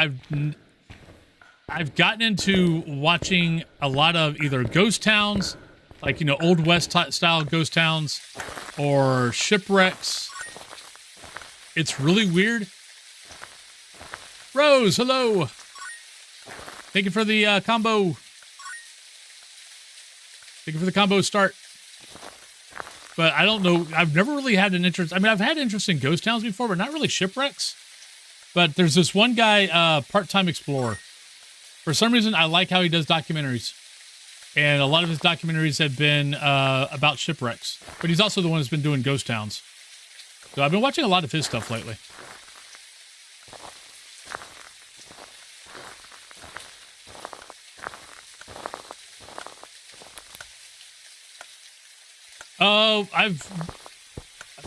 I've gotten into watching a lot of either ghost towns, like, you know, Old West style ghost towns, or shipwrecks. It's really weird. Rose, hello. Thank you for the combo. Thank you for the combo start. But I don't know. I've never really had an interest. I mean, I've had interest in ghost towns before, but not really shipwrecks. But there's this one guy, part-time explorer. For some reason, I like how he does documentaries. And a lot of his documentaries have been about shipwrecks. But he's also the one who's been doing ghost towns. So I've been watching a lot of his stuff lately. Oh, I'm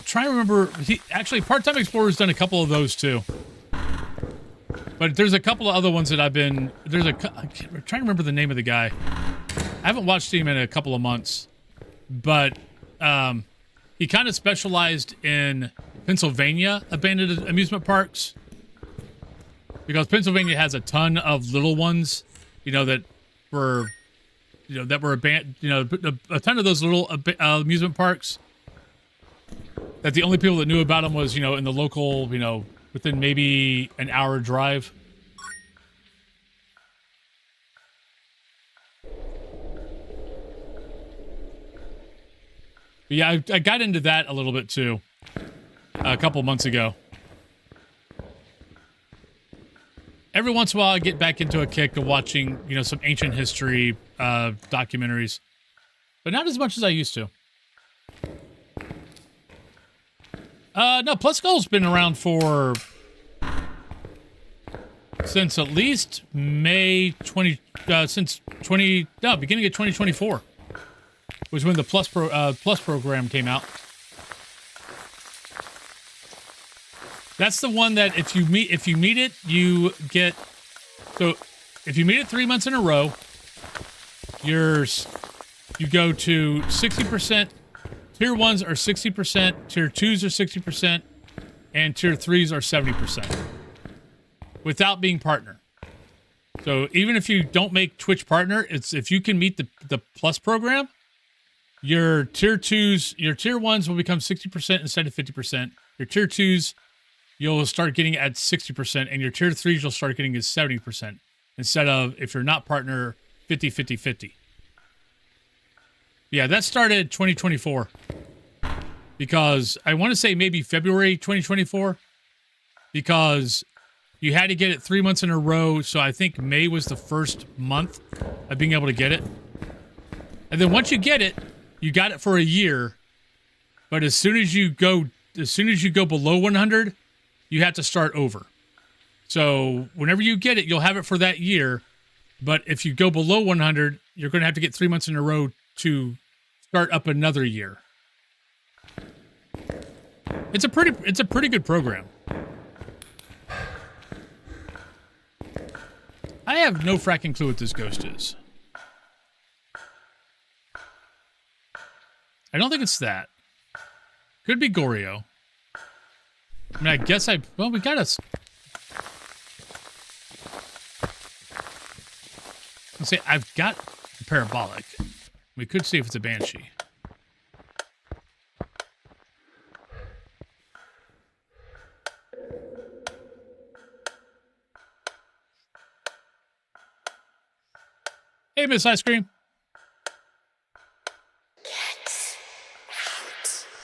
trying to remember. Actually, Part-Time Explorer's done a couple of those too. But there's a couple of other ones that I've been. I'm trying to remember the name of the guy. I haven't watched him in a couple of months, but he kind of specialized in Pennsylvania abandoned amusement parks, because Pennsylvania has a ton of little ones, you know, that were abandoned, you know, a ton of those little amusement parks that the only people that knew about them was, you know, in the local, you know, within maybe an hour drive. But yeah, I got into that a little bit too, a couple months ago. Every once in a while, I get back into a kick of watching, you know, some ancient history documentaries, but not as much as I used to. No, Plus Skull's been around since at least May 20, beginning of 2024. Was when the Plus program came out. That's the one that if you meet it, you get. So if you meet it 3 months in a row, you go to 60%. Tier 1s are 60%, tier 2s are 60%, and tier 3s are 70%. Without being partner. So even if you don't make Twitch partner, it's if you can meet the Plus program, your tier 2s, your tier 1s will become 60% instead of 50%. Your tier 2s, you'll start getting at 60%, and your tier 3s, you'll start getting at 70%. Instead of, if you're not partner, 50, 50, 50. Yeah, that started 2024. Because I want to say maybe February 2024. Because you had to get it 3 months in a row. So I think May was the first month of being able to get it. And then once you get it, you got it for a year. But as soon as you go below 100, you have to start over. So whenever you get it, you'll have it for that year. But if you go below 100, you're going to have to get 3 months in a row to start up another year. It's a pretty good program. I have no fracking clue what this ghost is. I don't think it's that. Could be Goryo. I mean, I guess well, we got us. Let's say I've got a parabolic. We could see if it's a banshee. Hey, Miss Ice Cream.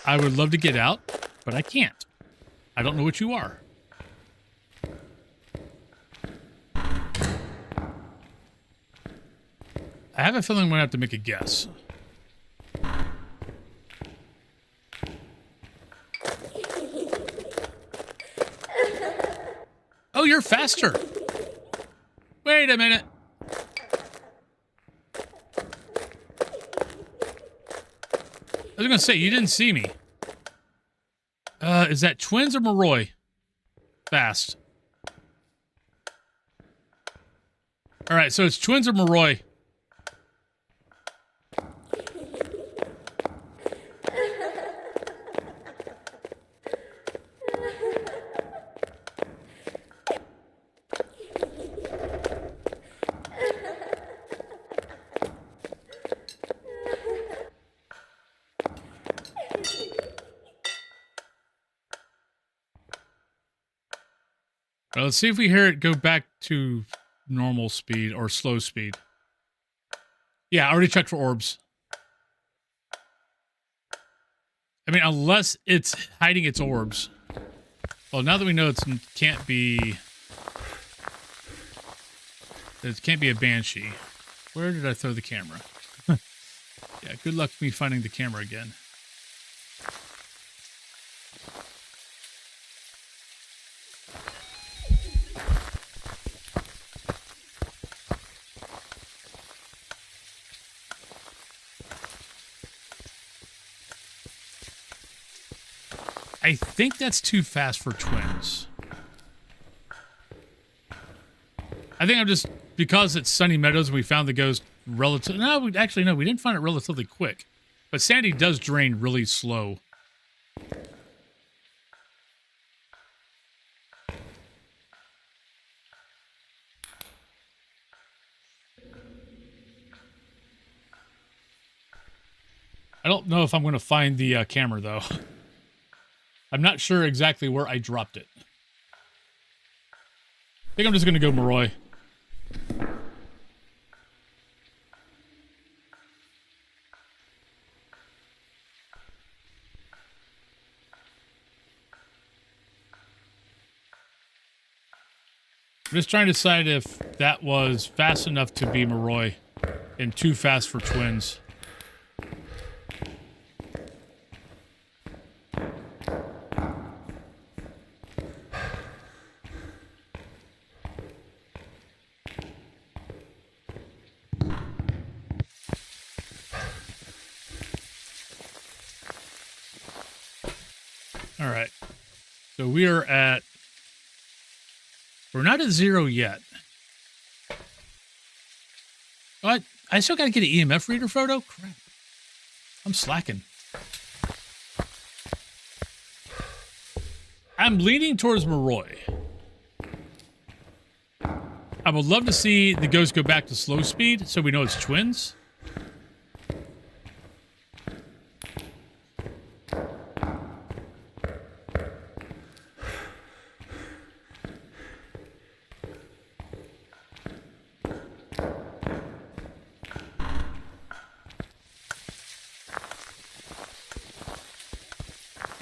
I would love to get out, but I can't. I don't know what you are. I have a feeling I'm going to have to make a guess. Oh, you're faster. Wait a minute. I was going to say, you didn't see me. Is that twins or Moroi? Fast. All right, so it's twins or Moroi. Well, let's see if we hear it go back to normal speed or slow speed. Yeah, I already checked for orbs. I mean, unless it's hiding its orbs. Well, now that we know it can't be a banshee. Where did I throw the camera? Yeah, good luck me finding the camera again. I think that's too fast for twins. I think I'm just, because it's Sunny Meadows, we found the ghost relatively, no, we didn't find it relatively quick. But Sandy does drain really slow. I don't know if I'm going to find the camera, though. I'm not sure exactly where I dropped it. I think I'm just going to go Moroi. I'm just trying to decide if that was fast enough to be Moroi and too fast for twins. All right. So we're not at 0 yet. What? I still got to get an EMF reader photo? Crap. I'm slacking. I'm leaning towards Moroi. I would love to see the ghost go back to slow speed so we know it's twins.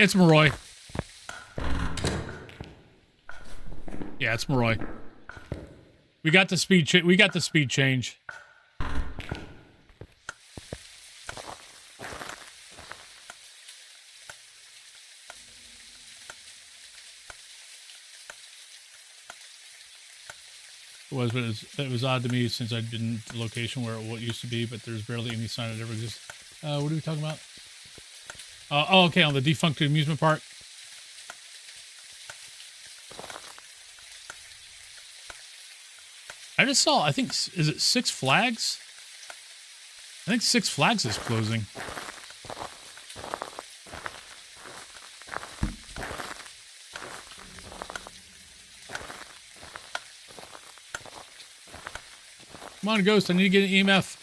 It's Moroi. Yeah, it's Moroi. We got the speed change. But it was odd to me since I'd been to the location where it used to be, but there's barely any sign it ever exists. What are we talking about? Oh, okay, on the defunct amusement park. I just saw, I think, is it Six Flags? I think Six Flags is closing. Come on, Ghost, I need to get an EMF.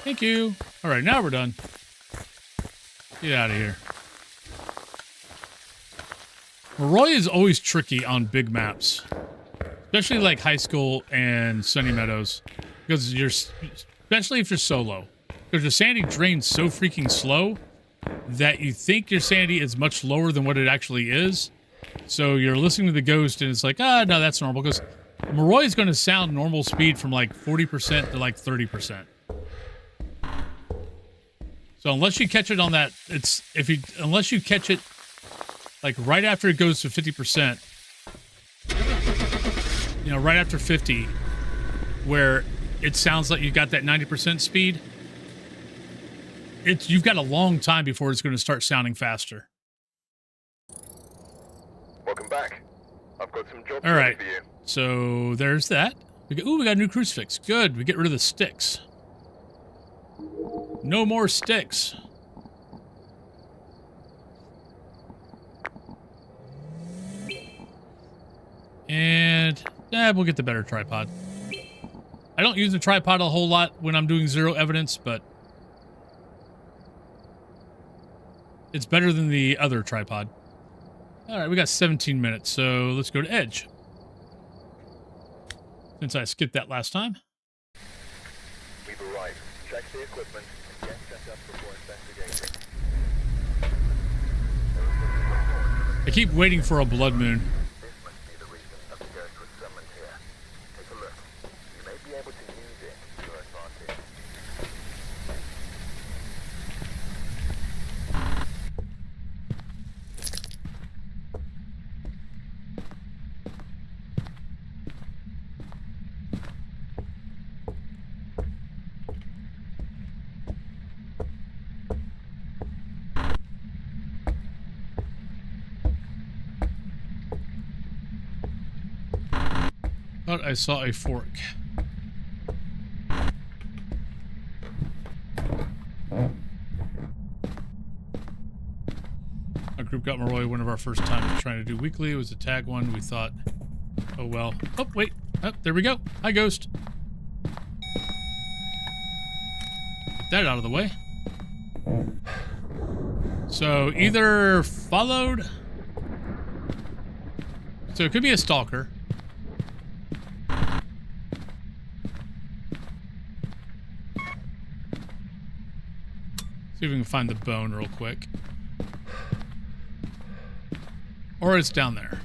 Thank you. All right, now we're done. Get out of here. Moroi is always tricky on big maps. Especially like high school and Sunny Meadows. Because especially if you're solo. Because your sanity drains so freaking slow that you think your sanity is much lower than what it actually is. So you're listening to the ghost and it's like, no, that's normal. Because Moroi is going to sound normal speed from like 40% to like 30%. So unless you catch it on that, unless you catch it like right after it goes to 50%, you know, right after 50, where it sounds like you got that 90% speed, you've got a long time before it's going to start sounding faster. Welcome back. I've got some jobs All right, for you. so there's that. We got a new crucifix. Good, we get rid of the sticks. No more sticks. And we'll get the better tripod. I don't use the tripod a whole lot when I'm doing zero evidence, but it's better than the other tripod. All right, we got 17 minutes, so let's go to Edge. Since I skipped that last time. We've arrived. Check the equipment and get set up before investigating. I keep waiting for a blood moon. This must be the reason that the ghost was summoned here. Take a look. You may be able to use it to your advantage. Thought I saw a fork. Our group got Moroi one of our first times trying to do weekly. It was a tag one. We thought, oh well. Oh, wait. Oh, there we go. Hi, Ghost. Get that out of the way. So either followed. So it could be a stalker. See if we can find the bone real quick. Or it's down there.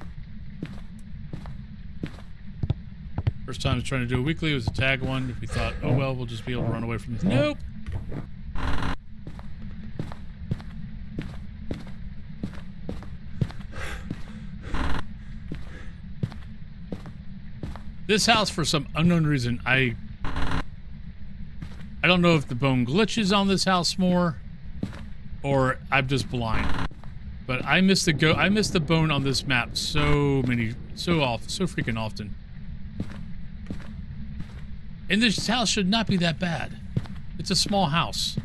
First time I was trying to do a weekly, it was a tag one. We thought, oh well, we'll just be able to run away from this. Nope. This house, for some unknown reason, I don't know if the bone glitches on this house more, or I'm just blind. But I miss the bone on this map so freaking often. And this house should not be that bad. It's a small house.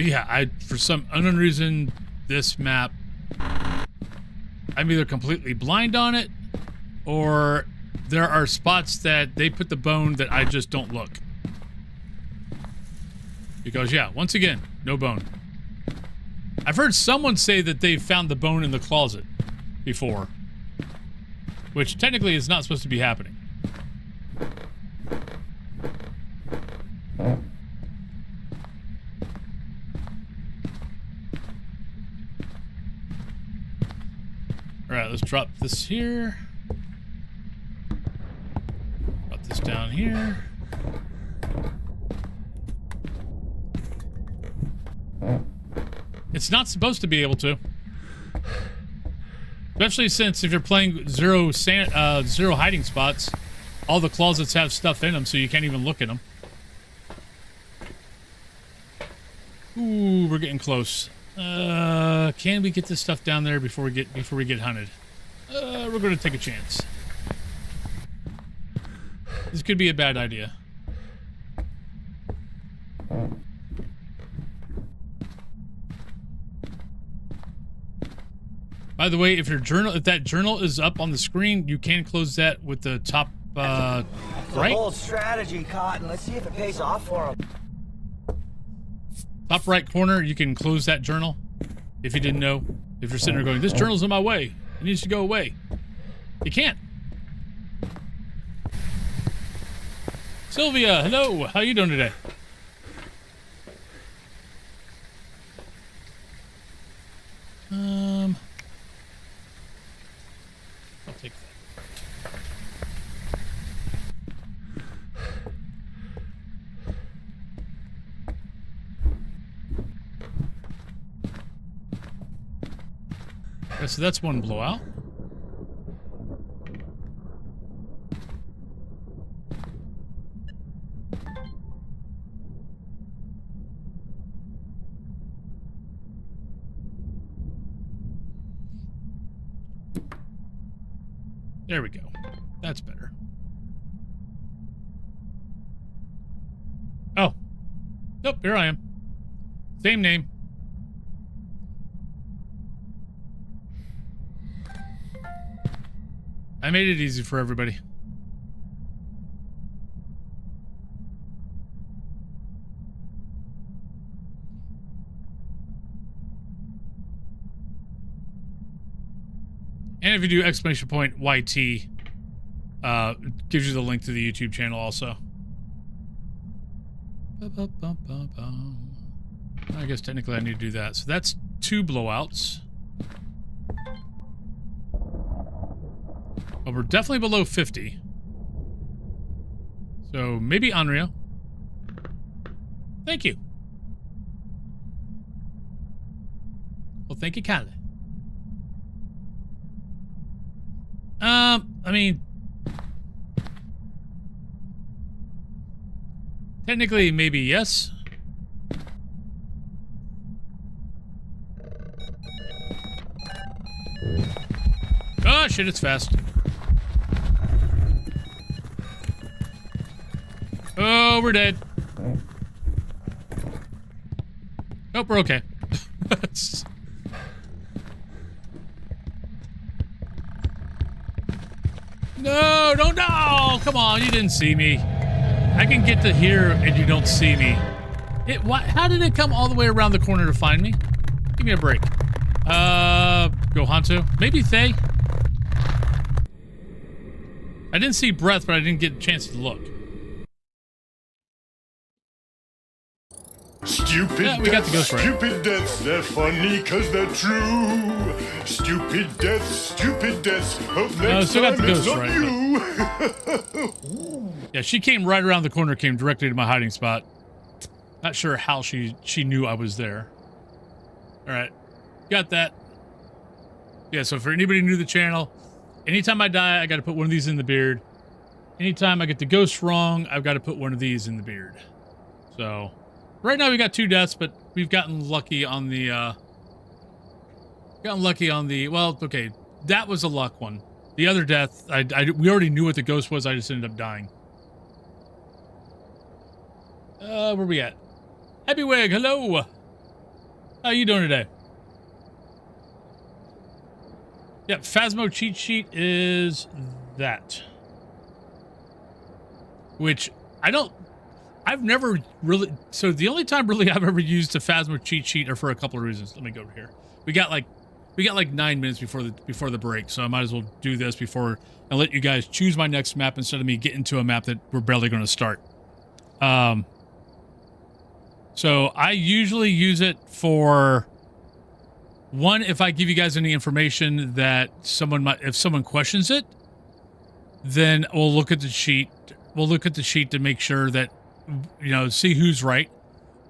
But yeah, for some unknown reason, this map, I'm either completely blind on it, or there are spots that they put the bone that I just don't look. Because yeah, once again, no bone. I've heard someone say that they found the bone in the closet before, which technically is not supposed to be happening. Alright, let's drop this here. Drop this down here. It's not supposed to be able to. Especially since if you're playing zero hiding spots, all the closets have stuff in them, so you can't even look at them. Ooh, we're getting close. Can we get this stuff down there before we get hunted? We're going to take a chance. This could be a bad idea. By the way, if that journal is up on the screen, you can close that with the top right. Bold strategy, Cotton. Let's see if it pays off for him. Top right corner, you can close that journal. If you didn't know, if you're sitting there going, "This journal's in my way. It needs to go away," you can't. Sylvia, hello. How you doing today? I'll take that. Okay, so that's one blowout. There we go. That's better. Oh. Nope, here I am. Same name. I made it easy for everybody. And if you do exclamation point YT, it gives you the link to the YouTube channel also. I guess technically I need to do that. So that's 2 blowouts. Well, we're definitely below 50. So maybe unreal. Thank you. Well, thank you kindly. I mean, technically, maybe yes. Oh, shit, it's fast. Oh, we're dead. Nope, we're okay. No, don't, no! Come on, you didn't see me. I can get to here and you don't see me. How did it come all the way around the corner to find me? Give me a break. Go Hantu. Maybe Thay. I didn't see Breath, but I didn't get a chance to look. Stupid Yeah, we got the ghost right. Stupid deaths, they're funny cause they're true. Stupid deaths, hope next still got time the it's ghost not you. Yeah, she came right around the corner, came directly to my hiding spot. Not sure how she knew I was there. Alright, got that. Yeah, so for anybody new to the channel, anytime I die, I gotta put one of these in the beard. Anytime I get the ghost wrong, I've got to put one of these in the beard. So... right now we got 2 deaths, but we've gotten lucky on the, well, okay, that was a luck one. The other death, we already knew what the ghost was, I just ended up dying. Where we at? Happy Wig, hello! How you doing today? Yep, Phasmo cheat sheet is that. Which I've never really, so the only time really I've ever used a Phasmo cheat sheet are for a couple of reasons. Let me go over here. We got like 9 minutes before the break, so I might as well do this before I let you guys choose my next map instead of me getting to a map that we're barely going to start. So I usually use it for one, if I give you guys any information that if someone questions it, then we'll look at the sheet. We'll look at the sheet to make sure that, see who's right.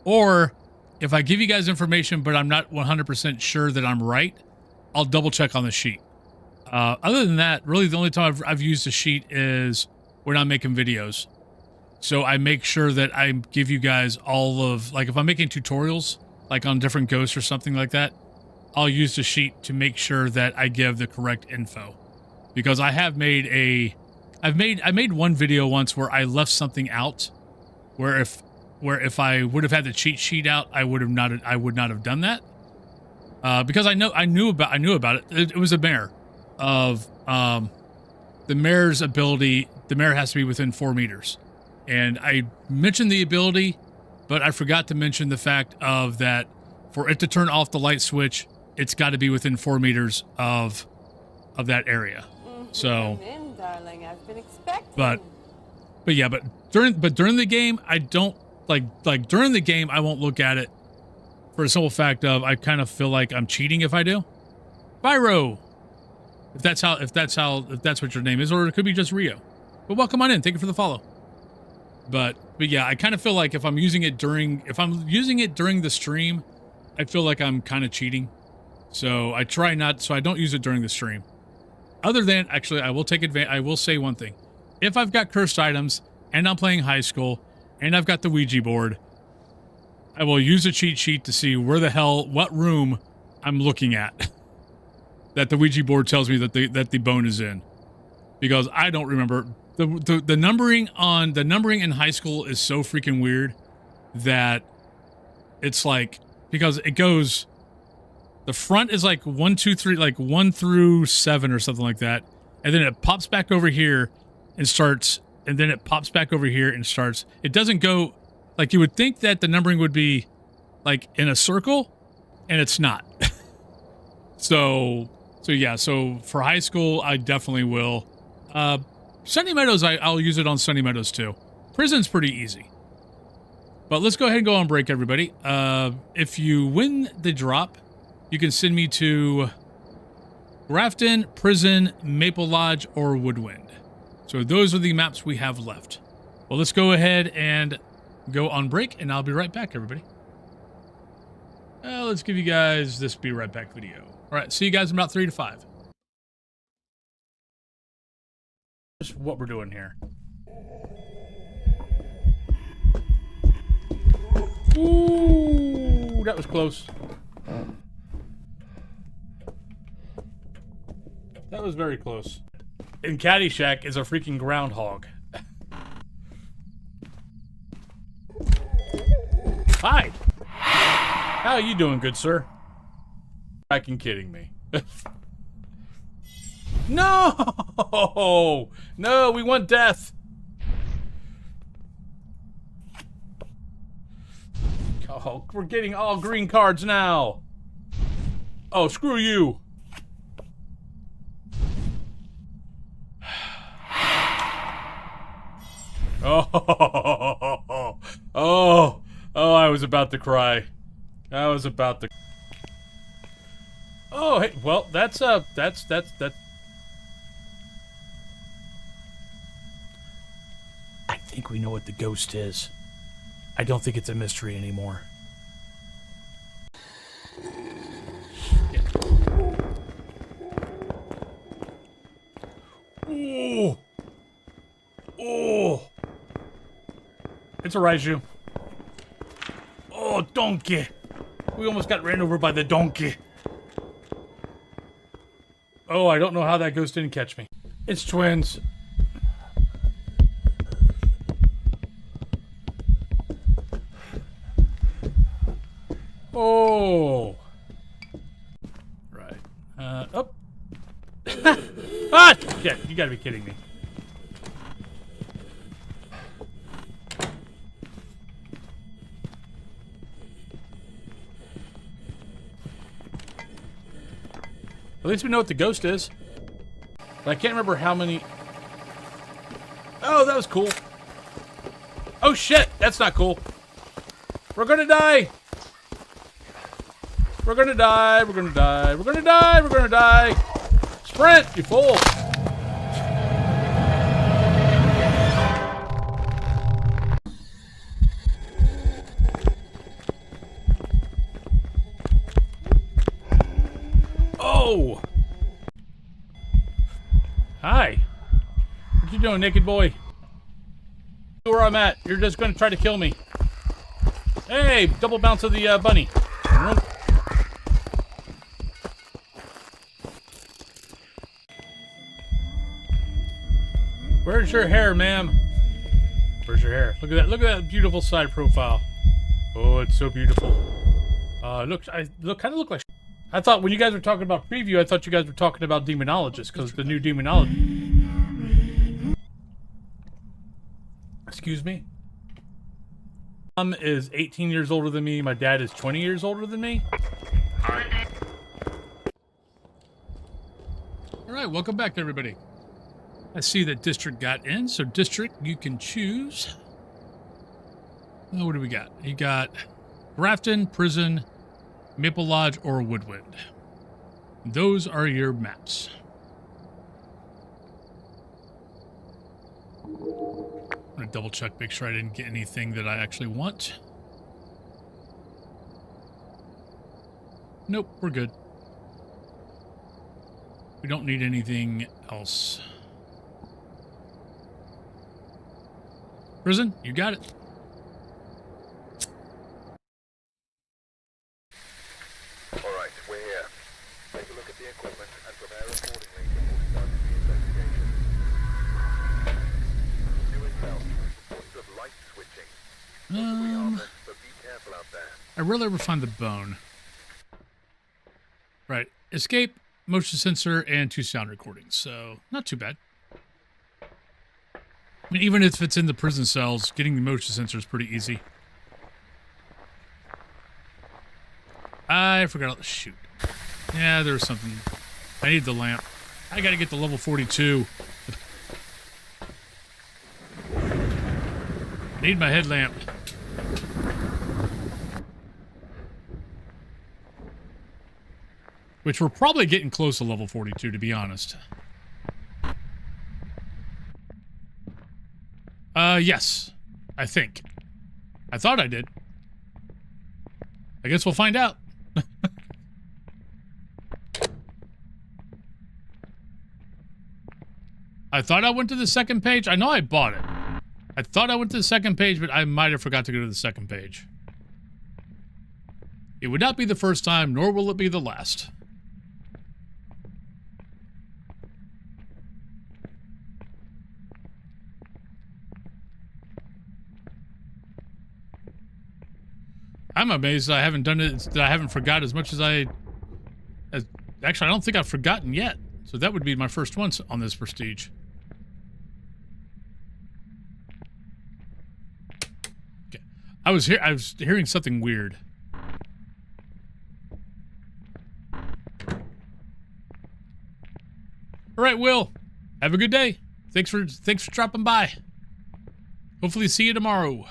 Or if I give you guys information, but I'm not 100% sure that I'm right, I'll double check on the sheet. Other than that, really the only time I've used the sheet is when I'm making videos. So I make sure that I give you guys all of, like if I'm making tutorials, like on different ghosts or something like that, I'll use the sheet to make sure that I give the correct info. Because I have made I made one video once where I left something out, where if I would have had the cheat sheet out, I would not have done that. Because I knew about it. It was a mare of the mare's ability. The mare has to be within 4 meters, and I mentioned the ability, but I forgot to mention the fact of that for it to turn off the light switch, it's got to be within 4 meters of that area. So. Come in, darling. I've been expecting. But during the game, I don't like during the game, I won't look at it for the simple fact of I kind of feel like I'm cheating if I do. Byro, if that's what your name is, or it could be just Rio. But welcome on in. Thank you for the follow. But yeah, I kind of feel like if I'm using it during the stream, I feel like I'm kind of cheating. So I try not. So I don't use it during the stream. Other than, actually, I will take advantage. I will say one thing. If I've got cursed items and I'm playing high school and I've got the Ouija board, I will use a cheat sheet to see what room I'm looking at that the Ouija board tells me that the bone is in. Because I don't remember. The numbering in high school is so freaking weird that it's like, because it goes, the front is like 1, 2, 3, like 1 through 7 or something like that. And then it pops back over here and starts, and then it pops back over here and starts. It doesn't go, like you would think that the numbering would be like in a circle, and it's not. So yeah, so for high school, I definitely will. Sunny Meadows, I'll use it on Sunny Meadows too. Prison's pretty easy. But let's go ahead and go on break, everybody. If you win the drop, you can send me to Grafton, Prison, Maple Lodge, or Woodwind. So those are the maps we have left. Well, let's go ahead and go on break, and I'll be right back, everybody. Let's give you guys this be right back video. All right, see you guys in about 3 to 5. Just what we're doing here. Ooh, that was close. That was very close. And Caddyshack is a freaking groundhog. Hi! How are you doing, good sir? Fucking kidding me. No! No, we want death! Oh, we're getting all green cards now! Oh, screw you! Oh, I was about to cry. I was about to. Oh, hey, well, that's. I think we know what the ghost is. I don't think it's a mystery anymore. Yeah. Ooh. Oh. It's a Raiju. Oh, donkey. We almost got ran over by the donkey. Oh, I don't know how that ghost didn't catch me. It's twins. Oh. Right. Up. Ah! Shit, you gotta be kidding me. At least we know what the ghost is. But I can't remember how many... Oh, that was cool. Oh shit, that's not cool. We're gonna die. We're gonna die, we're gonna die, we're gonna die, we're gonna die. Sprint, you fool. Oh! Hi. What you doing, naked boy? Where I'm at. You're just gonna try to kill me. Hey, double bounce of the bunny. Where's your hair, ma'am? Where's your hair? Look at that. Look at that beautiful side profile. Oh, it's so beautiful. Kind of look like. I thought when you guys were talking about preview, I thought you guys were talking about Demonologist because the new Demonologist. Excuse me. Mom is 18 years older than me. My dad is 20 years older than me. All right, welcome back, everybody. I see that District got in, so District, you can choose. Oh, what do we got? You got Grafton, Prison, Maple Lodge, or Woodwind. Those are your maps. I'm gonna double check, make sure I didn't get anything that I actually want. Nope, we're good. We don't need anything else. Prison, you got it. All right, we're here. Take a look at the equipment and prepare accordingly before we start the investigation. New intel. Reports of light switching. Possibly harmless, but be careful out there. I rarely ever find the bone. Right. Escape, motion sensor, and 2 sound recordings. So, not too bad. I mean, even if it's in the prison cells, getting the motion sensor is pretty easy. I forgot. Shoot. Yeah, there was something. I need the lamp. I gotta get to level 42. I need my headlamp. Which we're probably getting close to level 42, to be honest. Yes. I think. I thought I did. I guess we'll find out. I thought I went to the second page. I know I bought it. I thought I went to the second page, but I might have forgot to go to the second page. It would not be the first time, nor will it be the last. I'm amazed that I haven't done it, that I haven't forgot as much as actually, I don't think I've forgotten yet. So that would be my first one on this Prestige. Okay. I was hearing something weird. All right, Will. Have a good day. Thanks for dropping by. Hopefully see you tomorrow.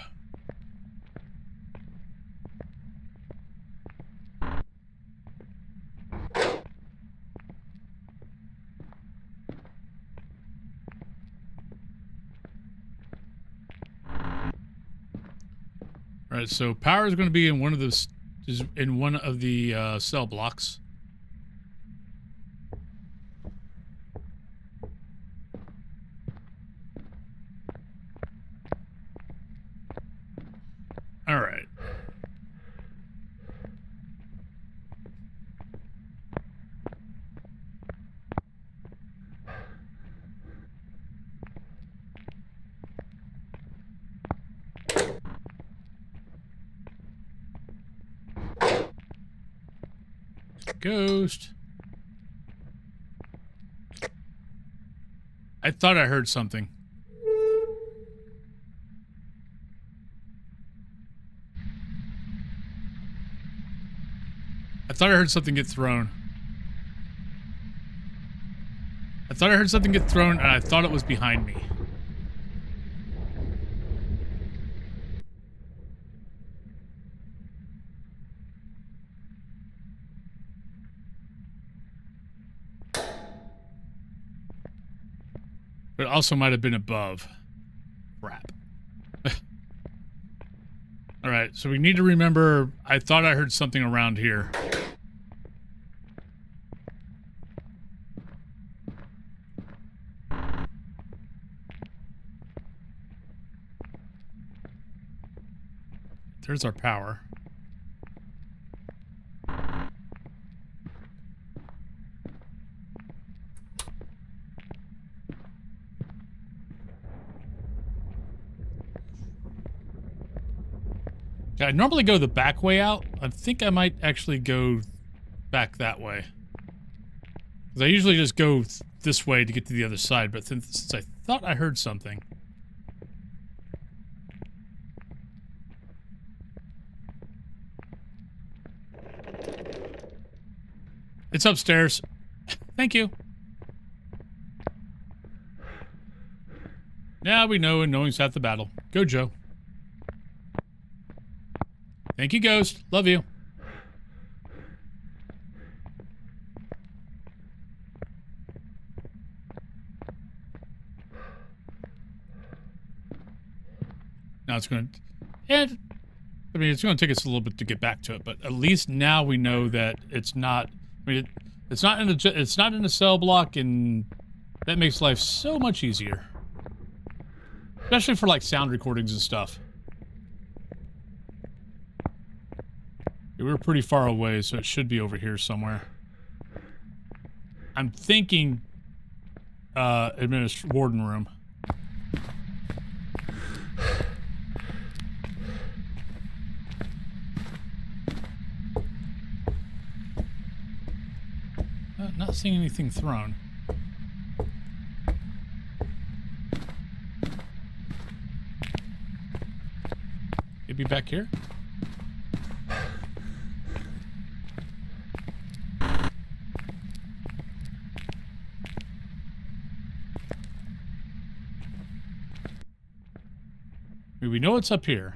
All right, so power is going to be in one of the cell blocks. All right. Ghost. I thought I heard something. I thought I heard something get thrown. I thought I heard something get thrown, and I thought it was behind me. But it also might have been above. Crap. All right, so we need to remember, I thought I heard something around here. There's our power. Yeah, I normally go the back way out. I think I might actually go back that way. Because I usually just go this way to get to the other side, but since I thought I heard something. It's upstairs. Thank you. Now we know, and knowing's half the battle. Go, Joe. Thank you, Ghost. Love you. Now it's going to... And, I mean, it's going to take us a little bit to get back to it, but at least now we know that it's not... I mean, it's not in a cell block, and that makes life so much easier. Especially for, like, sound recordings and stuff. We were pretty far away, so it should be over here somewhere. I'm thinking warden room. Not seeing anything thrown. Maybe back here? We know it's up here.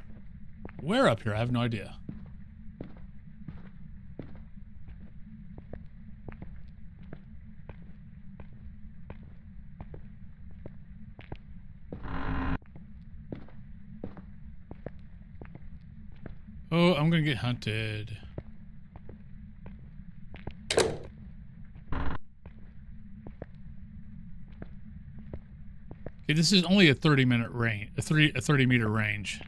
Where up here? I have no idea. Oh, I'm gonna get hunted. Okay, this is only a 30-minute range, a 30-meter range.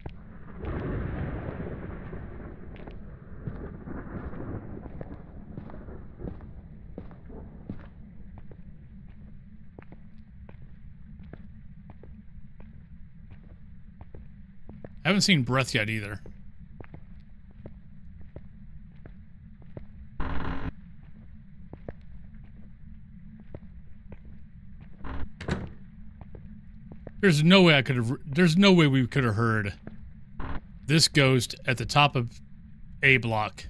I haven't seen breath yet either. There's no way there's no way we could have heard this ghost at the top of A block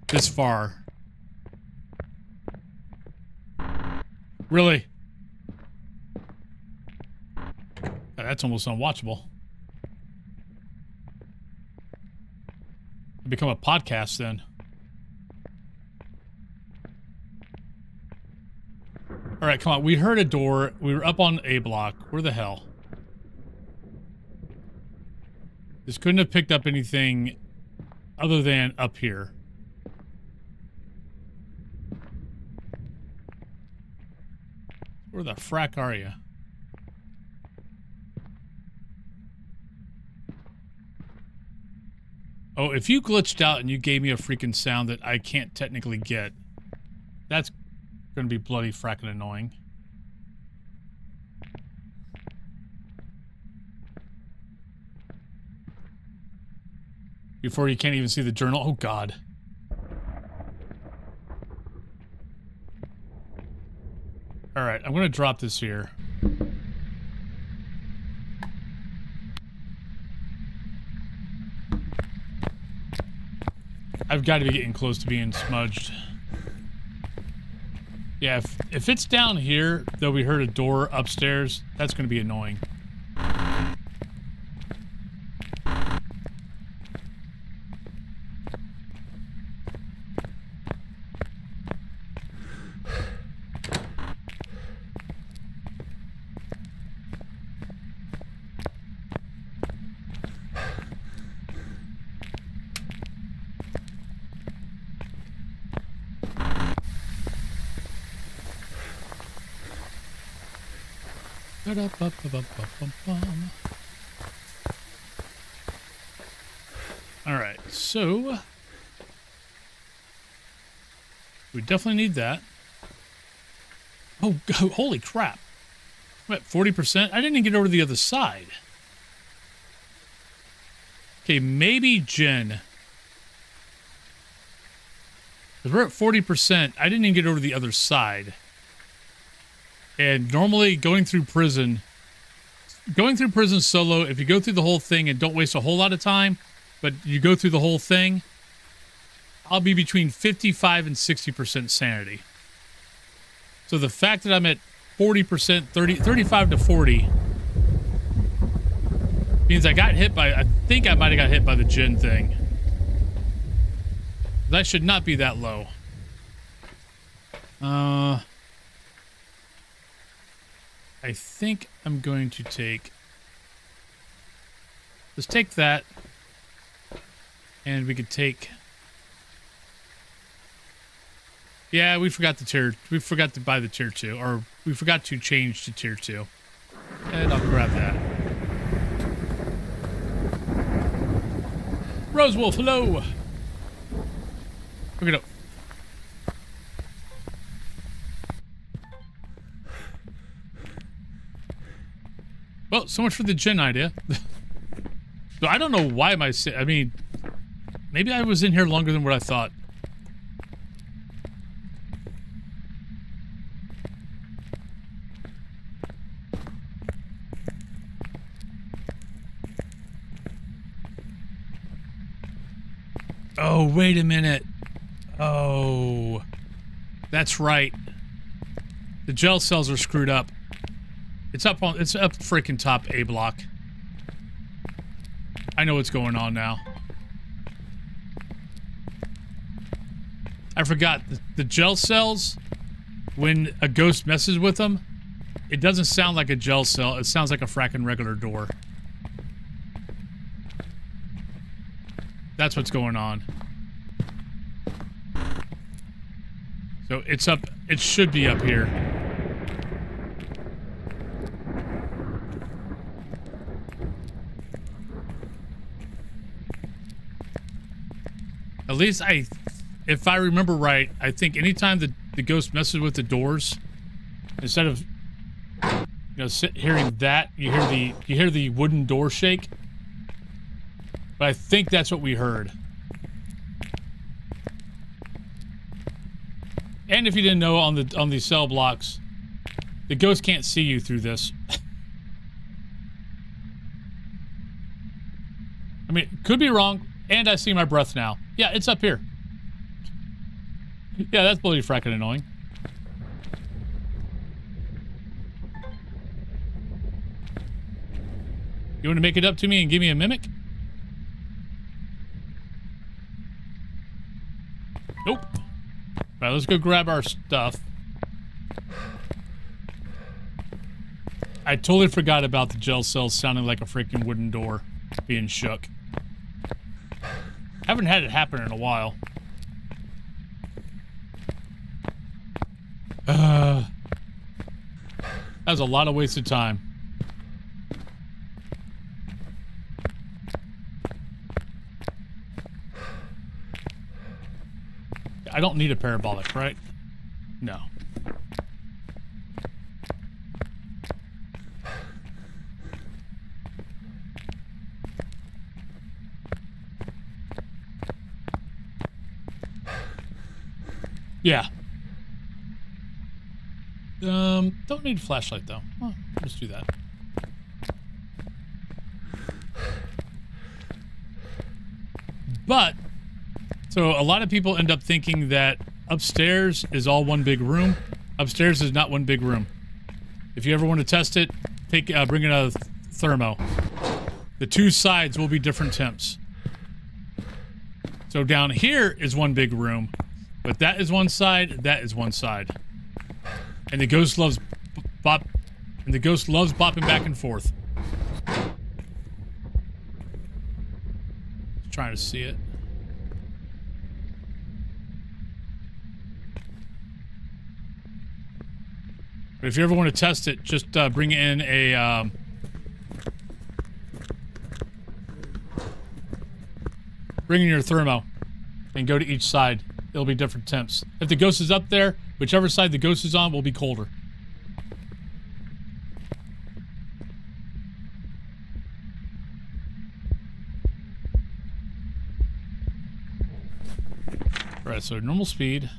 this far. Really? That's almost unwatchable. It'll become a podcast then. All right, come on. We heard a door. We were up on A block. Where the hell? This couldn't have picked up anything other than up here. Where the frack are you? Oh, if you glitched out and you gave me a freaking sound that I can't technically get, that's gonna be bloody fracking annoying. Before you can't even see the journal. Oh, God. I'm going to drop this here. I've got to be getting close to being smudged. Yeah, if it's down here, though we heard a door upstairs, that's going to be annoying. All right, so we definitely need that. Oh, holy crap. I'm at 40%. I didn't even get over to the other side. Okay, maybe Jen. Because we're at 40%. I didn't even get over to the other side. And normally going through prison solo, if you go through the whole thing and don't waste a whole lot of time, but you go through the whole thing, I'll be between 55 and 60% sanity. So the fact that I'm at 40%, 35 to 40, means I got hit by, I think I might have got hit by the Jinn thing. That should not be that low. I think I'm going to take... Let's take that. And we could take... Yeah, we forgot the tier... We forgot to buy the tier 2. Or we forgot to change to tier 2. And I'll grab that. Rosewolf, hello! We're gonna... Well, so much for the Jinn idea. So I don't know why I mean, maybe I was in here longer than what I thought. Oh, wait a minute. Oh, that's right. The gel cells are screwed up. It's up freaking top A block. I know what's going on now. I forgot the gel cells, when a ghost messes with them, it doesn't sound like a gel cell, it sounds like a fracking regular door. That's what's going on. So it's up, it should be up here. At least if I remember right, I think anytime the ghost messes with the doors, instead of hearing that, you hear the wooden door shake. But I think that's what we heard. And if you didn't know, on the cell blocks, the ghost can't see you through this. I mean, could be wrong. And I see my breath now. Yeah, it's up here. Yeah, that's bloody fracking annoying. You want to make it up to me and give me a mimic? Nope. Alright, let's go grab our stuff. I totally forgot about the gel cells sounding like a freaking wooden door being shook. Haven't had it happen in a while. That was a lot of wasted time. I don't need a parabolic, right? No. Yeah. Don't need a flashlight though. Well, just do that. But, so a lot of people end up thinking that upstairs is all one big room. Upstairs is not one big room. If you ever want to test it, bring in a thermo. The two sides will be different temps. So down here is one big room, but that is one side, that is one side. And the ghost loves bopping back and forth. Trying to see it. But if you ever want to test it, just bring in a bring in your thermo and go to each side. It'll be different temps. If the ghost is up there, whichever side the ghost is on will be colder. Alright, so normal speed.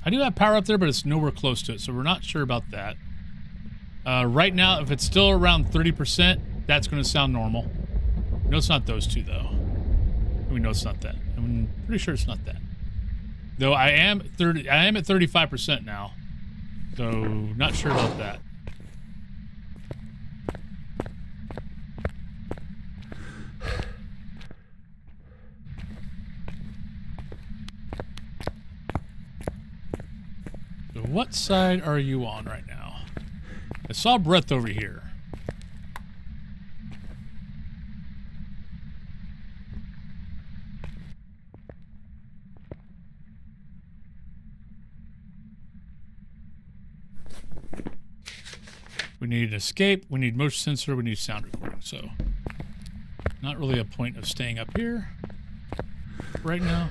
I do have power up there, but it's nowhere close to it, so we're not sure about that. Right now, if it's still around 30%, that's going to sound normal. No, it's not those two, though. We know it's not that. I'm pretty sure it's not that. Though I am at 35% now. So, not sure about that. So, what side are you on right now? I saw breath over here. We need an escape, we need motion sensor, we need sound recording, so not really a point of staying up here right now.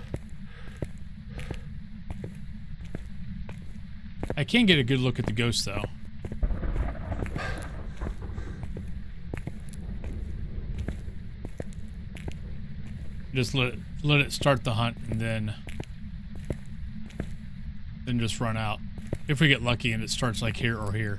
I can get a good look at the ghost though. Just let it start the hunt and then just run out. If we get lucky and it starts like here or here.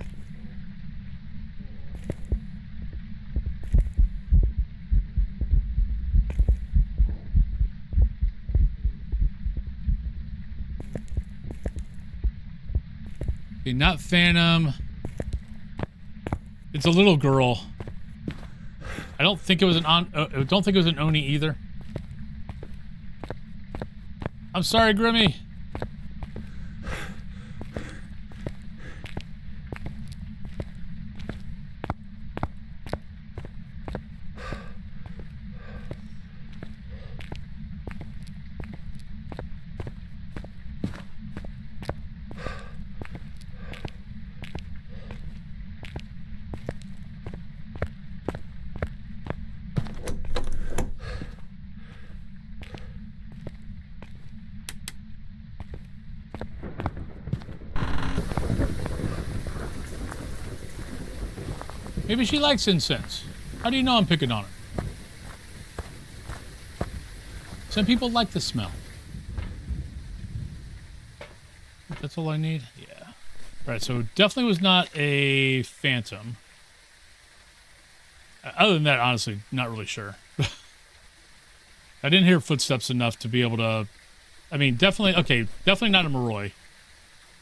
Okay, not Phantom. It's a little girl. I don't think it was I don't think it was an Oni either. I'm sorry, Grimmy. Maybe she likes incense. How do you know I'm picking on her? Some people like the smell. That's all I need? Yeah. Right, so it definitely was not a phantom. Other than that, honestly, not really sure. I didn't hear footsteps enough to be able to... I mean, definitely... Okay, definitely not a Moroi.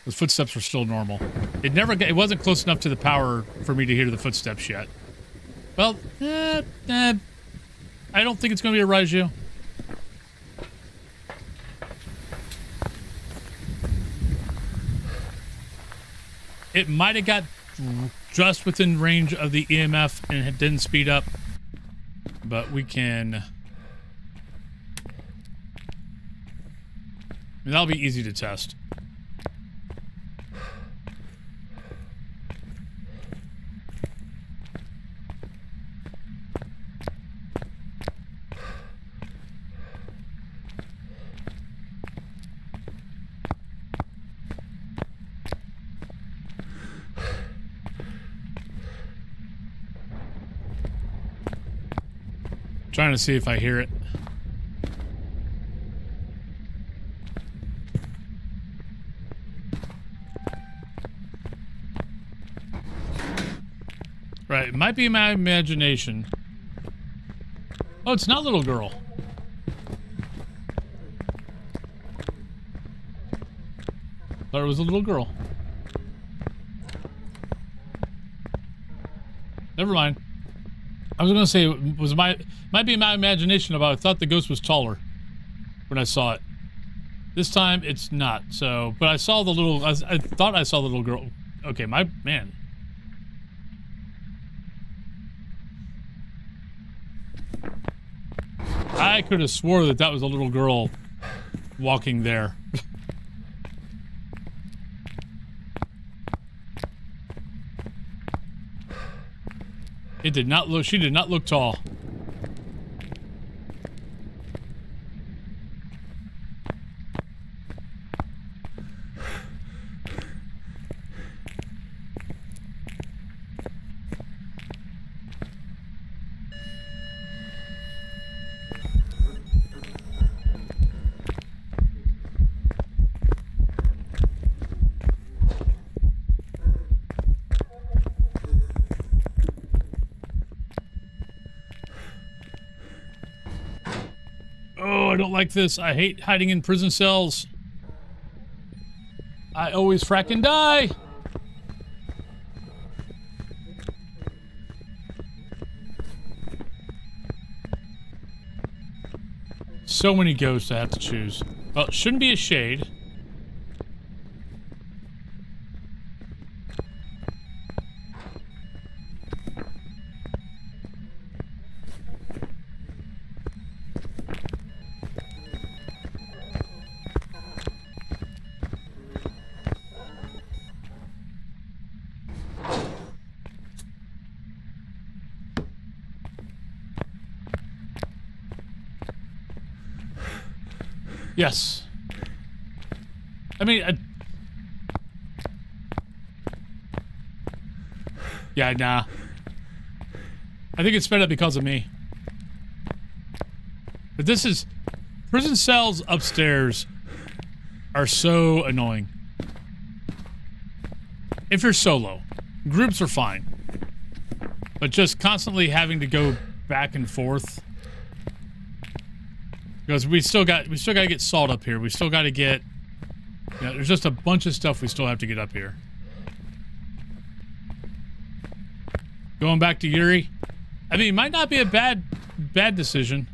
Those footsteps were still normal. It wasn't close enough to the power for me to hear the footsteps yet. Well, I don't think it's going to be a Raiju. It might have got just within range of the EMF and it didn't speed up. But we can... I mean, that'll be easy to test. Trying to see if I hear it. Right, it might be my imagination. Oh, it's not little girl. Thought it was a little girl. Never mind. I was gonna say it was might be my imagination about. I thought the ghost was taller when I saw it. This time it's not. So, but I saw the little. I thought I saw the little girl. Okay, my man. I could have swore that that was a little girl walking there. It did not look. She did not look tall. I don't like this. I hate hiding in prison cells. I always fracking die. So many ghosts I have to choose. Well, it shouldn't be a shade. Yes. I mean, yeah, nah. I think it's sped up because of me. But this is... Prison cells upstairs are so annoying. If you're solo. Groups are fine. But just constantly having to go back and forth... Because we still got to get salt up here. We still got to get... You know, there's just a bunch of stuff we still have to get up here. Going back to Yuri. I mean, it might not be a bad decision.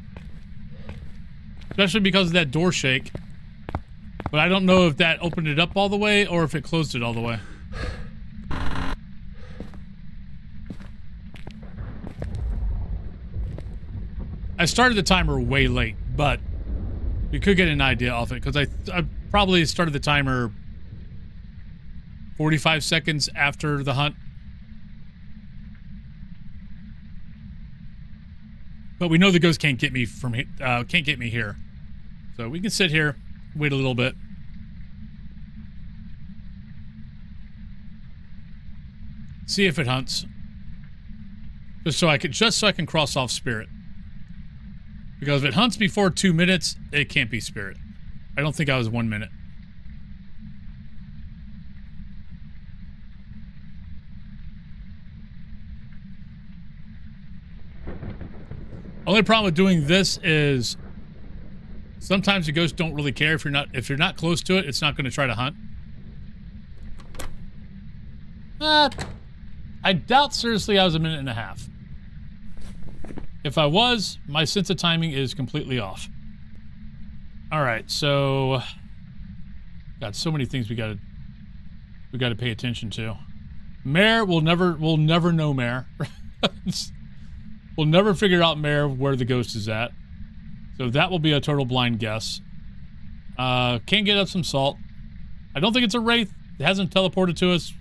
Especially because of that door shake. But I don't know if that opened it up all the way or if it closed it all the way. I started the timer way late, but we could get an idea off it because I probably started the timer 45 seconds after the hunt. But we know the ghost can't get me from can't get me here, so we can sit here, wait a little bit. See if it hunts. Just so I can cross off spirit. Because if it hunts before 2 minutes, it can't be spirit. I don't think I was 1 minute. Only problem with doing this is sometimes the ghosts don't really care if you're not close to it, it's not going to try to hunt. I doubt seriously I was 1.5 minutes. If I was, my sense of timing is completely off. All right, so got so many things we got to pay attention to. Mare we'll never know Mare. We'll never figure out Mare where the ghost is at. So that will be a total blind guess. Can get up some salt. I don't think it's a wraith. It hasn't teleported to us.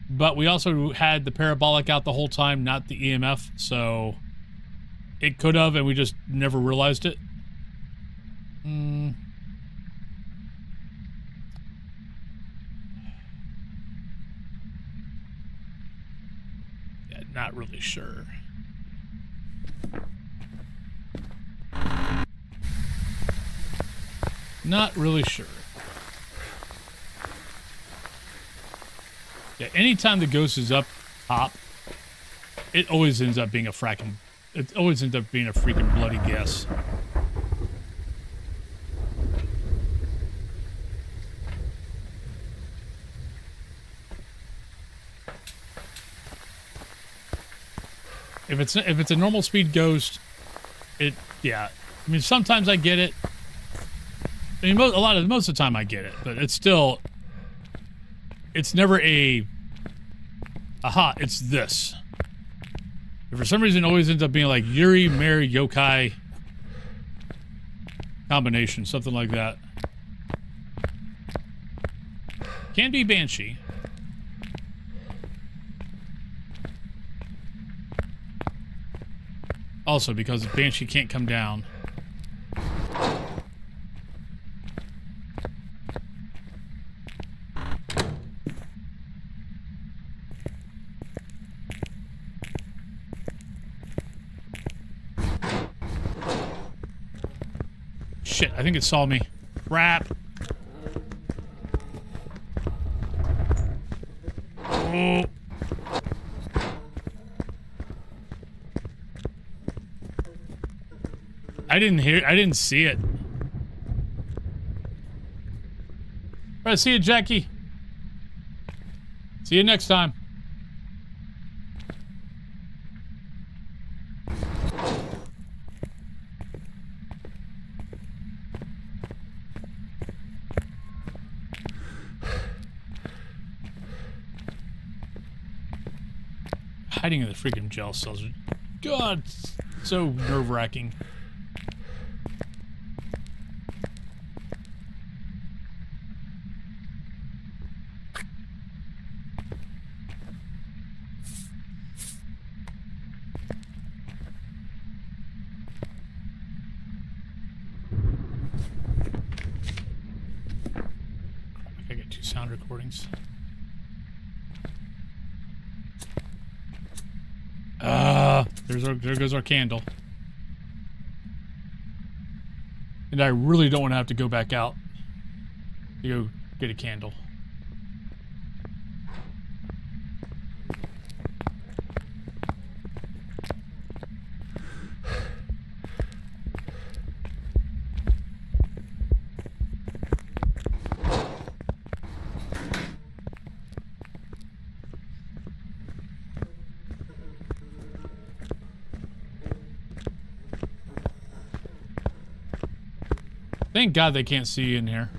But we also had the parabolic out the whole time, not the EMF, so it could have, and we just never realized it. Yeah, not really sure. Not really sure. Yeah, anytime the ghost is up top, it always ends up being a fracking. It always ends up being a freaking bloody guess. If it's a normal speed ghost, yeah. I mean, sometimes I get it. I mean, most of the time I get it, but it's still, it's never aha, it's this. And for some reason, it always ends up being like Yuri, Mary, yokai combination, something like that. Can be Banshee. Also, because Banshee can't come down. Shit, I think it saw me. Crap. Oh. I didn't see it. All right, see you, Jackie. See you next time. Hiding in the freaking jail cells. God, so nerve-wracking. I get 2 sound recordings. There goes our candle. And I really don't want to have to go back out to go get a candle. Thank God they can't see you in here.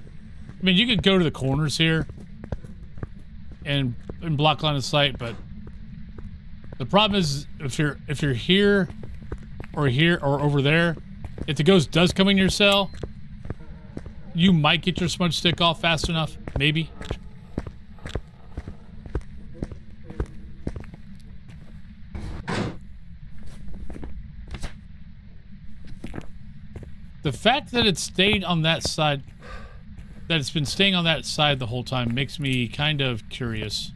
I mean, you could go to the corners here and block line of sight, but the problem is if you're here or over there, if the ghost does come in your cell, you might get your smudge stick off fast enough, maybe. The fact that it stayed on that side, that it's been staying on that side the whole time, makes me kind of curious.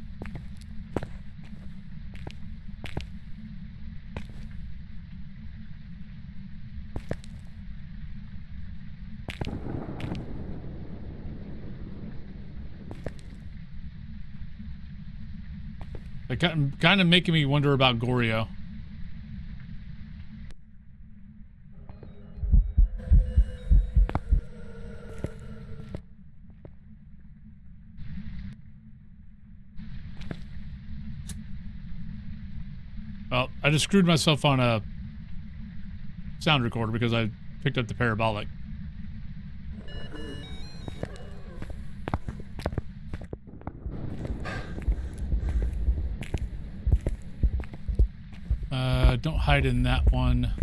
Like, kind of making me wonder about Goryo. Well, I just screwed myself on a sound recorder because I picked up the parabolic. Don't hide in that one.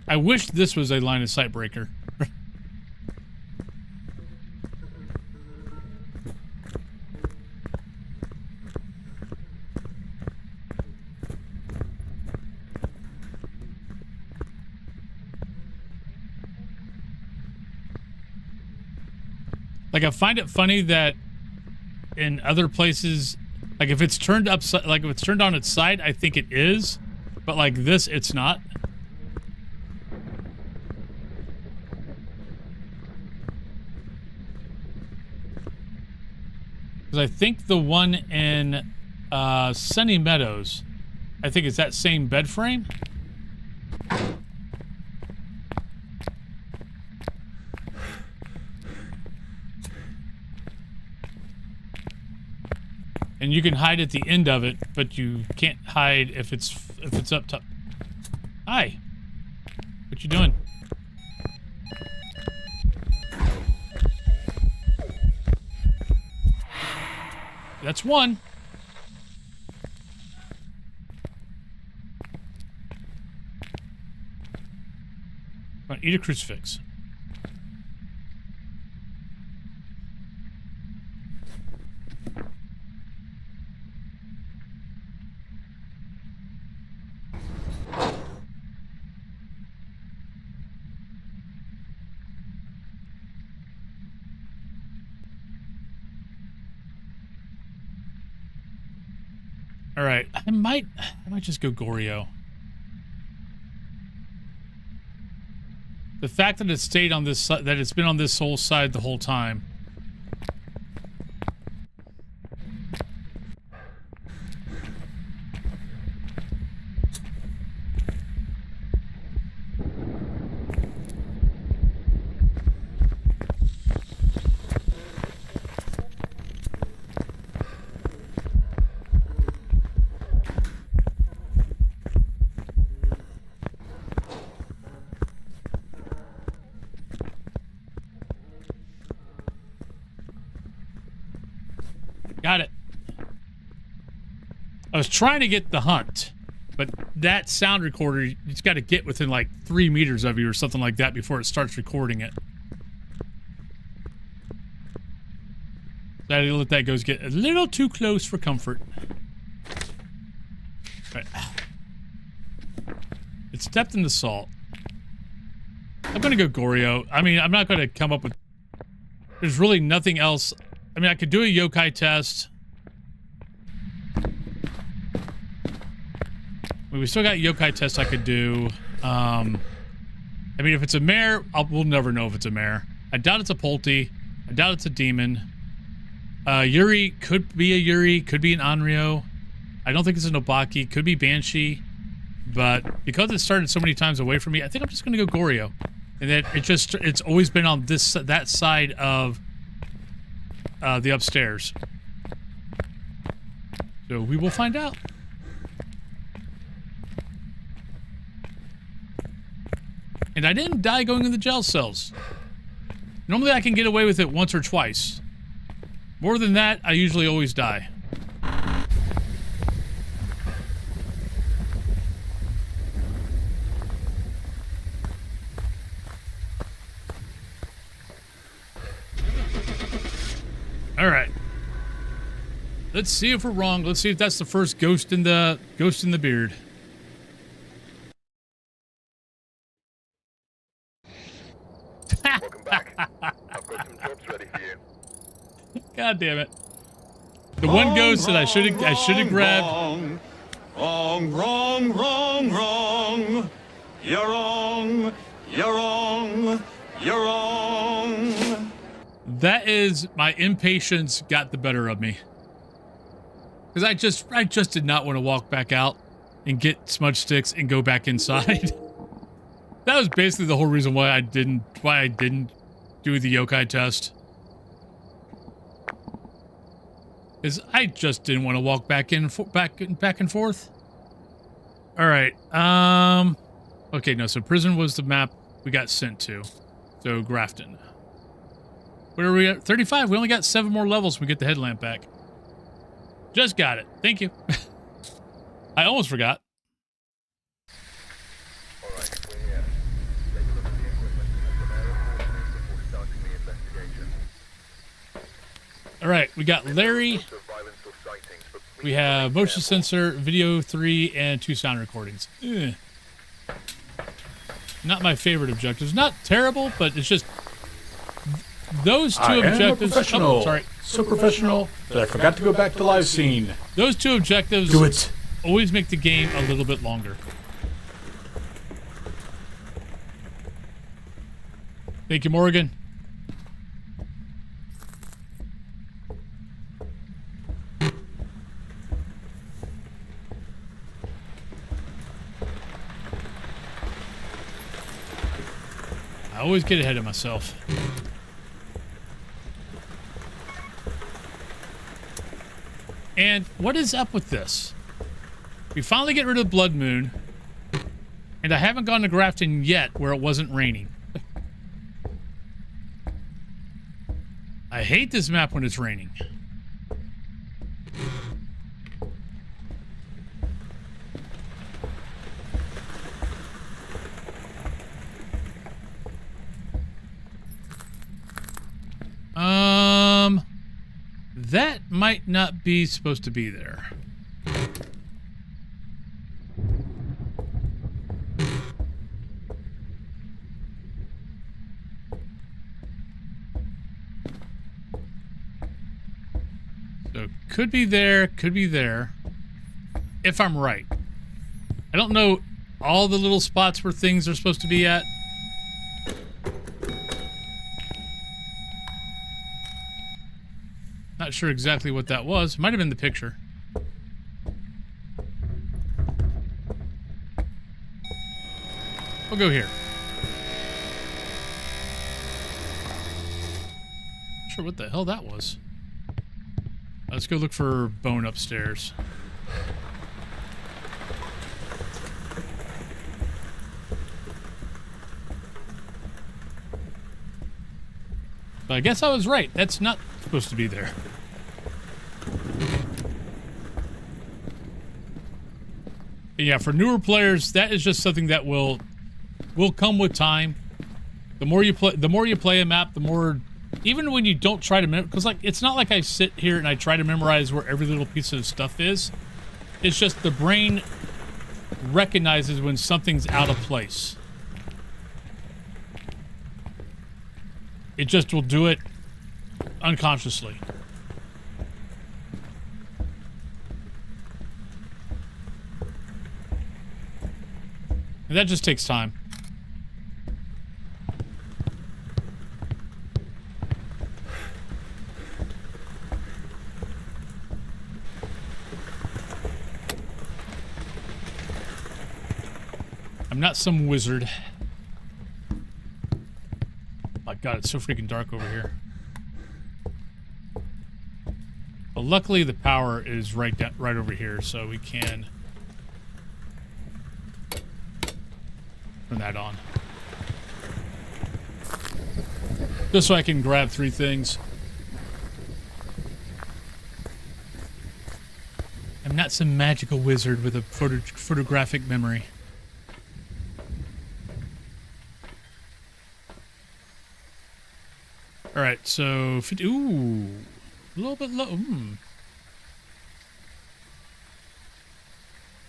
I wish this was a line of sight breaker. Like, I find it funny that in other places, like if it's turned upside, like if it's turned on its side, I think it is, but like this, it's not. Because I think the one in Sunny Meadows, I think it's that same bed frame. And you can hide at the end of it, but you can't hide if it's up top. Hi. What you doing? That's one. Come on, eat a crucifix. All right, I might just go Goryo. The fact that it stayed on this, that it's been on this whole side the whole time. Got it. I was trying to get the hunt, but that sound recorder, it's got to get within like 3 meters of you or something like that before it starts recording it. So I let that get a little too close for comfort. All right. It stepped in the salt. I'm going to go Goryo. I mean, I'm not going to come up with... There's really nothing else... I mean, I could do a yokai test. We still got yokai tests I could do. I mean, if it's a mare, we'll never know if it's a mare. I doubt it's a Polti. I doubt it's a demon. Yuri could be a Yuri, could be an Anryo. I don't think it's an Obaki. Could be Banshee. But because it started so many times away from me, I think I'm just going to go Goryo. And then it's always been on that side of the upstairs. So we will find out. And I didn't die going in the jail cells. Normally I can get away with it once or twice. More than that, I usually always die. All right. Let's see if we're wrong. Let's see if that's the first ghost in the beard. Welcome back. I've got some jobs ready for you. God damn it. The one ghost that I should have grabbed. Wrong. You're wrong. You're wrong. You're wrong. That is, my impatience got the better of me. Because I just did not want to walk back out and get smudge sticks and go back inside. That was basically the whole reason why I didn't do the yokai test. Is I just didn't want to walk back and forth. All right. Okay, no. So prison was the map we got sent to. So Grafton. What are we at? 35. We only got 7 more levels when we get the headlamp back. Just got it. Thank you. I almost forgot. All right, we're here. Take a look at the equipment and prepare a report before starting the investigation. All right, we got Larry. Reports of violence or sightings, but please We have remain motion careful. sensor, video 3, and 2 sound recordings. Ugh. Not my favorite objectives. Not terrible, but it's just those two I am a objectives. professional. Oh, sorry. So professional that I forgot to go back to live scene. Those two objectives Do it. always make the game a little bit longer. Thank you, Morgan. I always get ahead of myself. And what is up with this? We finally get rid of the blood moon, and I haven't gone to Grafton yet where it wasn't raining. I hate this map when it's raining. That might not be supposed to be there. So could be there, could be there. If I'm right. I don't know all the little spots where things are supposed to be at. Not sure exactly what that was. Might have been the picture. We'll go here. Not sure what the hell that was. Let's go look for Bone upstairs. But I guess I was right. That's not supposed to be there. And yeah, for newer players, that is just something that will come with time. The more you play a map, the more, even when you don't try to because like it's not like I sit here and I try to memorize where every little piece of stuff is. It's just the brain recognizes when something's out of place. It just will do it unconsciously. And that just takes time. I'm not some wizard. My God, it's so freaking dark over here. But luckily, the power is right over here, so we can turn that on. Just so I can grab 3 things. I'm not some magical wizard with a photographic memory. All right, so ooh, a little bit low.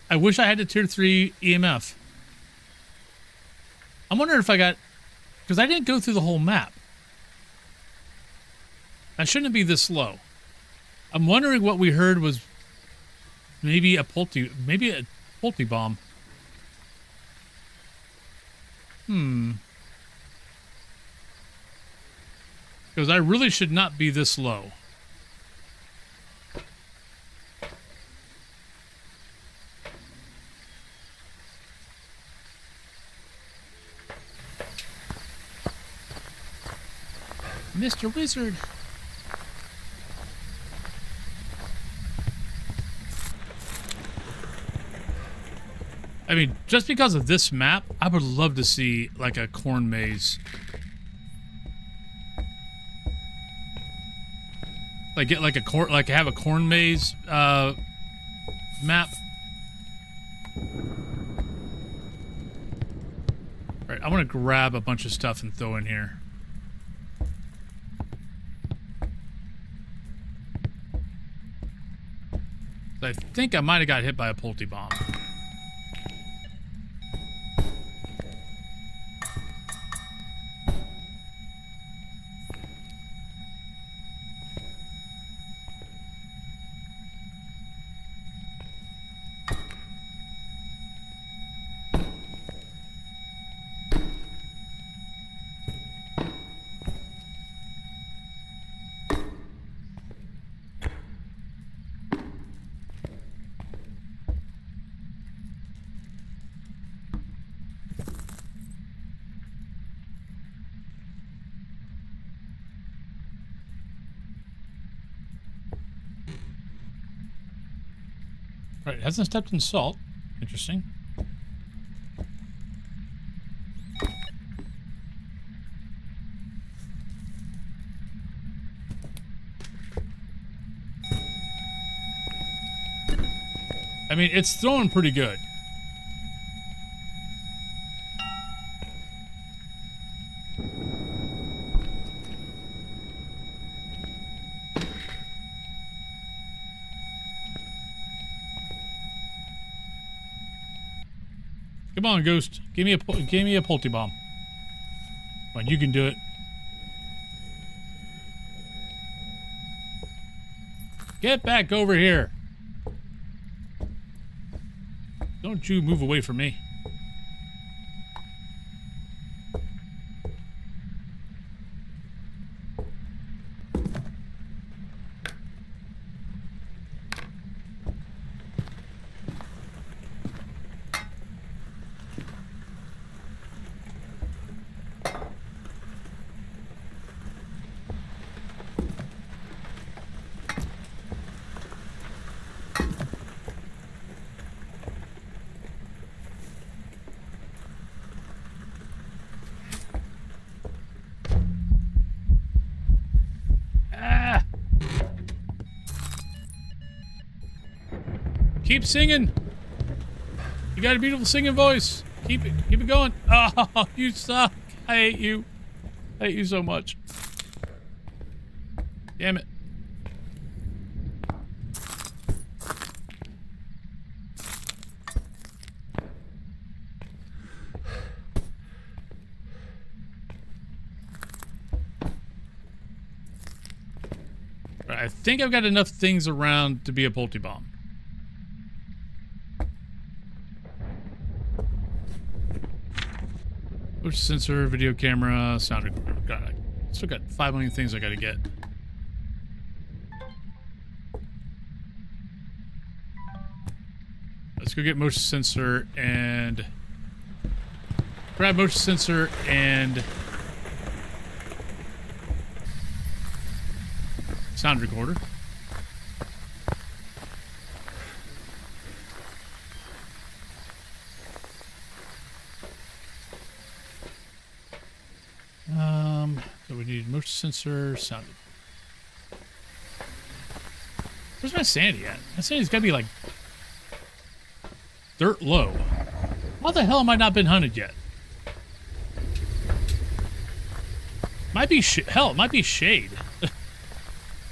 I wish I had the tier 3 EMF. I'm wondering if I got, because I didn't go through the whole map. I shouldn't be this low. I'm wondering what we heard was maybe a pulte bomb. Because I really should not be this low. Mr. Wizard. I mean, just because of this map, I would love to see like a corn maze. Like get like a corn, like have a corn maze map. All right, I want to grab a bunch of stuff and throw in here. I think I might have got hit by a pulte bomb. Right, it hasn't stepped in salt. Interesting. I mean, it's throwing pretty good. Come on, Ghost. Give me a Pulty Bomb. Come on, you can do it. Get back over here. Don't you move away from me. Keep singing. You got a beautiful singing voice. Keep it going. Oh, you suck. I hate you. I hate you so much. Damn it. I think I've got enough things around to be a Pulty Bomb. Push sensor, video camera, sound recorder. God, I still got 5 million things I gotta get. Let's go get motion sensor and grab motion sensor and sound recorder. So we need motion sensor, sound. Where's my sanity at? My sanity's gotta be like dirt low. How the hell am I not been hunted yet? Might be hell, it might be shade.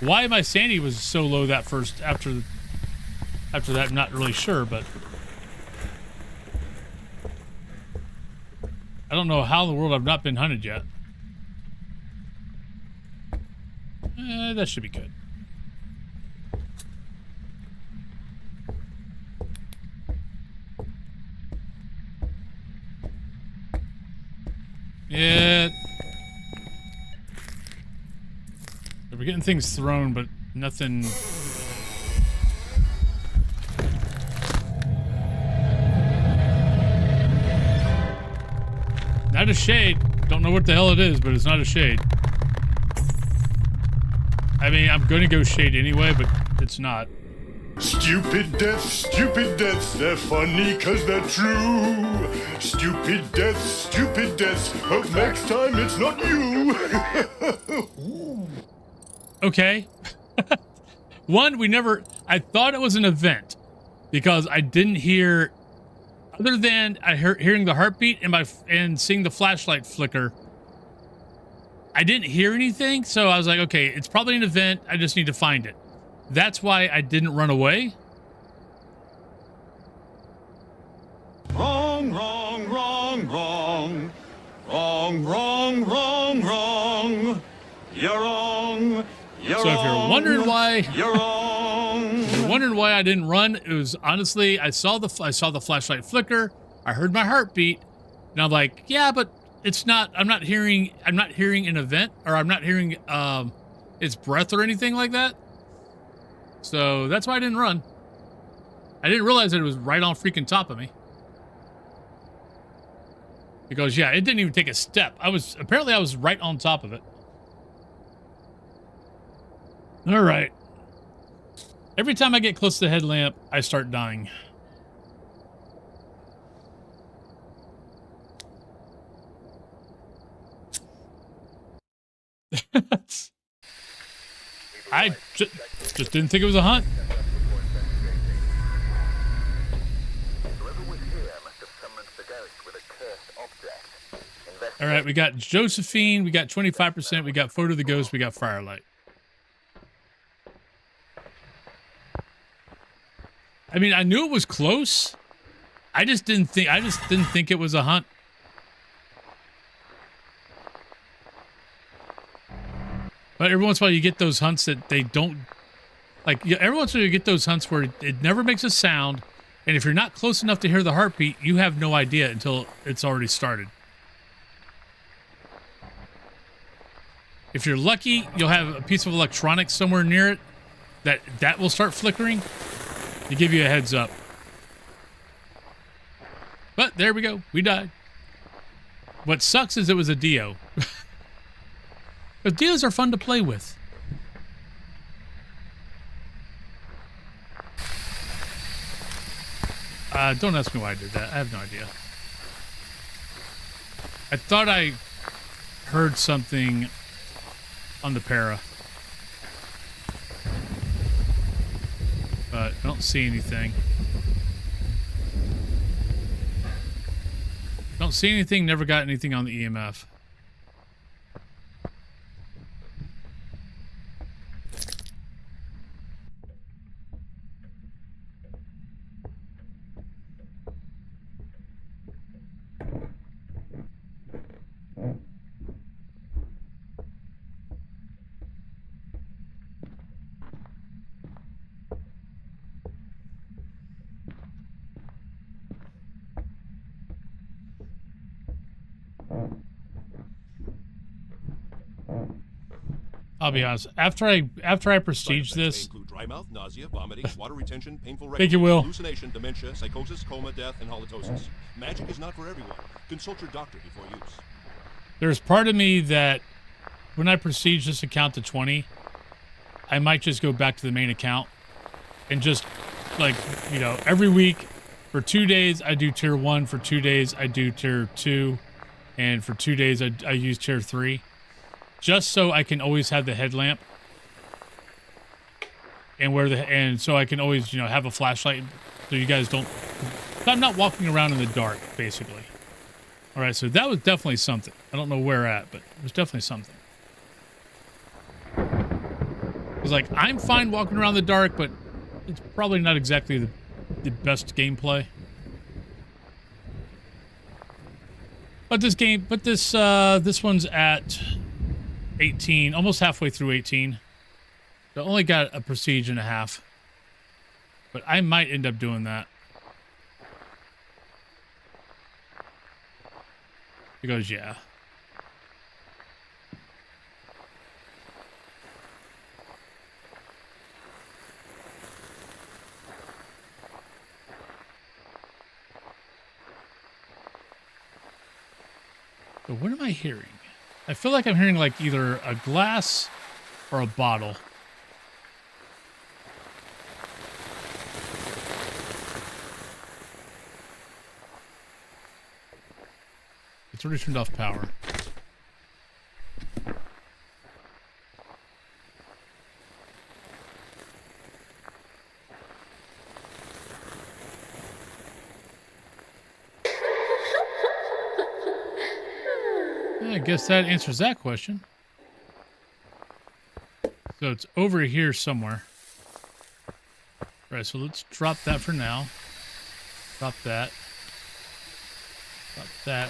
Why my sanity was so low that first after that, I'm not really sure, but I don't know how in the world I've not been hunted yet. That should be good. Yeah. We're getting things thrown, but nothing. Not a shade. Don't know what the hell it is, but it's not a shade. I mean, I'm gonna go shade anyway, but it's not. Stupid deaths, they're funny cause they're true. Stupid deaths, hope next time it's not you. Okay. One, I thought it was an event because I didn't hear, other than hearing the heartbeat and seeing the flashlight flicker, I didn't hear anything, so I was like, okay, it's probably an event. I just need to find it. That's why I didn't run away. Wrong, wrong, wrong, wrong. Wrong, wrong, wrong, wrong. You're wrong. You're So if you're wondering why, You're wrong. if you're wondering why I didn't run, it was honestly I saw the flashlight flicker. I heard my heartbeat, and I'm like, yeah, but it's not. I'm not hearing an event, or I'm not hearing its breath or anything like that. So that's why I didn't run. I didn't realize that it was right on freaking top of me. Because yeah, it didn't even take a step. I was right on top of it. All right. Every time I get close to the headlamp, I start dying. I just didn't think it was a hunt. Whoever was here must have summoned the ghost with a cursed object. All right, we got Josephine, we got 25%, we got Photo of the Ghost, we got Firelight. I mean, I knew it was close. I just didn't think it was a hunt. But every once in a while you get those hunts that they don't like. Every once in a while you get those hunts where it never makes a sound, and if you're not close enough to hear the heartbeat, you have no idea until it's already started. If you're lucky, you'll have a piece of electronics somewhere near it that will start flickering to give you a heads up. But there we go. We died. What sucks is it was a Dio. But Dios are fun to play with. Don't ask me why I did that. I have no idea. I thought I heard something on the para. But I don't see anything. Don't see anything, never got anything on the EMF. I'll be honest. After I prestige this, include dry mouth, nausea, vomiting, water retention, painful Thank you, Will. hallucination, dementia, psychosis, coma, death, and halitosis. Magic is not for everyone. Consult your doctor before use. there's part of me that when I prestige this account to 20, I might just go back to the main account and just, like, you know, every week for 2 days I do tier 1, for 2 days I do tier 2, and for 2 days I use tier 3. Just so I can always have the headlamp, and so I can always, you know, have a flashlight, so you guys don't. So I'm not walking around in the dark, basically. All right, so that was definitely something. I don't know where at, but it was definitely something. It's like I'm fine walking around in the dark, but it's probably not exactly the best gameplay. But this one's at 18, almost halfway through 18. So I only got a prestige and a half. But I might end up doing that. He goes, yeah. So what am I hearing? I feel like I'm hearing like either a glass or a bottle. It's already turned off power. I guess that answers that question. So it's over here somewhere. All right, so let's drop that for now. Drop that. Drop that.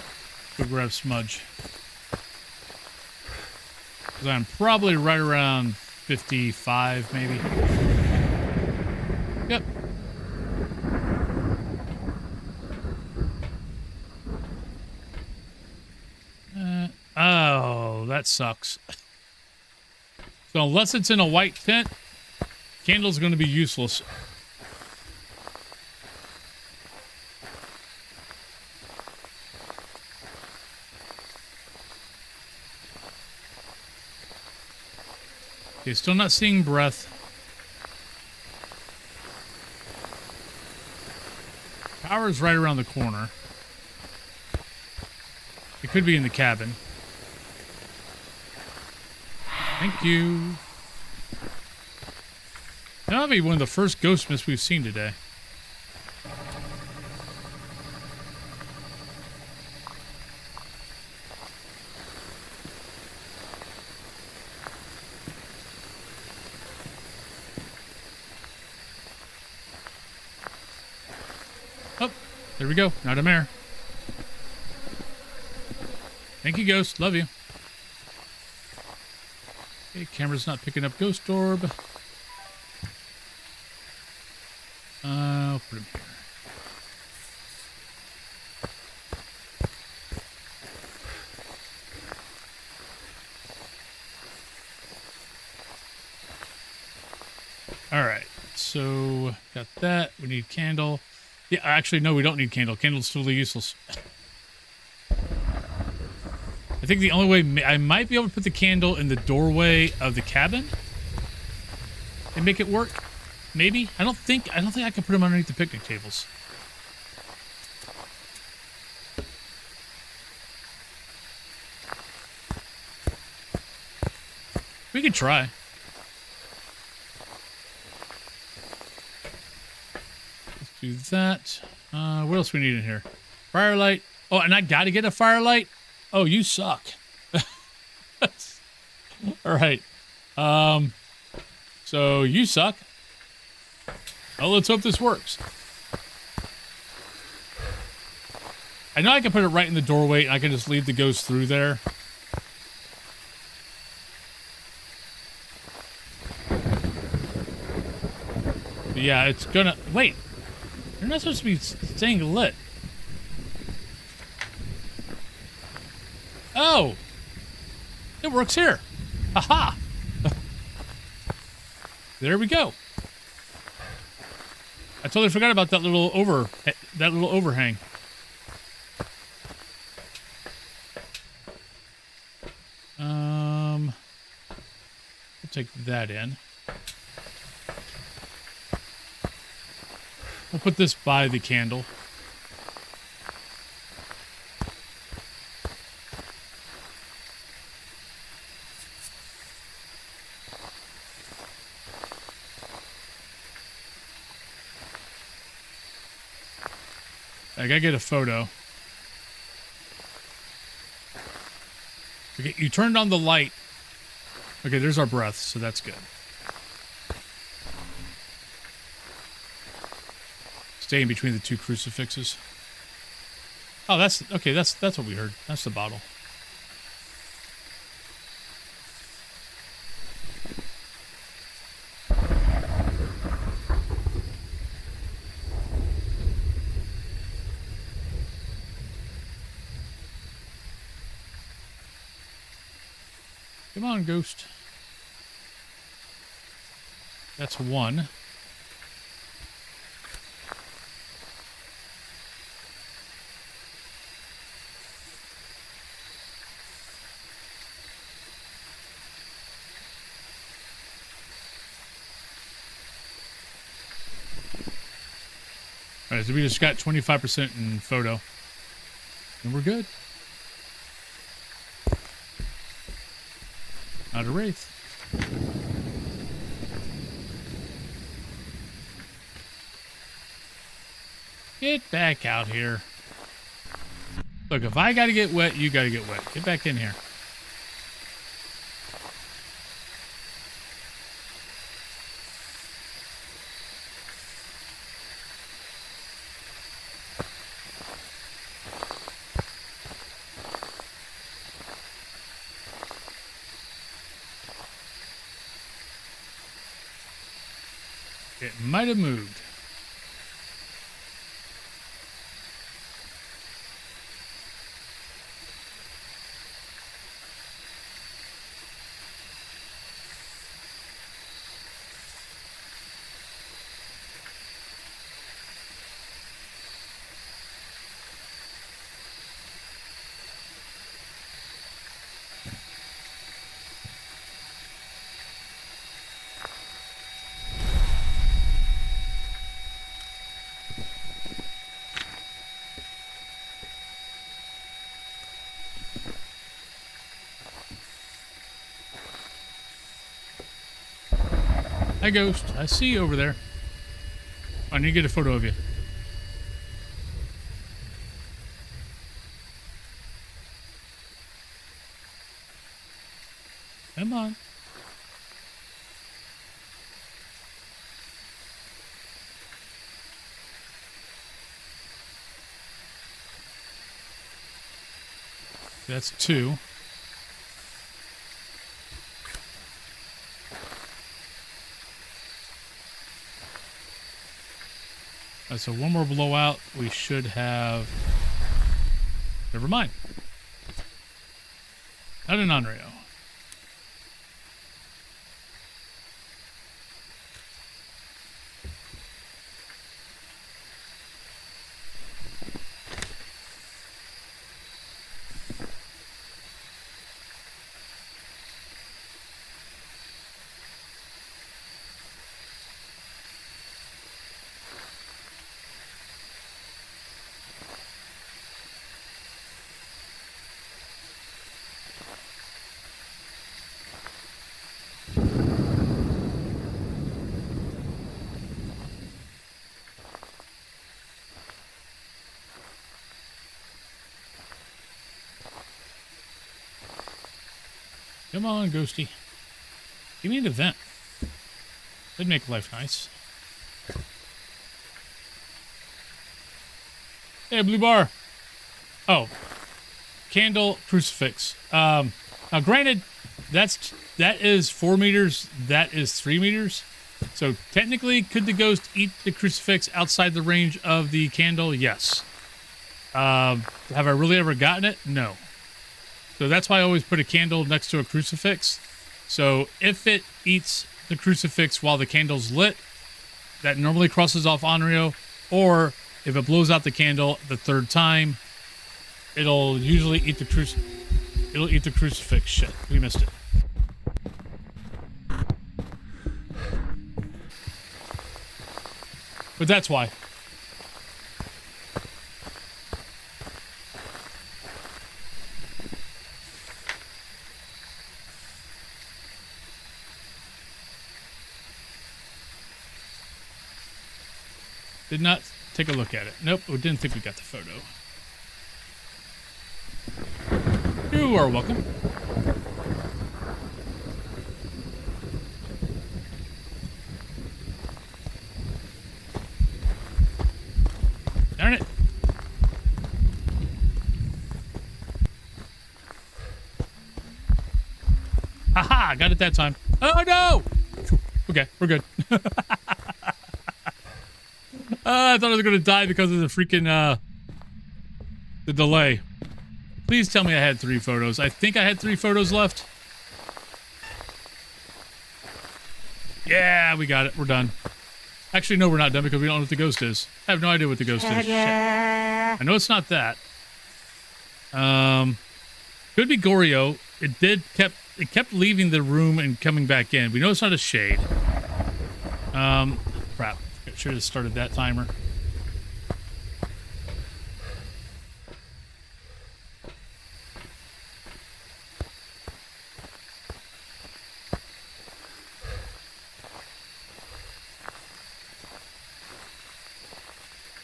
Go grab Smudge. Because I'm probably right around 55, maybe. Yep. Oh, that sucks. So unless it's in a white tent, candle's going to be useless. Okay, still not seeing breath. Power's right around the corner. It could be in the cabin. Thank you. That'll be one of the first ghost myths we've seen today. Oh, there we go. Not a mare. Thank you, Ghost. Love you. Okay, camera's not picking up Ghost Orb. I'll put him here. All right, so got that. We need candle. Yeah, actually, no, we don't need candle. Candle's totally useless. I think the only way I might be able to put the candle in the doorway of the cabin and make it work. Maybe. I don't think I can put them underneath the picnic tables. We could try. Let's do that. What else we need in here? Firelight. Oh, and I gotta get a firelight? Oh, you suck. All right. So you suck. Oh, let's hope this works. I know I can put it right in the doorway and I can just lead the ghost through there. But yeah, it's gonna... Wait. You're not supposed to be staying lit. Oh! It works here. Aha! There we go. I totally forgot about that little overhang. We'll take that in. We'll put this by the candle. I gotta get a photo. Okay, you turned on the light. Okay, there's our breath, so that's good. Stay in between the two crucifixes. Oh, that's okay. That's what we heard. That's the bottle. Come on, ghost. That's one. All right, so we just got 25% in photo. And we're good. Not a wraith. Get back out here. Look, if I gotta get wet, you gotta get wet. Get back in here. It might have moved. Hi, Ghost. I see you over there. I need to get a photo of you. Come on. That's 2. So one more blowout. We should have... Never mind. Not an Onryo. Come on, Ghosty. Give me an event. That'd make life nice. Hey, blue bar. Oh. Candle, crucifix. Now, granted, that is 4 meters. That is 3 meters. So, technically, could the ghost eat the crucifix outside the range of the candle? Yes. Have I really ever gotten it? No. So that's why I always put a candle next to a crucifix. So if it eats the crucifix while the candle's lit, that normally crosses off Onryo. Or if it blows out the candle the 3rd time, it'll usually eat the crucifix. Shit, we missed it. But that's why. Did not take a look at it. Nope, we didn't think we got the photo. You are welcome. Darn it. Haha, got it that time. Oh no! Okay, we're good. I thought I was going to die because of the freaking, the delay. Please tell me I had 3 photos. I think I had 3 photos left. Yeah, we got it. We're done. Actually, no, we're not done because we don't know what the ghost is. I have no idea what the ghost is. Shit. I know it's not that. Could be Goryo. It kept leaving the room and coming back in. We know it's not a shade. Crap. Should have started that timer.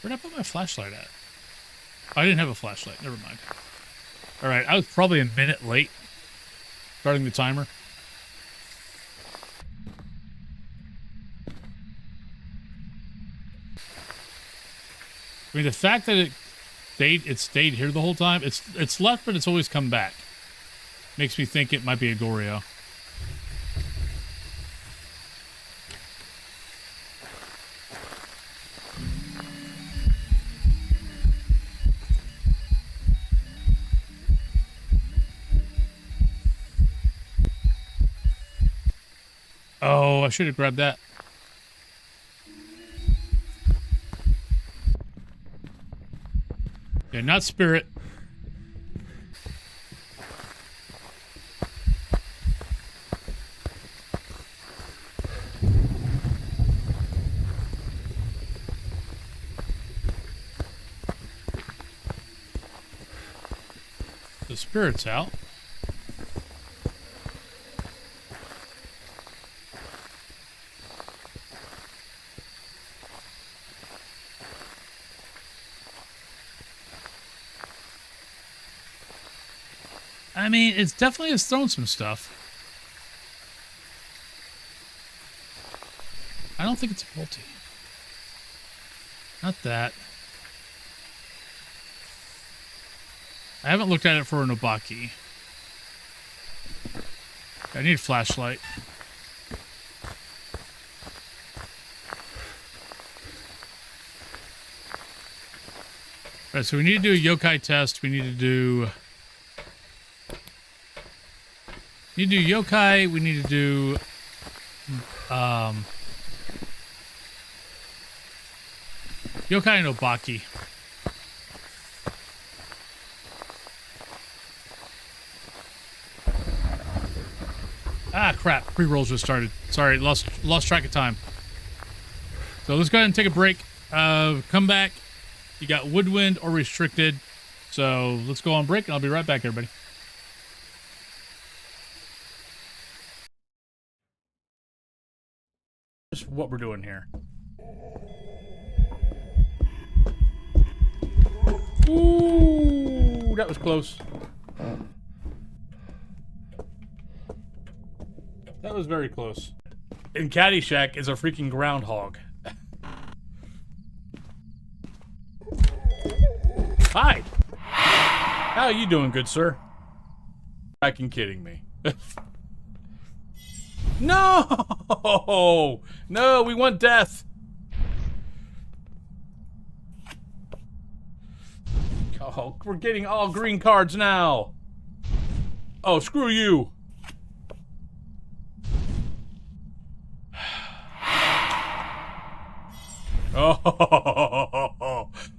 Where'd I put my flashlight at? Oh, I didn't have a flashlight. Never mind. All right, I was probably a minute late starting the timer. I mean, the fact that it stayed here the whole time, it's left, but it's always come back. Makes me think it might be a Goryo. Oh, I should have grabbed that. Yeah, not spirit. The spirit's out. I mean, it's definitely has thrown some stuff. I don't think it's a multi. Not that. I haven't looked at it for an Obaki. I need a flashlight. All right, so we need to do a yokai test. We need to do yokai. We need to do yokai and Obaki. Ah, crap. Pre-rolls just started. Sorry, lost track of time. So let's go ahead and take a break. Come back. You got woodwind or restricted. So let's go on break, and I'll be right back, everybody. Just what we're doing here. Ooh, that was close. That was very close. And Caddyshack is a freaking groundhog. Hi! How are you doing, good sir? Fucking kidding me. No! No, we want death! Oh, we're getting all green cards now! Oh, screw you!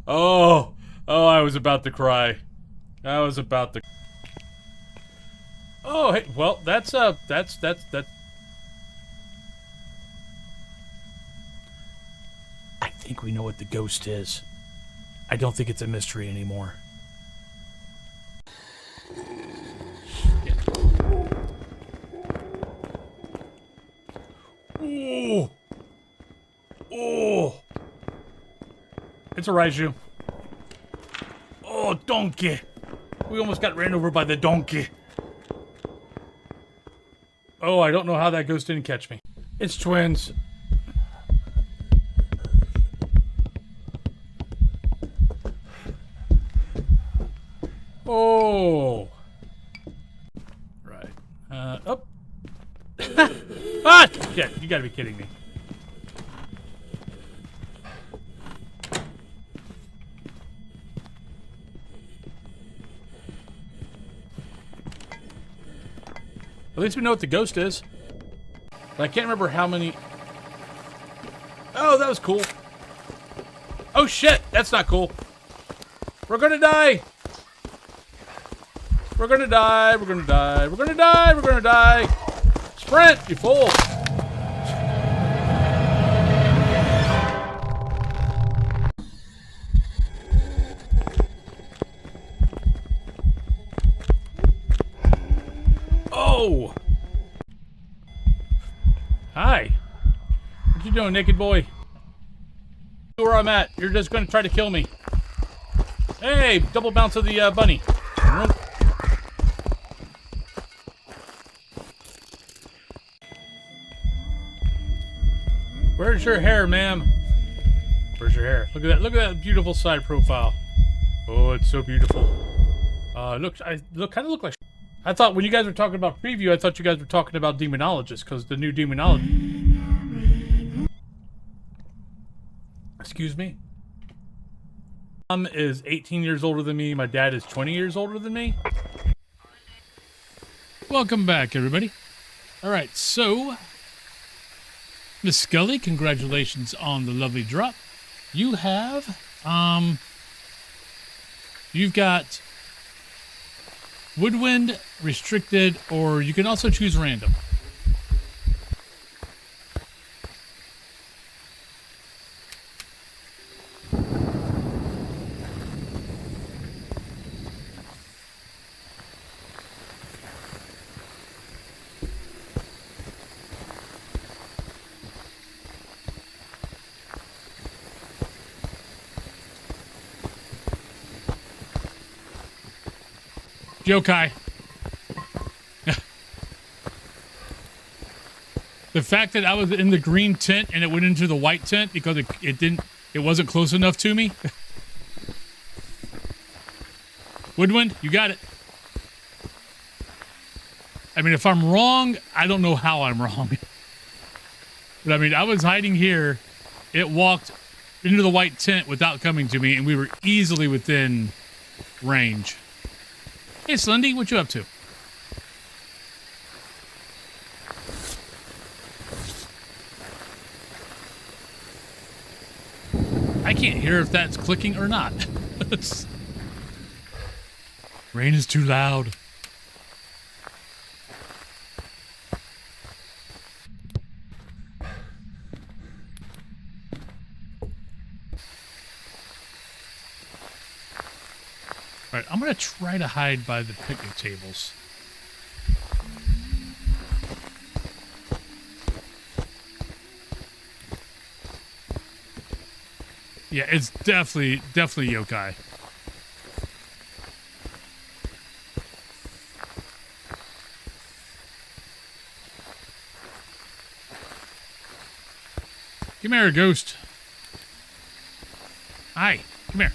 Oh, I was about to cry. I was about to. Oh, hey, well, that's. I think we know what the ghost is. I don't think it's a mystery anymore. Ooh. Oh. It's a Raiju. Oh, donkey. We almost got ran over by the donkey. Oh, I don't know how that ghost didn't catch me. It's twins. Oh. Right. Up. Ah! Shit, you gotta be kidding me. At least we know what the ghost is. But I can't remember how many... Oh, that was cool. Oh shit, that's not cool. We're gonna die. We're gonna die, we're gonna die, we're gonna die, we're gonna die. Sprint, you fool. Oh! Hi. What you doing, naked boy? Where I'm at. You're just gonna try to kill me. Hey, double bounce of the bunny. Nope. Where's your hair, ma'am? Where's your hair? Look at that. Look at that beautiful side profile. Oh, it's so beautiful. Kind of look like. I thought when you guys were talking about preview, I thought you guys were talking about Demonologist, because the new Demonologist. Excuse me. Mom is 18 years older than me. My dad is 20 years older than me. Welcome back, everybody. All right, so Miss Scully, congratulations on the lovely drop. You have, you've got Woodwind, Restricted, or you can also choose Random. Yokai. The fact that I was in the green tent and it went into the white tent because it wasn't close enough to me. Woodwind, you got it. I mean, if I'm wrong, I don't know how I'm wrong. But I mean, I was hiding here. It walked into the white tent without coming to me, and we were easily within range. Hey, Slendy, what you up to? I can't hear if that's clicking or not. Rain is too loud. All right, I'm going to try to hide by the picnic tables. Yeah, it's definitely yokai. Come here, ghost. Hi, come here.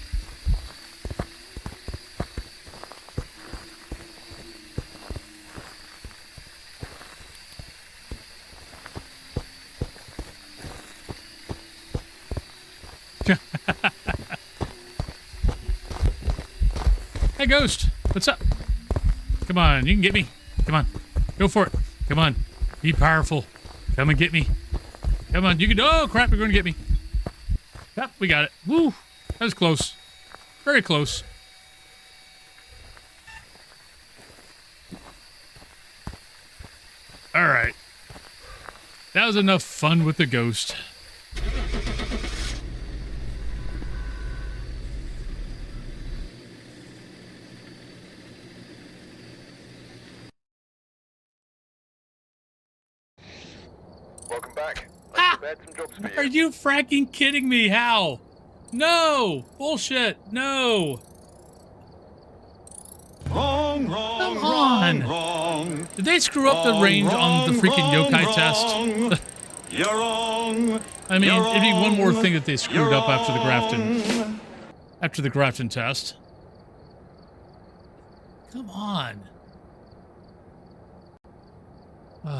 Hey, ghost. What's up? Come on, you can get me. Come on. Go for it. Come on. Be powerful. Come and get me. Come on, you can. Oh, crap, you're going to get me. Yep, we got it. Woo. That was close. Very close. All right. That was enough fun with the ghost. Welcome back. I prepared some jobs for you. Are you fracking kidding me? How? No! Bullshit! No! Wrong, wrong, Come wrong, on. wrong. Did they screw up the range on the freaking yokai test? You're wrong. I mean, You're it'd be one more wrong. thing that they screwed You're up after the Grafton. wrong. After the Grafton test. Come on. All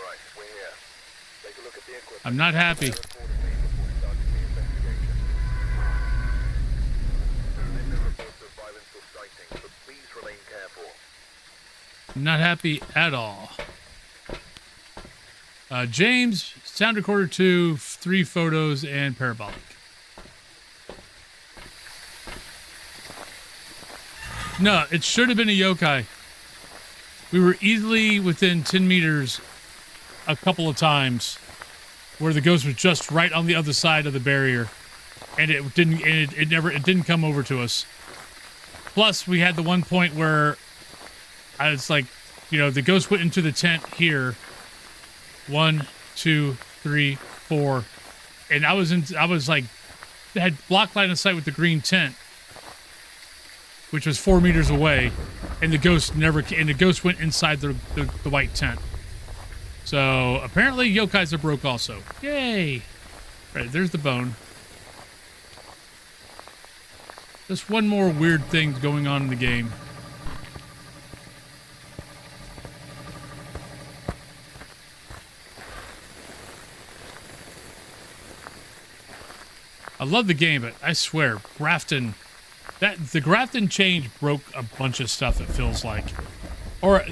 right, we're here. Take a look at the equipment. I'm not happy. Report to me before we start the investigation. There have been no reports of violence or sightings, but please remain careful. I'm not happy at all. James, sound recorder 2, 3 photos, and parabolic. No, it should have been a yokai. We were easily within 10 meters a couple of times where the ghost was just right on the other side of the barrier, and it didn't come over to us. Plus, we had the one point where I was like, you know, the ghost went into the tent here. 1, 2, 3, 4, and I was like, had block line of sight with the green tent, which was 4 meters away, and the ghost went inside the white tent. So apparently yokais are broke also. Yay! Right, there's the bone. Just one more weird thing going on in the game. I love the game, but I swear, Grafton, the Grafton change broke a bunch of stuff, it feels like. Or,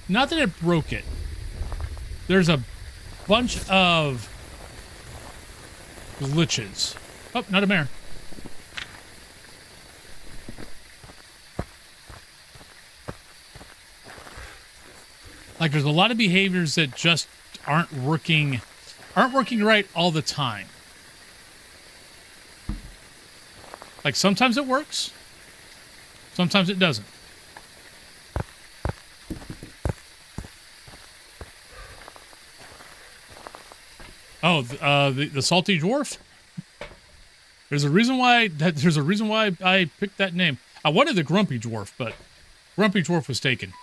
not that it broke it. There's a bunch of glitches. Oh, not a mare. Like, there's a lot of behaviors that just aren't working right all the time. Like, sometimes it works, sometimes it doesn't. Oh, the salty dwarf? There's a reason why I picked that name. I wanted the Grumpy Dwarf, but Grumpy Dwarf was taken.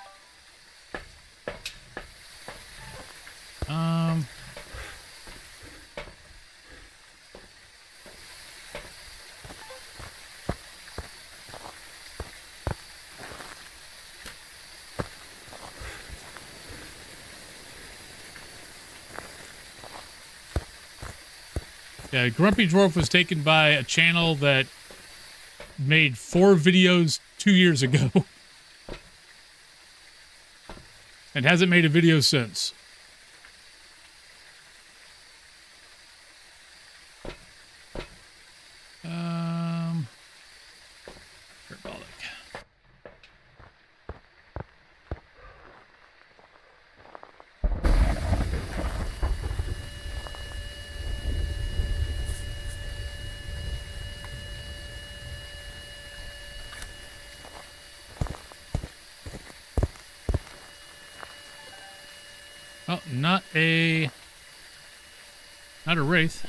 Yeah, Grumpy Dwarf was taken by a channel that made 4 videos 2 years ago. And hasn't made a video since. Parabolic. Oh, not a wraith.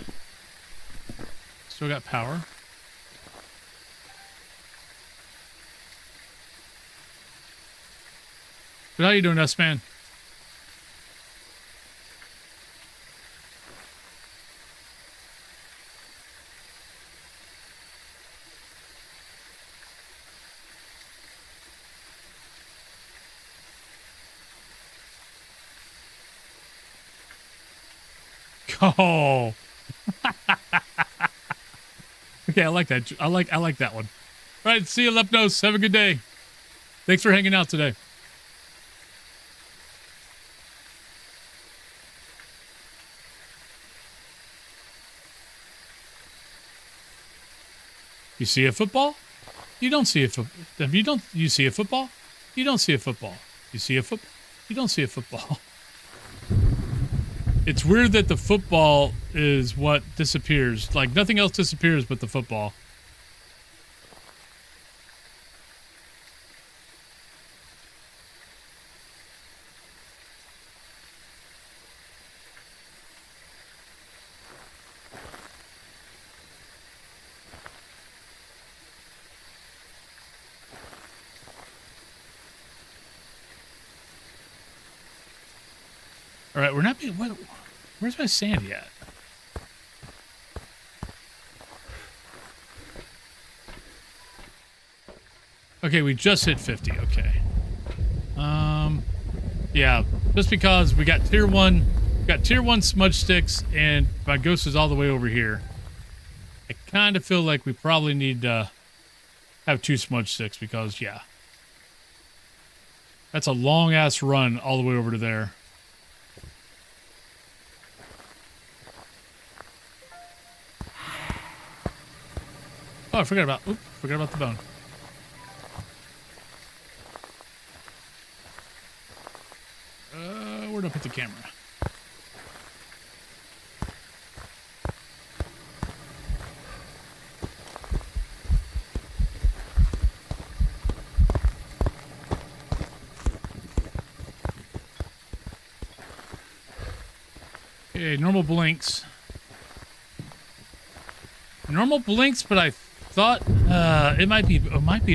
Still got power. But how you doing, S-Man? Oh. Okay, I like that. I like that one. All right, see you, Lepnos. Have a good day. Thanks for hanging out today. You see a football? You don't see a football. You see a football? You don't see a football. You see a football? You don't see a football. It's weird that the football is what disappears. Like, nothing else disappears but the football. All right, we're not being... Where's my Sandy at? Okay, we just hit 50. Okay. Yeah, just because we got tier 1 smudge sticks and my ghost is all the way over here. I kind of feel like we probably need to have 2 smudge sticks because, yeah. That's a long-ass run all the way over to there. Oh, I forgot about the bone. Where'd I put the camera? Okay, normal blinks. Normal blinks, but I thought it might be an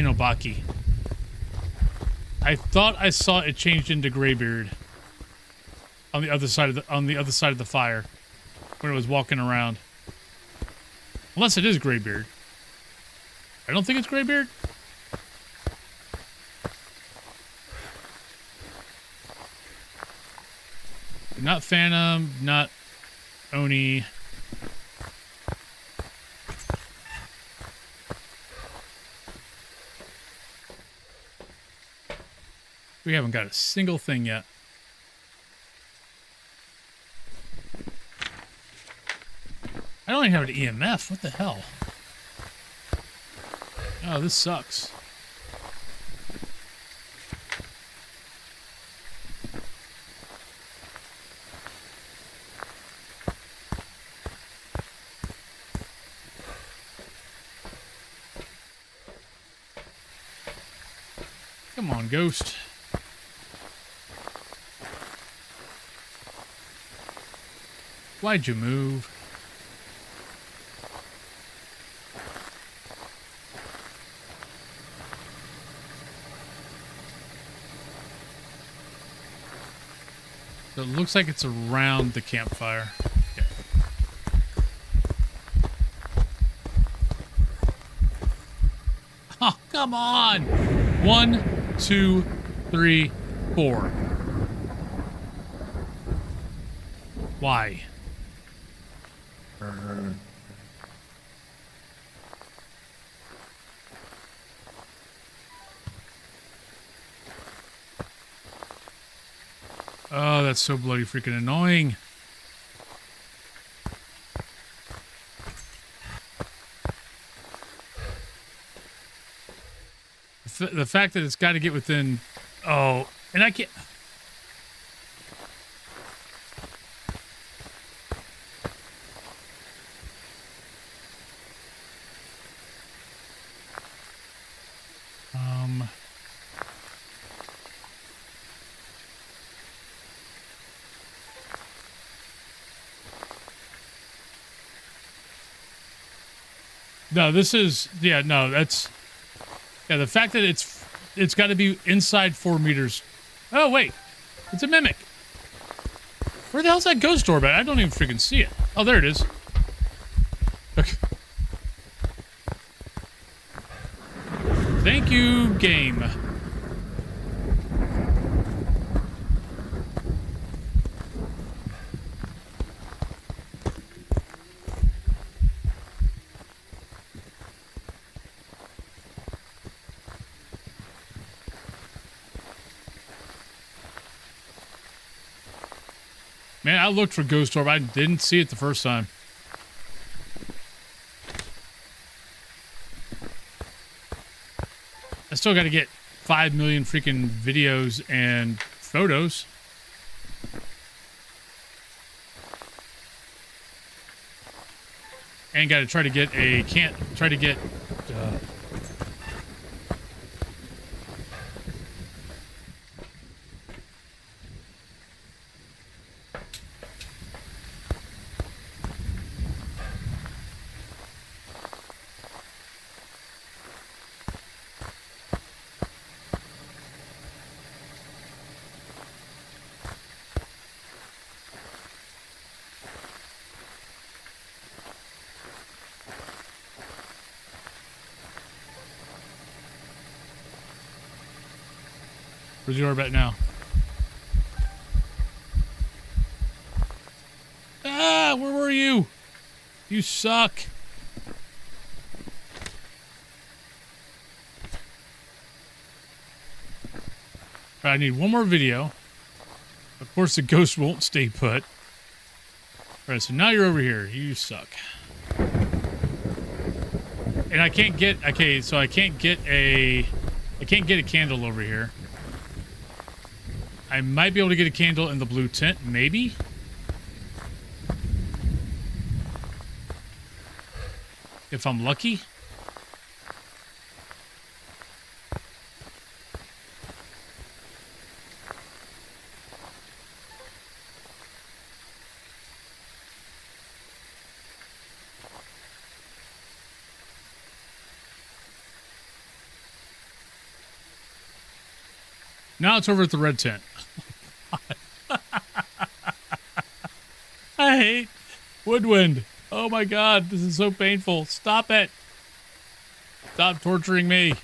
Obaki. I thought I saw it changed into Graybeard on the other side of the fire when it was walking around. Unless it is Graybeard. I don't think it's Graybeard. Not Phantom, not Oni. We haven't got a single thing yet. I don't even have an EMF. What the hell? Oh, this sucks. Come on, ghost. Why'd you move? So it looks like it's around the campfire. Okay. Oh, come on. 1, 2, 3, 4. Why? Oh, that's so bloody freaking annoying. The fact that it's got to get within... Oh, and I can't... No, this is... Yeah, no, that's... Yeah, the fact that it's got to be inside 4 meters. Oh, wait. It's a mimic. Where the hell's that ghost door at? I don't even freaking see it. Oh, there it is. Okay. Thank you, game. Man, I looked for Ghost Orb. I didn't see it the first time. I still got to get 5 million freaking videos and photos. And got to try to get a... Where's your orb at now? Ah, where were you? You suck. I need one more video. Of course, the ghost won't stay put. All right, so now you're over here. You suck. And I can't get... Okay, so I can't get a candle over here. I might be able to get a candle in the blue tent, maybe? If I'm lucky. Now it's over at the red tent. I hate Woodwind. Oh my god, this is so painful. Stop it. Stop torturing me.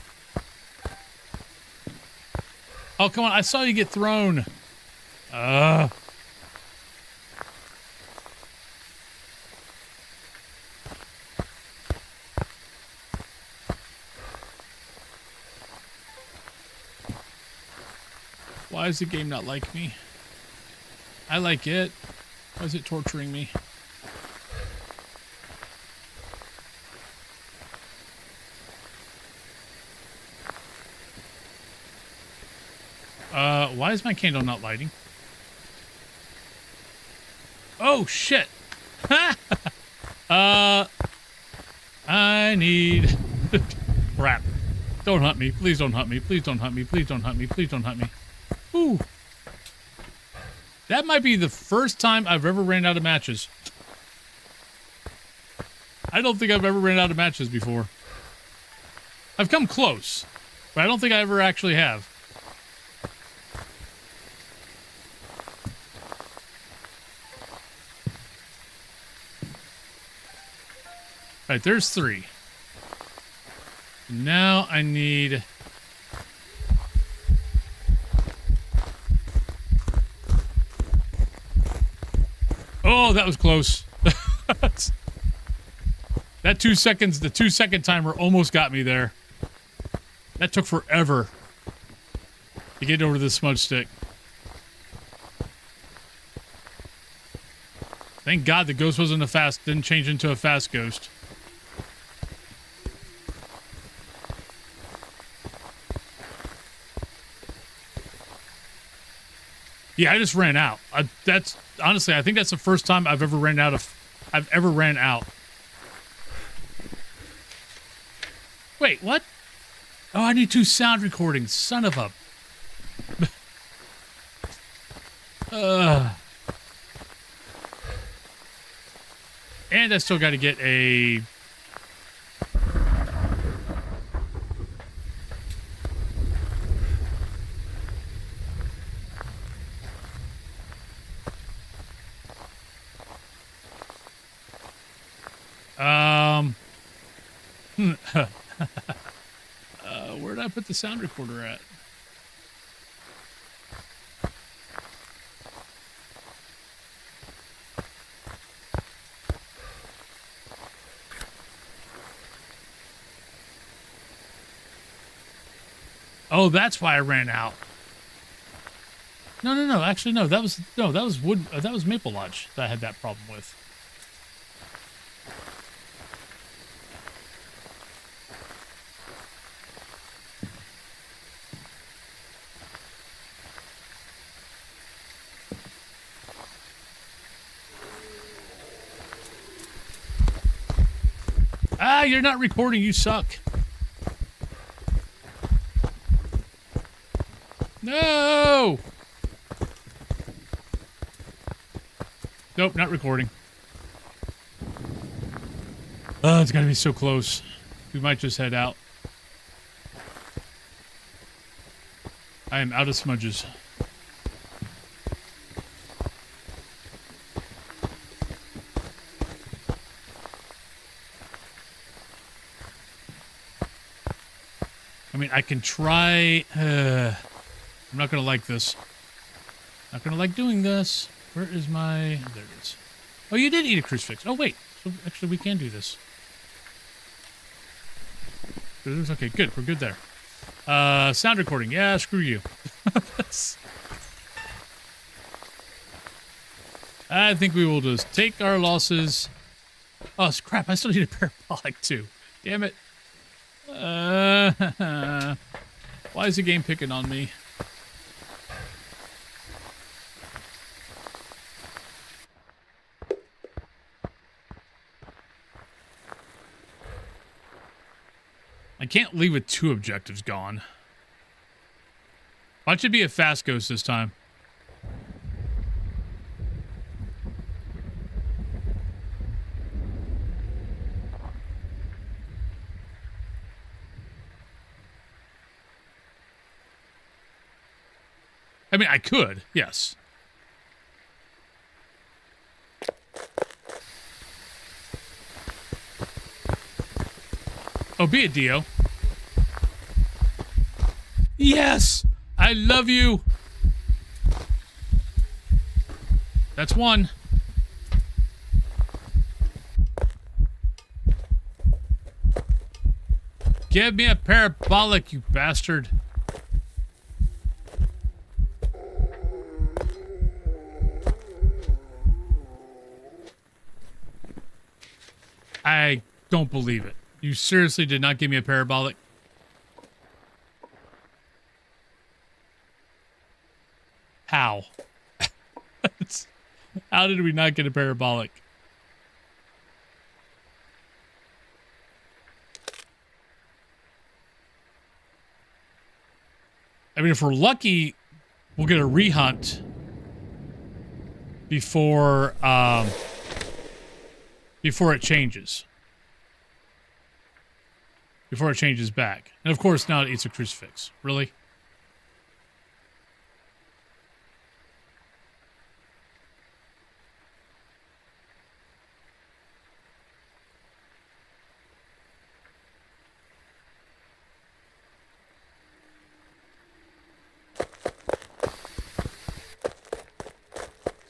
Oh, come on. I saw you get thrown. Why does the game not like me? I like it. Why is it torturing me? Why is my candle not lighting? Oh, shit. I need... Crap. Don't hunt me. Please don't hunt me. Please don't hunt me. Please don't hunt me. Please don't hunt me. Ooh. That might be the first time I've ever ran out of matches. I don't think I've ever ran out of matches before. I've come close, but I don't think I ever actually have. Right, there's 3. Now I need... Oh, that was close. That 2 seconds, the 2-second timer almost got me there. That took forever to get over the smudge stick. Thank God the ghost wasn't didn't change into a fast ghost. Yeah, I just ran out. That's honestly, I think that's the first time I've ever ran out. Wait, what? Oh, I need 2 sound recordings. Son of a... And I still got to get a... where did I put the sound recorder at? Oh, that's why I ran out. No. Actually, no. That was wood. That was Maple Lodge that I had that problem with. Ah, you're not recording. You suck. No! Nope, not recording. Oh, it's gotta be so close. We might just head out. I am out of smudges. I mean, I can try... I'm not gonna like this. Not gonna like doing this. Where is my... There it is. Oh, you did eat a crucifix. Oh, wait. So actually, we can do this. Okay, good. We're good there. Sound recording. Yeah, screw you. I think we will just take our losses. Oh, crap. I still need a parabolic, too. Damn it. Why is the game picking on me? I can't leave with 2 objectives gone. Why should be a fast ghost this time? I mean, I could, yes. Oh, be it, Dio. Yes! I love you! That's 1. Give me a parabolic, you bastard. I don't believe it. You seriously did not give me a parabolic? How? How did we not get a parabolic? I mean, if we're lucky, we'll get a rehunt before before it changes. Before it changes back. And of course, now it eats a crucifix. Really?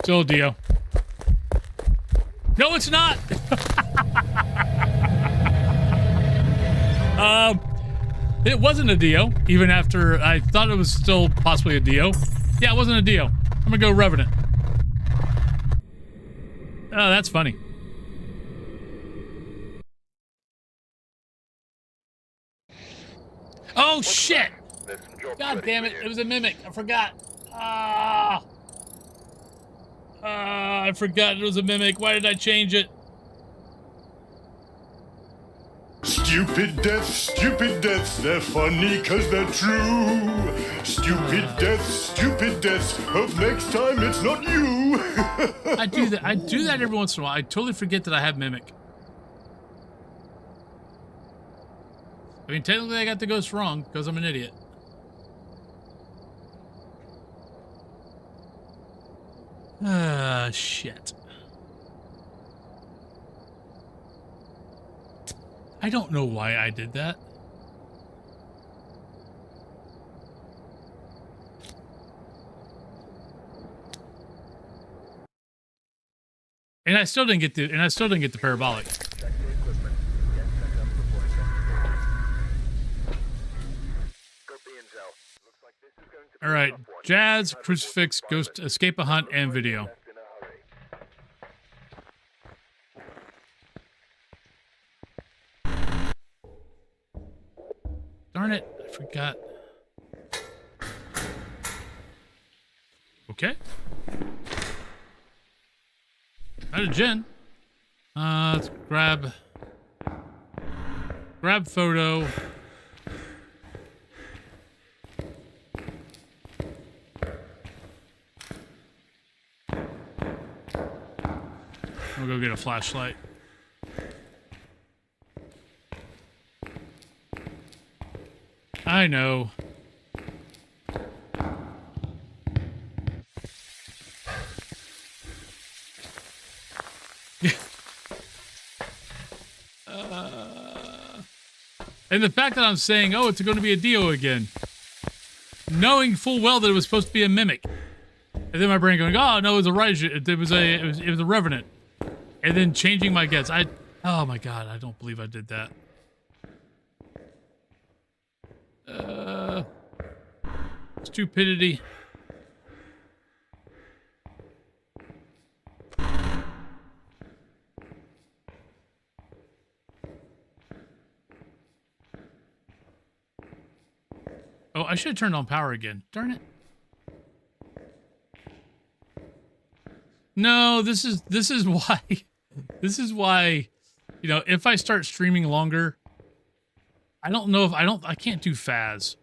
Still a Dio. No, it's not. It wasn't a Dio, even after I thought it was still possibly a Dio. Yeah, it wasn't a Dio. I'm gonna go Revenant. Oh, that's funny. Oh, shit! There's some jobs God ready damn for it, you. it was a mimic. I forgot. I forgot it was a mimic. Why did I change it? Stupid deaths, they're funny cause they're true. Stupid deaths, hope next time it's not you. I do that every once in a while. I totally forget that I have mimic. I mean, technically I got the ghost wrong because I'm an idiot. Shit. I don't know why I did that. And I still didn't get the parabolic. Check the equipment. Get set up before it gets got the intel. Looks like this is going to be All right, a tough one. Jazz, Crucifix, Ghost, Escape a Hunt, and Video. Left in a hurry. Darn it, I forgot. Okay. Not a gin. Let's grab photo. We'll go get a flashlight. I know. And the fact that I'm saying, oh, it's going to be a Dio again, knowing full well that it was supposed to be a mimic, and then my brain going, oh no, it was a it was a Revenant, and then changing my guess. Oh my god, I don't believe I did that. Stupidity. Oh, I should have turned on power again. Darn it. No, this is why this is why, you know, if I start streaming longer, I don't know if I can't do Phas.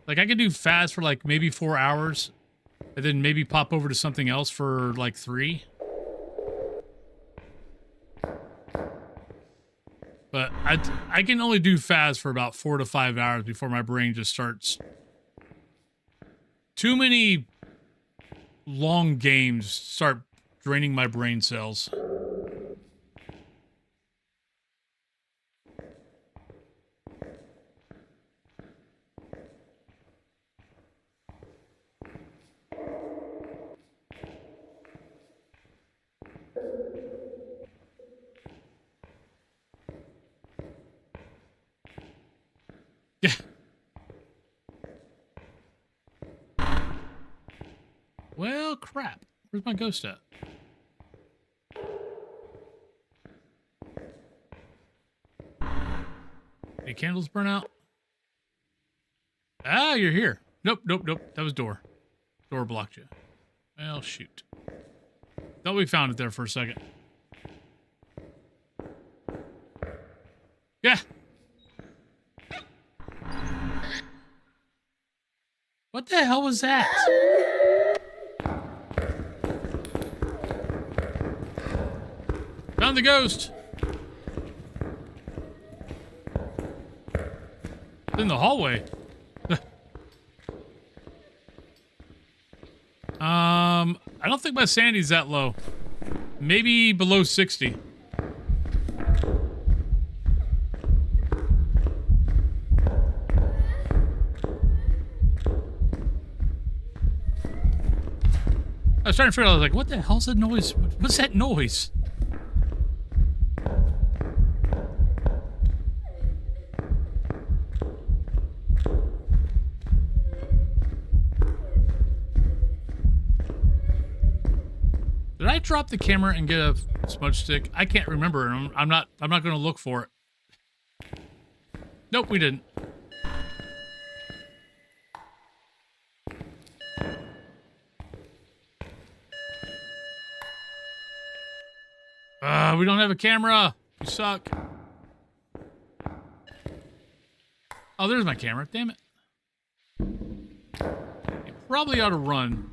Like I could do Phas for like maybe 4 hours and then maybe pop over to something else for like 3. But I can only do Phas for about 4 to 5 hours before my brain just starts. Too many long games start draining my brain cells. Yeah. Well, crap. Where's my ghost at? Any candles burn out? Ah, you're here. Nope, nope, nope. That was door. Door blocked you. Well, shoot. Thought we found it there for a second. Yeah. What the hell was that? Found the ghost. It's in the hallway. I don't think my sanity's that low. Maybe below 60. I was trying to figure out, I was like, what the hell's that noise? What's that noise? Did I drop the camera and get a smudge stick? I can't remember. I'm not going to look for it. Nope, we didn't. We don't have a camera. You suck. Oh, there's my camera. Damn it. You probably ought to run.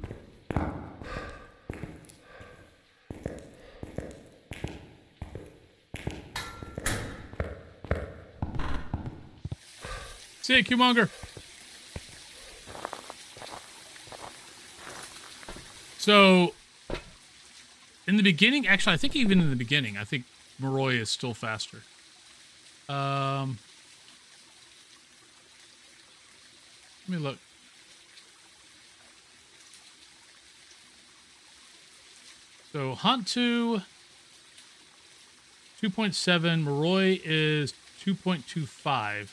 See ya, Q-Monger. So, in the beginning, actually, I think even in the beginning, I think Moroi is still faster. Let me look. So, Hantu 2.7, Moroi is 2.25.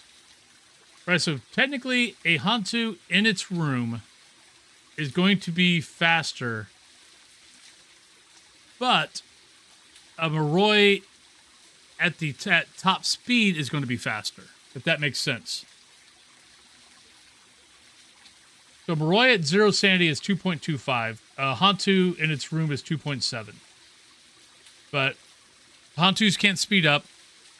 Right, so technically, a Hantu in its room is going to be faster, but a Moroi at the top speed is going to be faster, if that makes sense. So Moroi at 0 sanity is 2.25. Hantu in its room is 2.7. But Hantus can't speed up.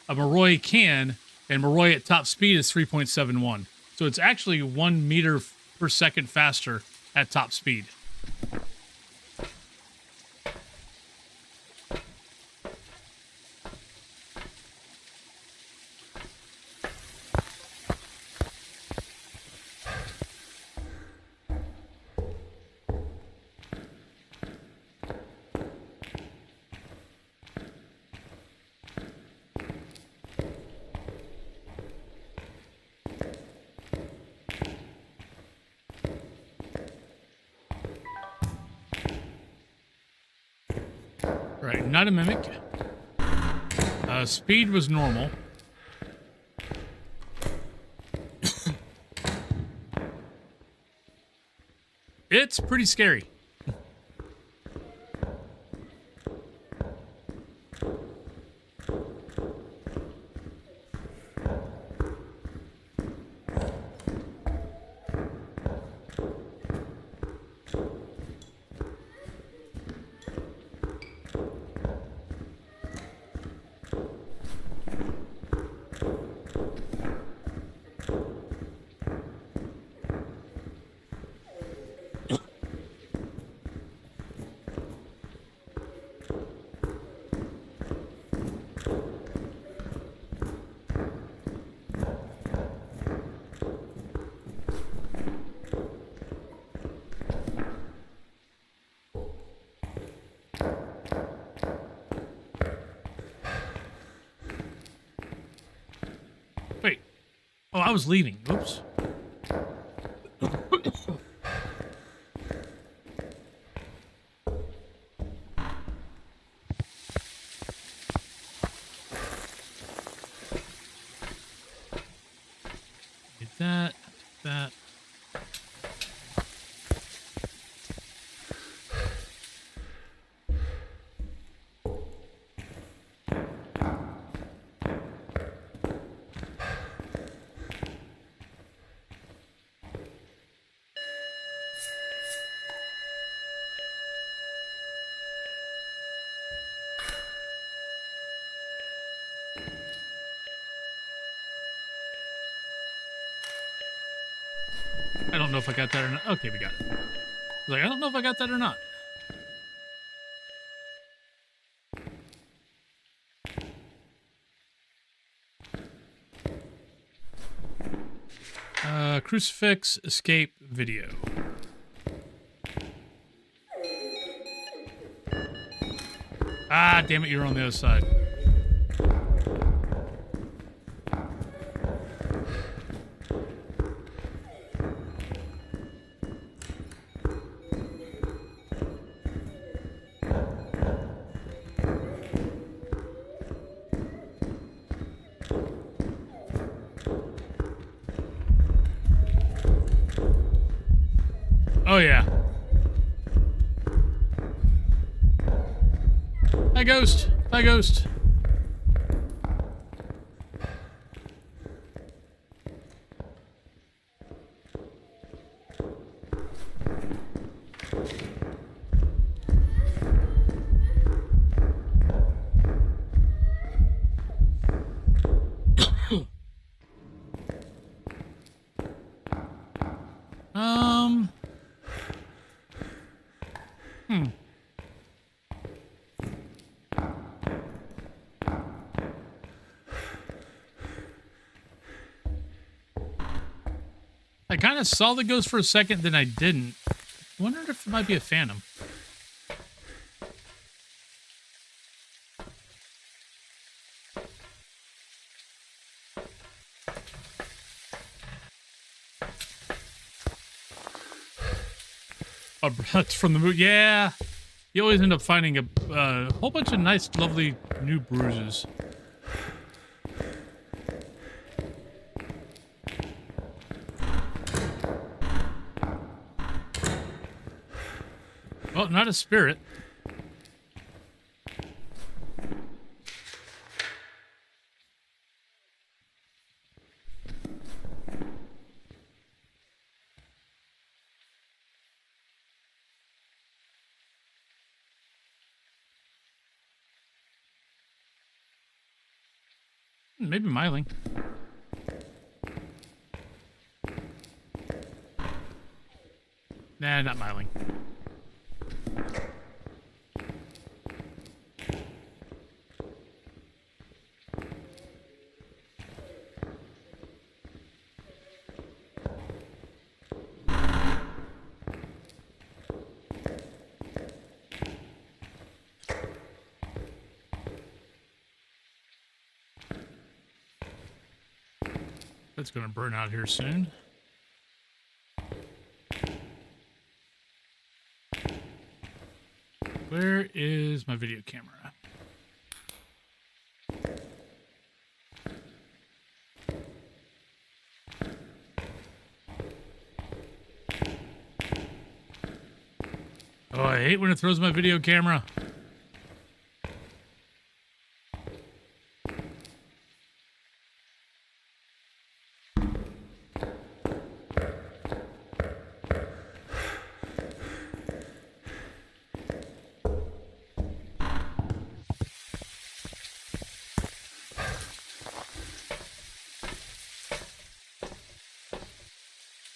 A Moroi can, and Moroi at top speed is 3.71. So it's actually 1 meter per second faster at top speed. Right, not a mimic. Speed was normal. It's pretty scary. Wait. Oh, I was leaving. Oops. Get that. That. I don't know if I got that or not. Okay, we got it. I was like, I don't know if I got that or not. Crucifix escape video. Ah, damn it, you're on the other side. Oh, yeah. Hi, Ghost. Hi, Ghost. Hmm. I kind of saw the ghost for a second, then I didn't. Wondered if it might be a phantom. Oh, that's from the movie. Yeah. You always end up finding a whole bunch of nice, lovely new bruises. Well, not a spirit. Maybe Myling. Nah, not Myling. That's gonna burn out here soon. Where is my video camera? Oh, I hate when it throws my video camera.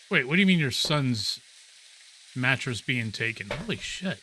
Wait, what do you mean your son's mattress being taken? Holy shit.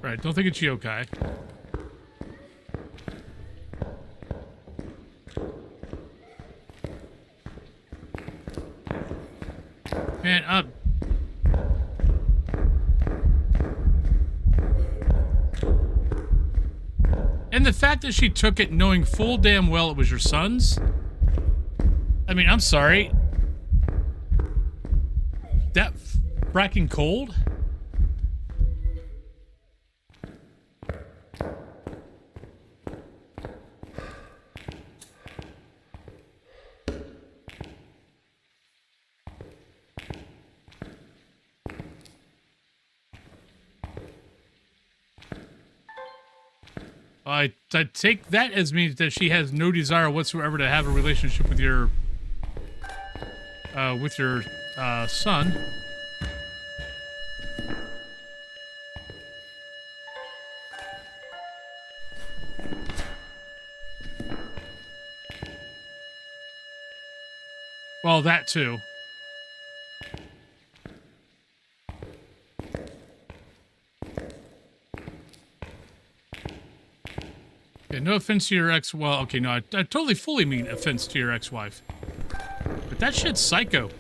Right, don't think it's yokai. Man, and the fact that she took it knowing full damn well it was your son's. I mean, I'm sorry. That fracking cold? I take that as means that she has no desire whatsoever to have a relationship with your son. Well, that too. Yeah, no offense to your ex. Well, okay, no, I totally fully mean offense to your ex-wife. But that shit's psycho.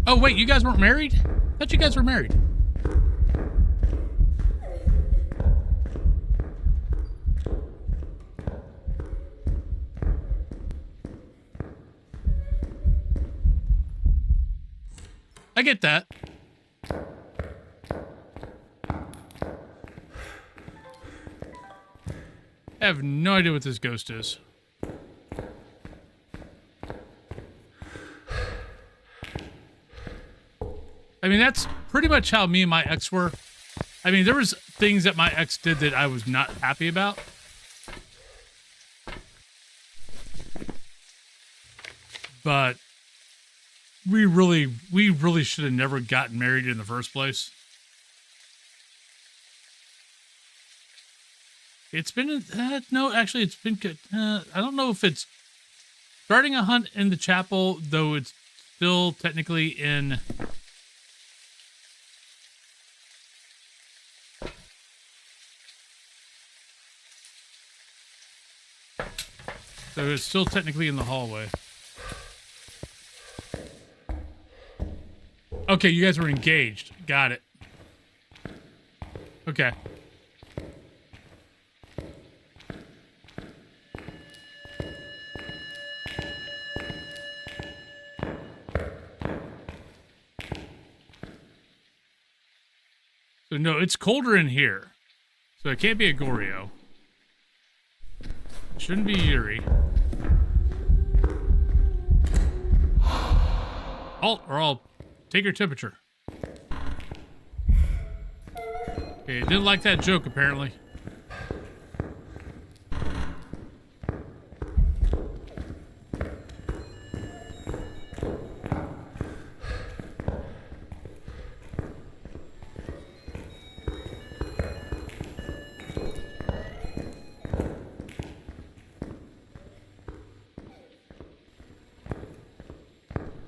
Oh, wait, you guys weren't married? I thought you guys were married. I get that. I have no idea what this ghost is. I mean, that's pretty much how me and my ex were. I mean, there was things that my ex did that I was not happy about. But we really should have never gotten married in the first place. It's been, no, actually, it's been good. I don't know if it's starting a hunt in the chapel, though it's still technically in... So it's still technically in the hallway. Okay, you guys were engaged. Got it. Okay. So no, it's colder in here. So it can't be a Goryo. It shouldn't be Yuri. Halt, or I'll take your temperature. Okay, didn't like that joke, apparently.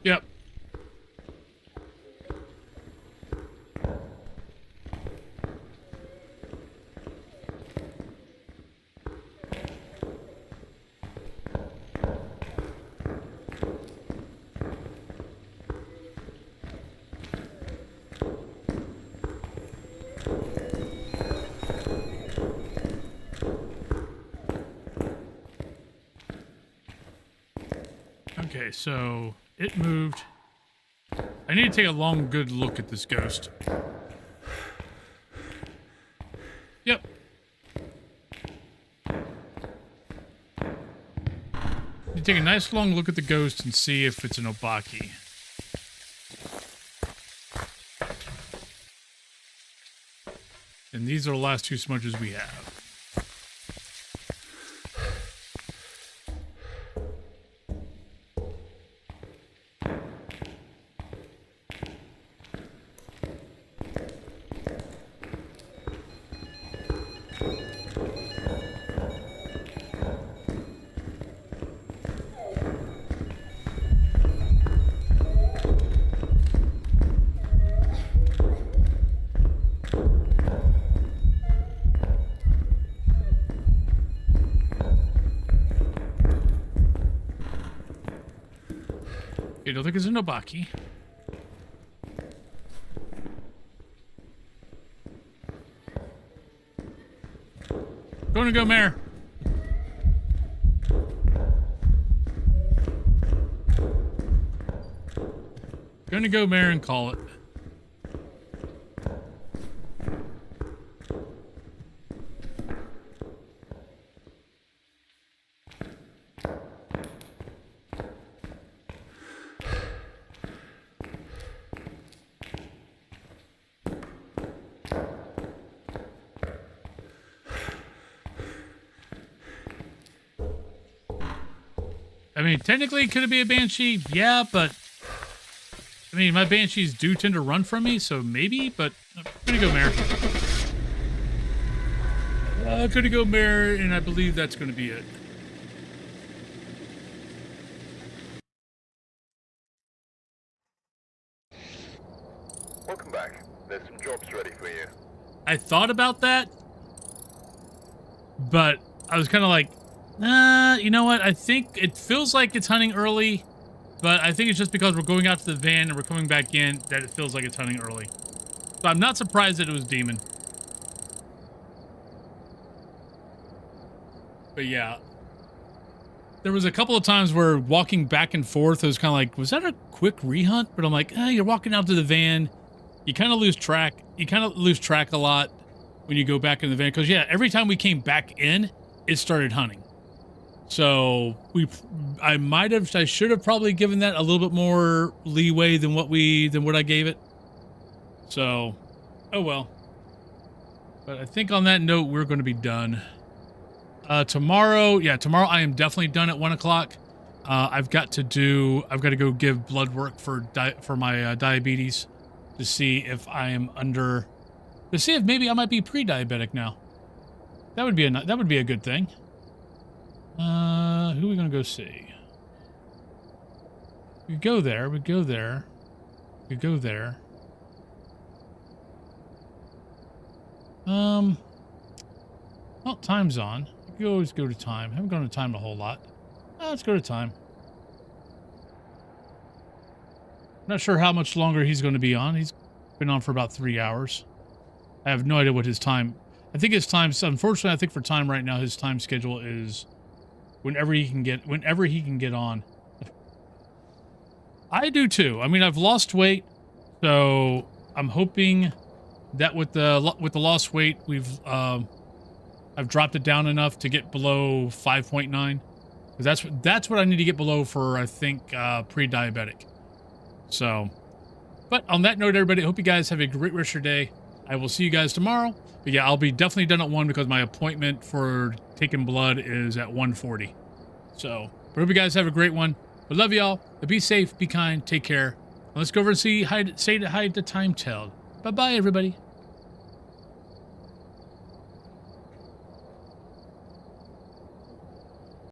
Yep. Okay, so it moved. I need to take a long, good look at this ghost. Yep. You take a nice long look at the ghost and see if it's an Obaki. And these are the last two smudges we have. I don't think it's a Nobaki. Going to go, Mare. Going to go, Mare, and call it. I mean, technically, could it be a Banshee? Yeah, but I mean, my Banshees do tend to run from me, so maybe, but I'm gonna go Mare. I'm gonna go Mare, and I believe that's gonna be it. Welcome back. There's some jobs ready for you. I thought about that, but I was kind of like, nah, you know what? I think it feels like it's hunting early, but I think it's just because we're going out to the van and we're coming back in that it feels like it's hunting early. So I'm not surprised that it was Demon. But yeah, there was a couple of times where walking back and forth, it was kind of like, was that a quick rehunt? But I'm like, you're walking out to the van. You kind of lose track. You kind of lose track a lot when you go back in the van. Because, yeah, every time we came back in, it started hunting. So I should have probably given that a little bit more leeway than what I gave it. So, oh well. But I think on that note, we're going to be done. Tomorrow I am definitely done at 1 o'clock. I've got to go give blood work for my diabetes to see if maybe I might be pre-diabetic now. That would be a good thing. Who are we gonna go see? We go there. Well, time's on. You always go to time. I haven't gone to time a whole lot. Let's go to time. Not sure how much longer he's going to be on. He's been on for about 3 hours. I have no idea what his time... I think his time... Unfortunately, I think for time right now, his time schedule is whenever he can get on. I do too. I mean, I've lost weight, so I'm hoping that with the lost weight, I've dropped it down enough to get below 5.9. Because that's what I need to get below for, I think, pre-diabetic. So, but on that note, everybody, I hope you guys have a great rest of your day. I will see you guys tomorrow. But yeah, I'll be definitely done at 1 because my appointment for taking blood is at 1:40. So, but hope you guys have a great one. I love y'all. Be safe, be kind, take care. And let's go over and say hi to Time Tell. Bye-bye, everybody.